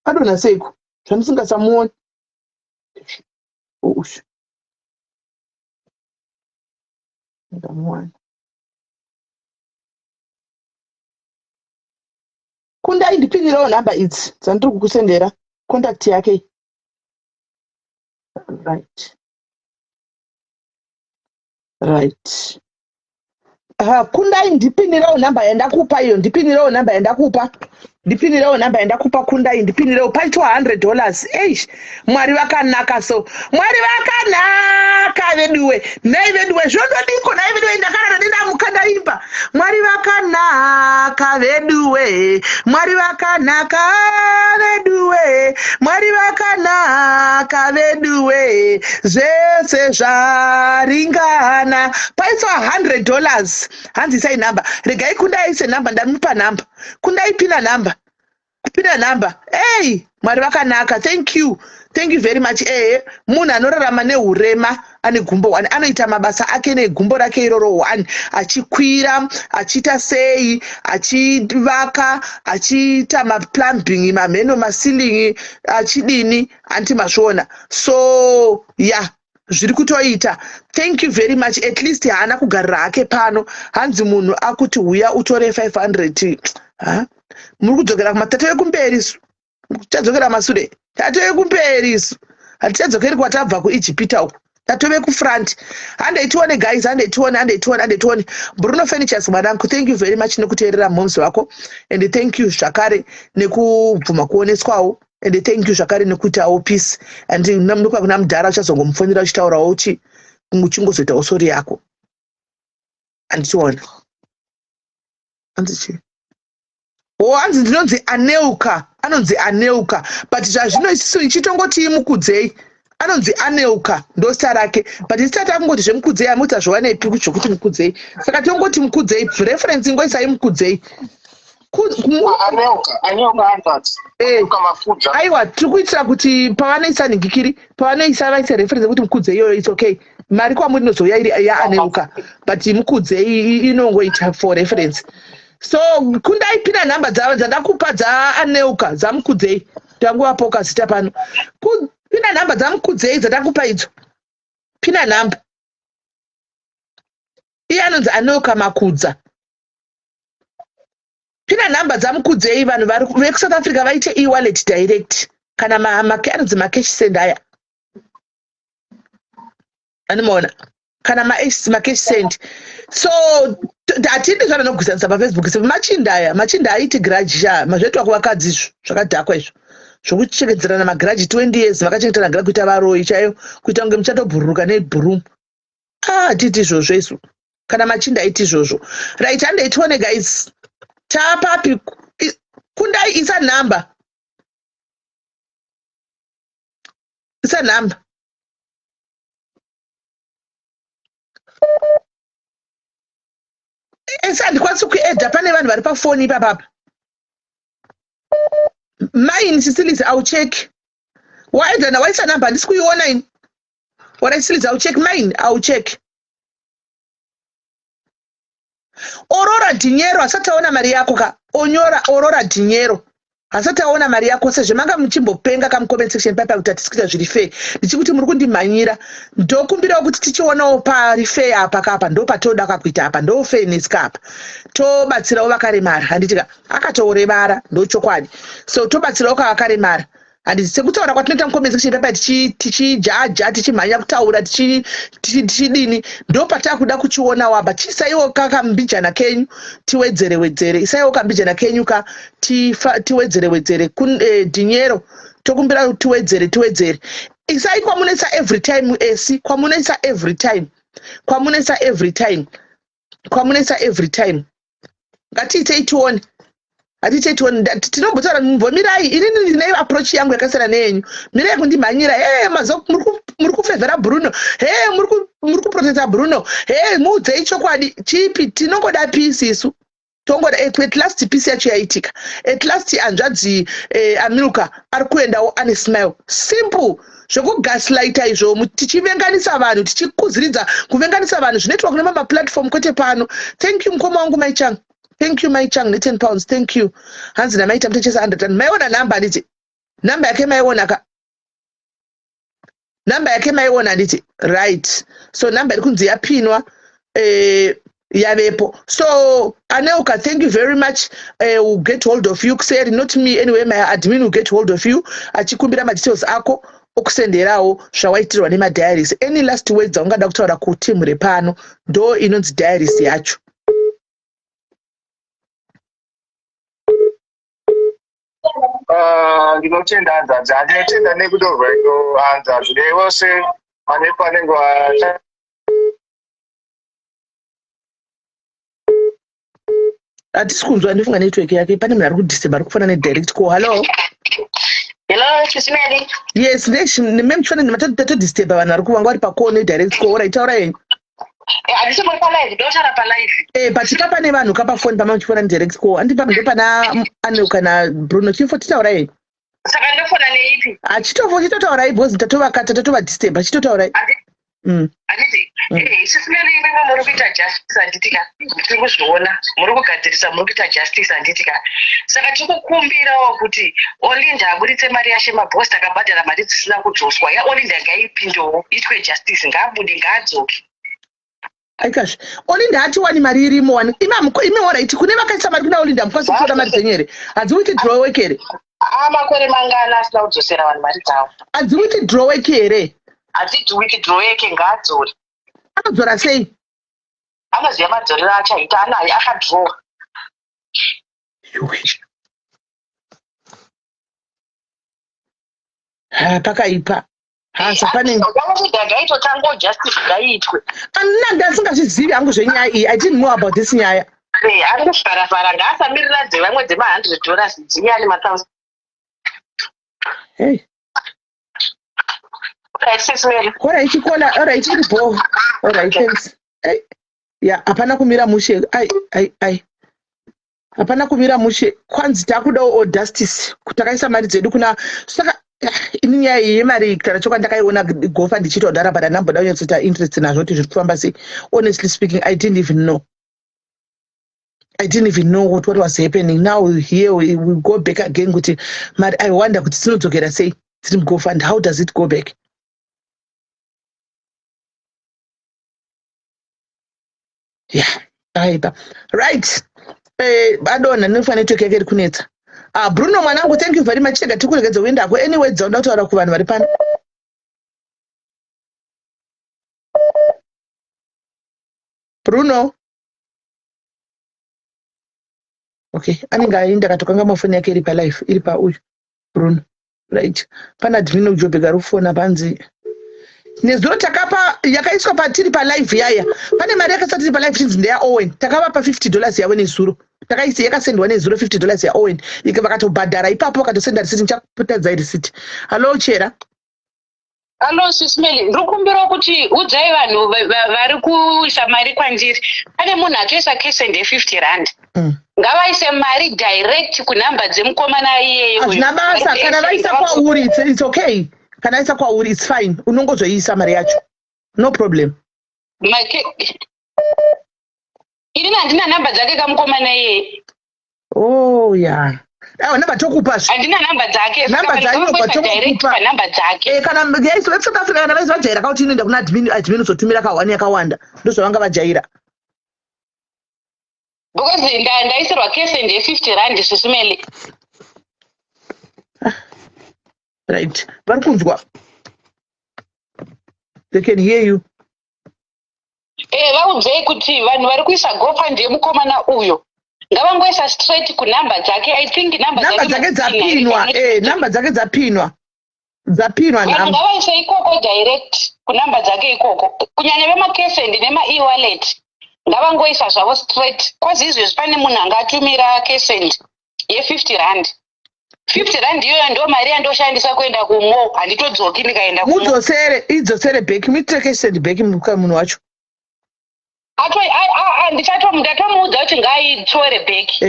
Adona seiko. Zvamusinga samuoni. Ushu. Ndamuwana. Kundai ndipinirawo number idzi dzandiri kukusendera contact yake. Right. Kundai ndipinirawo number yandakupa iyo. Ndipinirawo number yandakupa. Kundai ndipinirawo paito $100. Eish, mwari vakanaka so. Mwari vakanaka veduwe. Nei veduwe zvondo diko nei veduwe ndakarara ndina mukanda imba. Mwari vakanaka veduwe. Mwari vakanaka veduwe. Mwari vakanaka veduwe. Zvese zvaringana. Paito $100. Hanzi sai number. Regai kundai ise number ndamupa number. Kundai pina number. Kupinda number. Hey, mwari vakanaka. Thank you very much. Munhu anorarama neurema ane gumbo 1 anoita mabasa ake negumbo rake iroro 1 achikwira achiita sei achivaka achiita maplumbing mamheno masilingi achidini antimazviona. So yeah, zviri kutoita. Thank you very much. At least haana kugarira hake pano. Hanzi munhu akuti uya utore 500. Muri kudzokera kumatatu ekumberi isu. Tichadzokera masure. Tatu ekumberi isu. Hatichadzokeri kwatabva kuIjipita uko. Tatove kufront. Handetione guys, handetione. Bruno Furnitures mwanangu, thank you very much nekuteerera momsi wako. And thank you zvakare nekubvuma kuoneswawo. And thank you zvakare nekuitawo peace. And namunokuva kuna mudhara uchazongomufonera uchitaurawo uchi uchingozoitawo sori yako. Handitiona. Handichi. Hanzi ndinonzi aneuka. Anonzi aneuka. But zvazvino isisu ichitongoti imukudzei. anonzi Aneuka ndo zita rake, but zita takungoti zvemukudzei amuita zvowaneipi zvokuti mukudzei, saka tongoti mukudzei, reference ngoisai mukudzei. Aiwa, tiri kuitira kuti pavanoisa nhingikiri, pavanoisa vaise reference kuti mukudzei iyoyo it's okay. Mari kwamuri inozouya iri yaAneuka, but mukudzei inongoita for reference. So kundai pina nhamba dzandakupa dzaAneuka dzamukudzei, tangovapoka zita pano. Pina nhamba dzamukudzei dzandakupa idzo. Pina nhamba. Iye anonzi Aneuka Makudza. Pina nhamba dzamukudzei vanhu vari veku-South Africa vaite e-wallet direct kana anonzi macash send aya. Anomaona kana macash send. So hatindi zvanogwisanisa paFacebook se machinda aya aiti grudge sha mazvetwa kuvakadzi izvo zvakadhakwa izvo zvokuchengedzerana magrudge 20 years vakachengetana grudge kuita varoyi chaiyo kuita kunge muchatobhururuka nebhurumu. Hatiti izvozvo isu kana machinda aiti izvozvo. Right, handei tione guys. Tapapi kundai isa nhamba. Isa nhamba. Esa ndikwanisi kuedha pane vanhu vari pafoni ipapapa. Mine Sicilies I'll check. Waedha na waisa nhamba handisi kuiona ini. What I Sicilies I'll check mine I'll check. Aurora Dinheiro asati aona mari yako ka onyora Aurora Dinheiro asati aona mari yako sezvo manga muchimbopenga comment section papa kuti tisikita zviri fair ndichikuti muri kundimhanyira ndokumbirawo kuti tichionawo pari fair apa kapa ndo patoda kakuita apa ndo fairness kapa tobatsirawo vakaremara handitika akatourevara ndo chokwadi so tobatsirawo kavakaremara handiti sekutaura kwatinoita mucomment section papa tichijaja tichimhanya kutaura tichidini ndo patakuda kuchionawo apa chisaiwo kakambijana kenyu tiwedzere isaiwo kambijana kenyu ka tiwedzere Dinheiro tokumbira tiwedzere isai kwamunesa every time esi kwamunesa every time ngatiitei tione tinombotaura mumbomirai inini ndine approach yangu yakasiyana neyenyu. Mirai kundimhanyira muri kufevhera Bruno, muri kuprotecta Bruno, muudzei chokwadi chipi, tinongoda peace isu. Tongoda at last peace yacho yaitika. At last hanzvadzi Aneuka ari kuendawo ane smile. Simple. Zvokugaslighta izvo tichivenganisa vanhu tichikuziridza kuvenganisa vanhu zvinoitwa kune mama platform kwete pano. Thank you mukoma wangu Maichang. Thank you Maichang ne 10 pounds. Thank you. Hanzi na maita mtechesa 100. Maiona namba nditi. Namba yake maiona ka. Namba yake maiona nditi. Right. So namba iri kunzi yapinwa yavepo. So Aneuka, thank you very much. We'll get hold of you. Kuseri not me anyway, my admin will get hold of you. Achikumbira details ako okusenderawo zvawaitirwa nemadiaries. Any last words dzaungada kutaura kutimu repano ndo inonzi diaries yacho. Ndinotenda hanzvadzi handinotenda nekutorwa ino hanzvadzi nevose vanenge hatisi kunzwa ndifunga network yake pane munhu ari kudisturb ari kufana nedirect call. Hello Chisimeli. Yes, nememuchifana nematodisturb vanhu vari kuvanga vari pacall nedirect call. Ora itaura yenyu. Handisi muri palive, ndotaura palive. But kapane vanhu kapafoni pamamuchifana nedirect call. Handipa ndepana Aneuka na Bruno chifo titaura yenyu. Saka ndofona neipi? Chitotaura ibhozi tatova disturb chitotaura. Handiti Chisimeli imwe muri kuita justice handitika. Tiri kuzviona muri kugadzirisa muri kuita justice handitika. Saka tikukumbirawo kuti Olinda aburitse mari yashe mabhosi akabhadhara mari dzisina kudzoswa. Olinda ngaipindewo itwe justice ngaabude ngaadzoke. Aikash, Olinda hatiwani mari irimo wani. Ime alright kune vakaisa mari kuna Olinda mukwanisi kutora mari dzenyere. Hadziwiti draw work here. Makore mangana asina kudzosera vanhu mari dzavo. Hadziwiti draw work here. Hadziwiti draw work ngaadzore. Anodzora sei? Anoziva madzorero achaita anaye akadrowa. Pakaipa. Ndasingazvizivi hangu zvenyaya iyi. I didn't know about this nyaya. Ari kuvharavhara ngaasamirira dzevamwe $100 dzinyani ma1000. Hey. Alright, chikola. Alright, iripo. Alright, thanks. Yeah, hapana kumira mushe. Ai. Hapana kumira mushe. Kwanzi takudawo Audastis. Kutakaisa mari dzedu kuna saka inini yemari kana choka ndakaiona gofa ndichitodara but anamboda kunyatsoita interest nazvo kuti zviri kufamba sei. Honestly speaking, I didn't even know what was happening. Now here we go back again kuti mari I wonder kuti dzinodzokera sei dziri mugofa and how does it go back? Yeah, right. Badona nofane toke yake kunetsa. Bruno mwanangu, thank you very much. Tega tikuregedza uenda ko anyway dzaunda kutaura kuvanhu vari pano. Bruno. Okay, anenge aenda katokanga mafoni yake iri pa live, iri pa uyu. Bruno. Right. Pana admin ujobeka rufona panzi. Nezuro takapa yakaiswa patiri pa live yaya. Pane mari yakasatiri pa live tinzi ndeya Owen. Takapa pa $50 yawe nezuro. Takaisi yakasendwa nezuro $50 ya Owen. Vakatobhadhara ipapo vakatosenda risiti nchakupotadza risiti. Hello Chera. Hello Sismeli, ndikumbira kuti udzai vanhu vari kuisa mari kwandiri. Pane munhu atoisa kese nde$50. Ngavaise mari direct kunhamba dzemukomana iyeyo. Hazvina basa, kana vaisa kwauri it's okay. Kana vaisa kwauri it's fine. Unongozoisa mari yacho. No problem. Ini handina namba dzake kamukomana iyeyo. Oh yeah. Namba tokupa. Handina namba dzake. Namba dzake tokupa. Namba dzake. Kana yaisi South Africa kana vaisi vajaira kauti inoenda kuna admin uzotumira kawani yakawanda. Ndozvavanga vajaira. Because ndaisirwa kese nde$50 Sismeli. Right. Vari kunzwa. They can hear you. Vaudzei kuti vanhu vari kuisa gofa ndemukomana uyo. Ngavangoisa straight kunhamba dzake. I think namba dzake dzapinwa. Namba dzake dzapinwa. Dzapinwa namba. Ngavaisa ikoko direct kunhamba dzake ikoko. Kunyanya vemakesend nema-e-wallet. Ngavangoisa zvavo straight. Kwazi izvezvi pane munhu angatumira kesend ye$50. $50 iyoyo ndo mari yandoshandisa kuenda kumo. Handitodzoki ndikaenda kumo. Idzosere back. Muitire kesend back munhu wacho. Ndatomuudza kuti ngaitore bheki.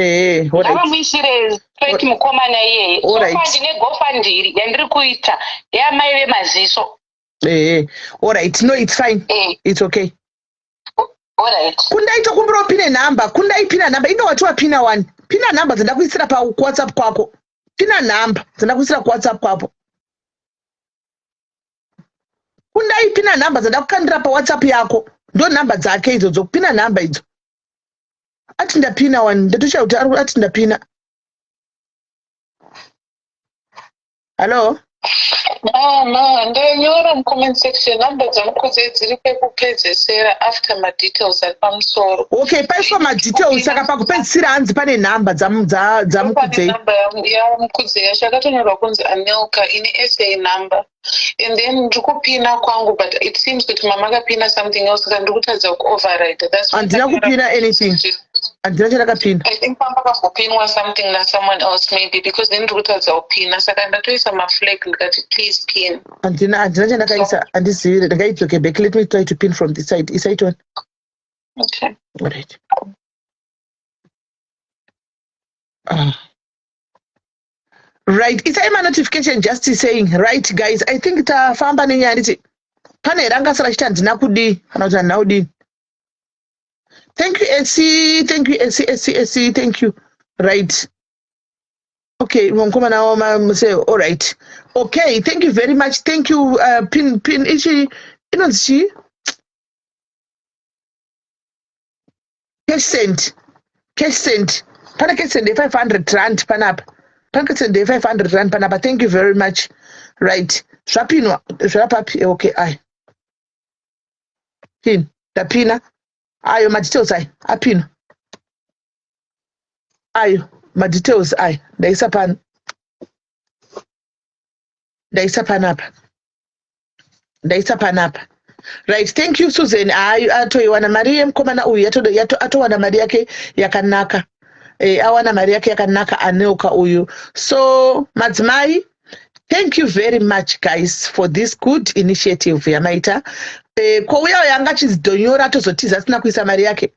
Ngavamuisire straight mukomana iyeyi. Sofa ndine GoFundMe yandiri kuita yamai vemaziso. Alright. No, it's fine. It's okay. Alright. Kundaita kumbira upine namba. Kundaipina namba. Ino wati wapina 1. Pina namba dzenda kuisira pa WhatsApp kwako. Pina namba dzenda kuisira ku WhatsApp kwako. Kundaipina namba dzenda kukandira pa WhatsApp yako. Ndo namba dzake idzo dzokupina namba idzo. Ati ndapina 1 ndatoshauti ati ndapina. Hello? No, ndonyora mucomment section namba dzamukudze dziri kwekupedzesera after madetails ari pamusoro. Okay, paiswa madetails saka pakupedzisira hanzi pane namba dzamukudze. Namba yamukudze yacho yakatonyorwa kunzi Anelka ine SA number. And then ndikupina kwangu, but it seems kuti mama akapina something else saka ndikutadza ku-override. Handina kupina anything. Handina charakapina. I think pamba pakupinwa something na someone else maybe because then ndikutadza kupina saka ndatoisa maflag ndikati please pin. Handina chandakaisa handizivire ndakaidzoke back. Let me try to pin from this side. Is it on? Okay. All right. Right, it's a notification just saying, right guys, I think tafamba nenyaya pane rangasara chita ndina kudi kana kuti naudi. Thank you AC, thank you. Right. Okay, mkomana say all right. Okay, thank you very much. Thank you pin ichi inonzi cash send. Pana cash send R500 panapa. Pakisend R500 panapa. Thank you very much. Right. Swapinwa. Okay, aye. Pin. Tapina. Ayo madetails aye. Apina. Ayo madetails aye. Daisa panapa. Right. Thank you Susan. Ayo atoiwana mari yemkomana uyu atowana mari yake yakanaka. Awana mari yake yakanaka Anelka uyu. So madzimai, Thank you very much guys for this good initiative yamaita. Kwauya yanga chizidhonyora tozotiza asina kuisa mari yake.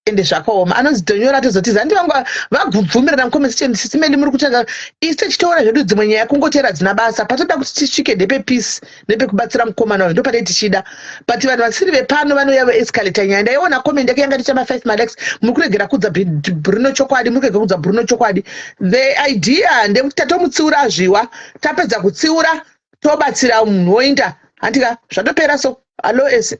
Ende zvakaoma anozidhonyora tozotiza handi vangu vabvumirana muconversation sisimeni muri kutaura ise chitoona zvedu dzimwe nyaya kungotera dzina basa patoda kuti tisvike nepepeace nepekubatsira mukomana uyu ndopane tichida but vanhu vasiri vepano vanouya veescalata nyaya ndaiona comment yake yanga tichama 5 malex muri kuregera kudza Bruno chokwadi muri kuregera kudza Bruno chokwadi the idea ndekuti tatomutsiura zviwa tapedza kutsiura tobatsira munhu woinda handika zvatopera so alo ese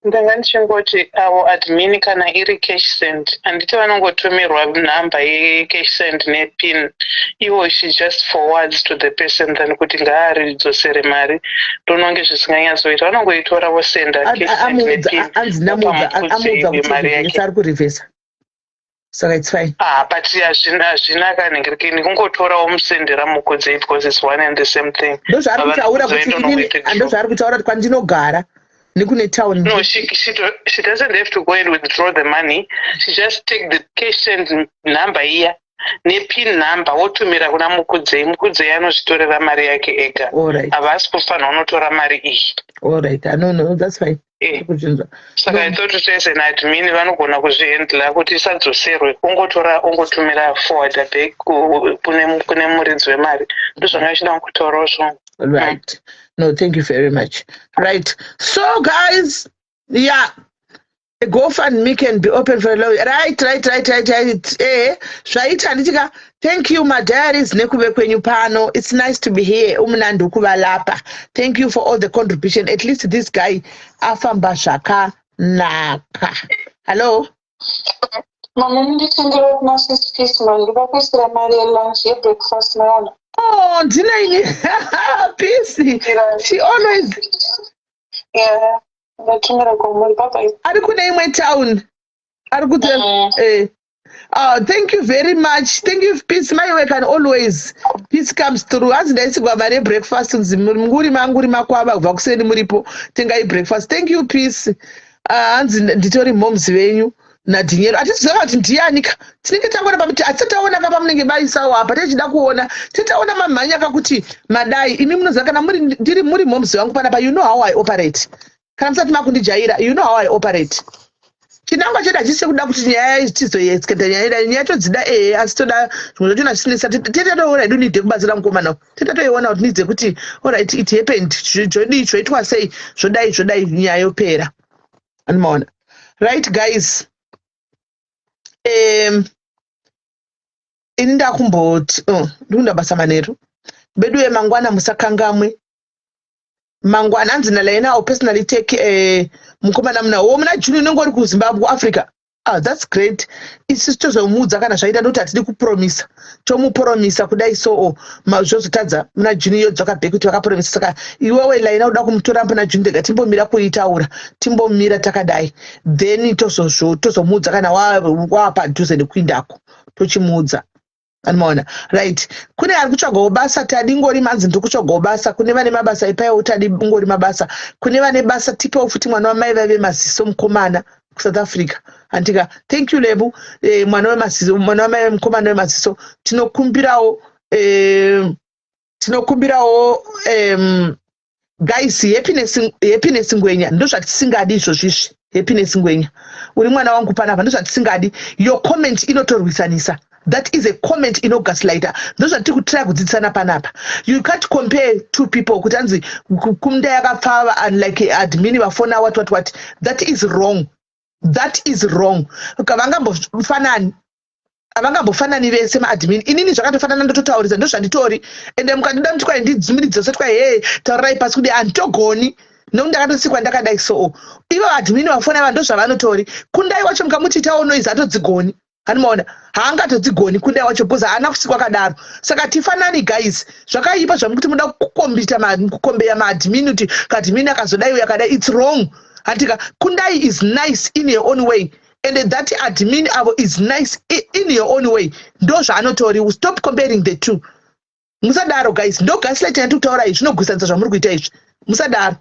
ndanga ndichingoti avo admin kana iri cash send handiti vanongotumirwa nhamba yecash send nepin iwo she just forwards to the person than kuti ngaaridzosere mari ndononge zvisinganyatsoita vanongoitora vosenda cash send nepin mari yake ari kurivhesa saka it's fine but hazvina kanhengerekeni kungotorawo musendera mukodzei because it's one and the same thing ndozvaari kutaura kuti kwandinogara nekune town. No, she doesn't have to go and withdraw the money. She just take the cash send number here nepin number wotumira kuna mukudzei anozvitorera mari yake ega. Havasi kufanira unotora mari iyi. Alright, no, that's fine. Saka I thought as an admin vanogona kuzvihandla kuti isadzoserwe ungotumira forward back kune muridzi wemari ndozvanga ichida kutaurawo zvongo. Right. No, thank you very much. Right. So, guys, yeah, a GoFundMe can be open for a long. Right. Thank you, my diaries. Pano. It's nice to be here. Thank you for all the contribution. At least this guy, Afamba Shaka Naka. Hello. Oh, Dina, peace. She always. Yeah, are you in town? Oh, thank you very much. Thank you, peace. My work and always peace comes through. As they say, go breakfast. Breakfast. Thank you, peace. Nditori moms venue. Nadhinyero atiziva kuti ndianika tinenge tangona pamuti atitaona pamunenge baisawo apa tichida kuona titaona mamhanya akakuti madai imi munoziva kana ndiri muri momzi wangu panapa you know how I operate kana musati makundijaira you know how I operate chinangwa chedu hachisi kuda kuti nyaya tizoyesketa nyaya todzida asi toda zvimwe zvatona zvisinesa titatoona hedu nidhe kubatsira mukomana titatoiona kuti nidze kuti alright it happened zvoitwa sei zvodai nyaya yopera anomaona right guys. Ini ndakumboti ndikunda basa manheru bedu yemangwana musakangamwe mangwana anzi nalainawo personally take mukomana munawo muna juni unenge uri kuzimbabwe Africa. That's great. Isi tozomuudza kana zvaita ndokuti hatidi kupromisa tomupromisa kudai so zvozotadza muna juni yodzoka bheki kuti vakapromisa saka iwewe laina uda kumutora muna juni ndega timbomira kuitaura timbomira takadai then tozomuudza kana wapadhuze nekuindako tochimuudza anomaona right. Kune ari kutsvagawo basa tadi ngori manzi ndikutsvagawo basa kune vane mabasa ipaiwo tadi ngori mabasa kune vane basa tipewo futi mwana wamai vave maziso mukomana South Africa. Antika, thank you Lebu. Mwana wamai mukomana wemaziso tinokumbirawo guys happiness ngwenya ndo zvatisingadi izvozvizvi happiness ngwenya uri mwana wangu panapa ndo zvatisingadi your comment inotorwisanisa. That is a comment inogaslighter. Those are two try kudzidzana panapa. You can't compare two people kuti anzi kumda yakapfa and like admin vafona what. That is wrong. That is wrong. Avangambofanani vese maadmin inini zvakatofanana ndototaurisa ndo zvanditori ende mukandida muti kwai ndidzimiridze kwai hey taurirai pasi kuti handitogoni nokuti ndakatosikwa ndakadai so ivo admin vafona ava ndo zvavanotori kundai wacho mukamutitawo noise hatodzigoni anomaona haangatodzigoni kundai wacho because haana kusikwa kadaro saka tifanani guys zvakaipa zvamukuti muda kukombeya maadmin kuti kadmin akazodai yakadai it's wrong. Antika kundai is nice in your own way and that admin avo is nice in your own way ndo zvaanotori. Stop comparing the two. Musadaro guys ndo gaslight yandikutaura izvi zvinogusanisa zvamuri kuita izvi musadaro.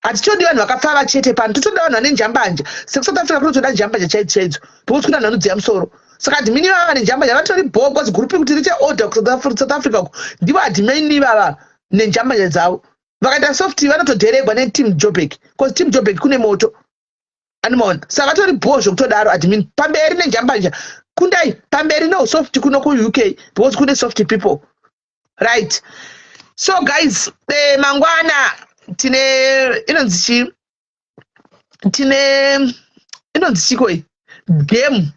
Hatitodi vanhu vakapfava chete pano totoda vanhu vane njambanja sekusouth Africa kunotoda njambanja chaidzo because kuna vanhu vanodziya musoro saka admin vava nenjamba yavatori bhokos group kuti riche order South Africa ndivo admin vava nenjamba dzavo vakaita soft vanotodheregwa neteam Joburg because team Joburg kune moto anomaona saka vatori bho zvokutodaro admin pamberi nenjambanja kundai pamberi no soft kuno kuUK because kune soft people right. So guys, mangwana tine inonzi chikoi game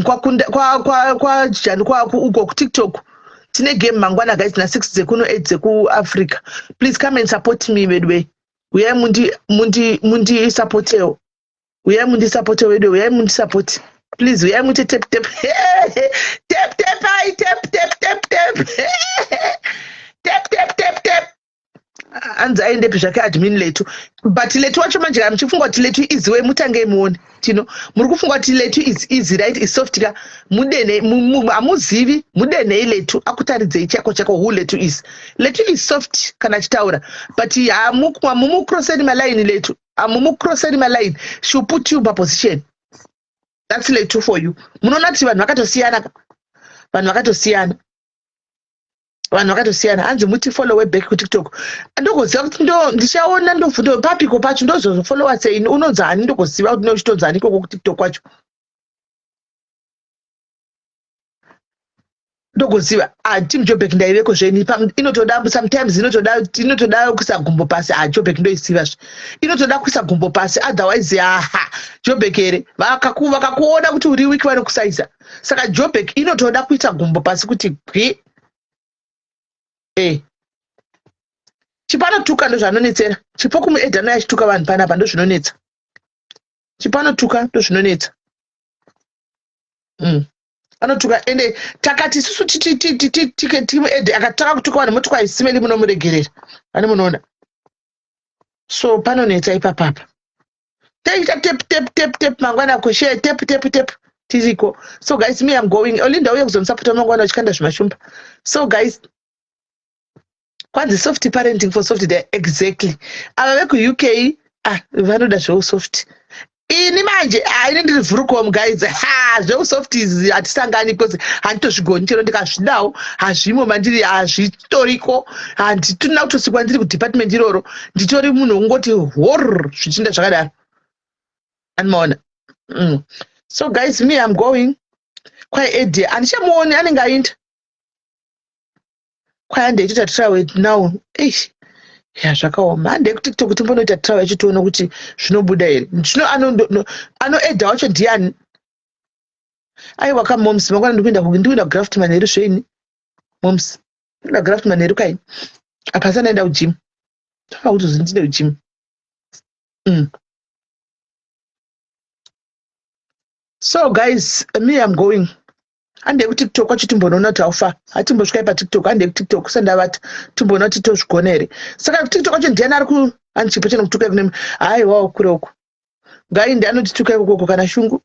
kwa jani kwa uko ku TikTok tine game mangwana guys na 6 dzekuno 8 dzeku Africa. Please come and support me bedwe. Uya mundi support yo. Uya mundi support wedwe, uya mundi support. Please uya mundi tap tap. Tap tap I tap tap tap tap. Tap. Anza aende pizvake admin letu but letu wacho manje muchifunga kuti letu iziwe mutange muone tino muri kufunga kuti letu is easy right is soft ka mudene amuzivi mudene letu akutaridzei chako who letu is soft kana chitaura but amumu crossing my line letu amumu crossing my line she put you in position that's letu for you munoona kuti vanhu vakatosiyana hanzi muti follow back ku TikTok ndokuziva kuti ndichaona ndobvundo papiko pacho ndozofollowa sei unonzani ndokuziva kuti nochitonzani ikoko ku TikTok kwacho ndokuziva team Joburg ndaiveko zveni inotoda sometimes inotoda kuisa gumbo pasi Joburg ndoisiva inotoda kuisa gumbo pasi otherwise Joburg ere vakakuona kuti uri wiki vanokusaisa saka Joburg inotoda kuisa gumbo pasi kuti gwi chipanotuka ndo zvanonetsera chipo kumuedhano yachituka vanhu panapa ndo zvinonetsa chipanotuka ndo zvinonetsa anotuka ende takati isusu timuedhe akataka kutuka vanhu motuka isimeli munomuregerera vane munoona so panonetsa ipapapa taita tep mangwana koshe tep tiriko. So guys, me I'm going olinda uye kuzomsapota mangwana uchikanda zvimashumba. So guys, kwanzi soft parenting for soft day exactly. Ava ku UK vanoda zvo soft. Ini manje ini ndiri vhurukom guys. Zvo soft is atisangani because handitozvigoni chero ndikazvidawo hazvimo mandiri hazvitoriko handituna kutosikwa ndiri ku department iroro nditori munhu ungoti hor zvichinda zvakadaro. Anoona. So guys, me I'm going quite a day. And shamuoni anenge aenda. Kwai andeita travel now. Ya zvakaoma. Ande ku TikTok kuti mbonoita travel chitoona kuti zvinobuda here. Zvino ano edha wacho ndiani? Aiwa ka moms mangwana ndikuenda graft manheru zveni. Moms. Ndikuenda graft manheru kai. Apa sana enda ku gym. Kuti zindide ku gym. So guys, me I'm going. Ande ku TikTok kwacho timbonoona taufa. Hatimbosvika pa TikTok ande ku TikTok sandavata timboona kuti tozvigonere. Saka ku TikTok kwacho ndiani ari ku anchipo chena kutuka kune aiwa kuroko. Ngai ndi anotituka ikoko kana shungu.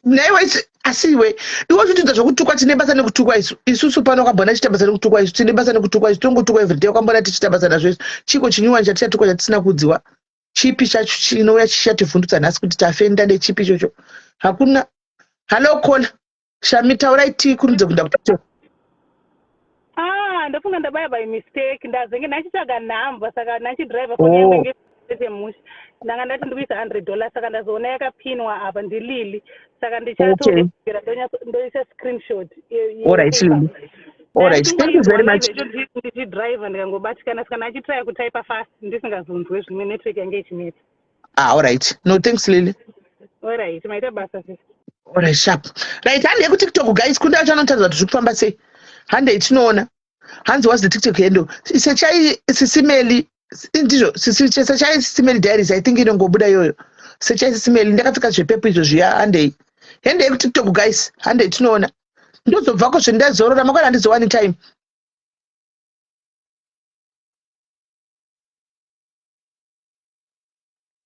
Naiwa asiwe. Iwo zvitidza zvokutukwa tine basa nekutukwa isusu pano kwabona chita basa nekutukwa isu tine basa nekutukwa isu tongotukwa every day kwambona tichita basa nazvo chiko chinyuwa chatichatukwa chatisina kudziwa. Chipi chacho chinouya chichativhundutsa nhasi kuti tafenda nechipi ichocho. Hakuna. Hello call. Shamitaura iti kunze kunda kuTikTok. Ndafunga ndabaya by mistake ndazenge nachitsvaga nhamba saka nachidriver phone yangu ngese mushi ndanga ndati ndikuisa $100 saka ndazoona yakapinwa apa ndilili saka ndichatogera ndoisa screenshot. Alright Lily. Alright, thank you very much. Ndichidriver ndikangobatikana saka nachitry kutypa fast ndisingazonzwe zvimwe network yange ichinetsa. Alright. No thanks Lily. Alright, maita basa sisi. Alright, sharp. Right, hande ku TikTok guys kunda chanotadza kuti zvekufamba sei. Hande itinoona. Hanzi was the TikTok endo. Sechai sisimeli ndizvo sechai sisimeli diaries I think inongobuda yoyo. Sechai sisimeli ndakapfeka zvepepo izvo zviya hande. Hande ku TikTok guys, hande itinoona. Ndozobvako zvendazorora makwana handizowani time.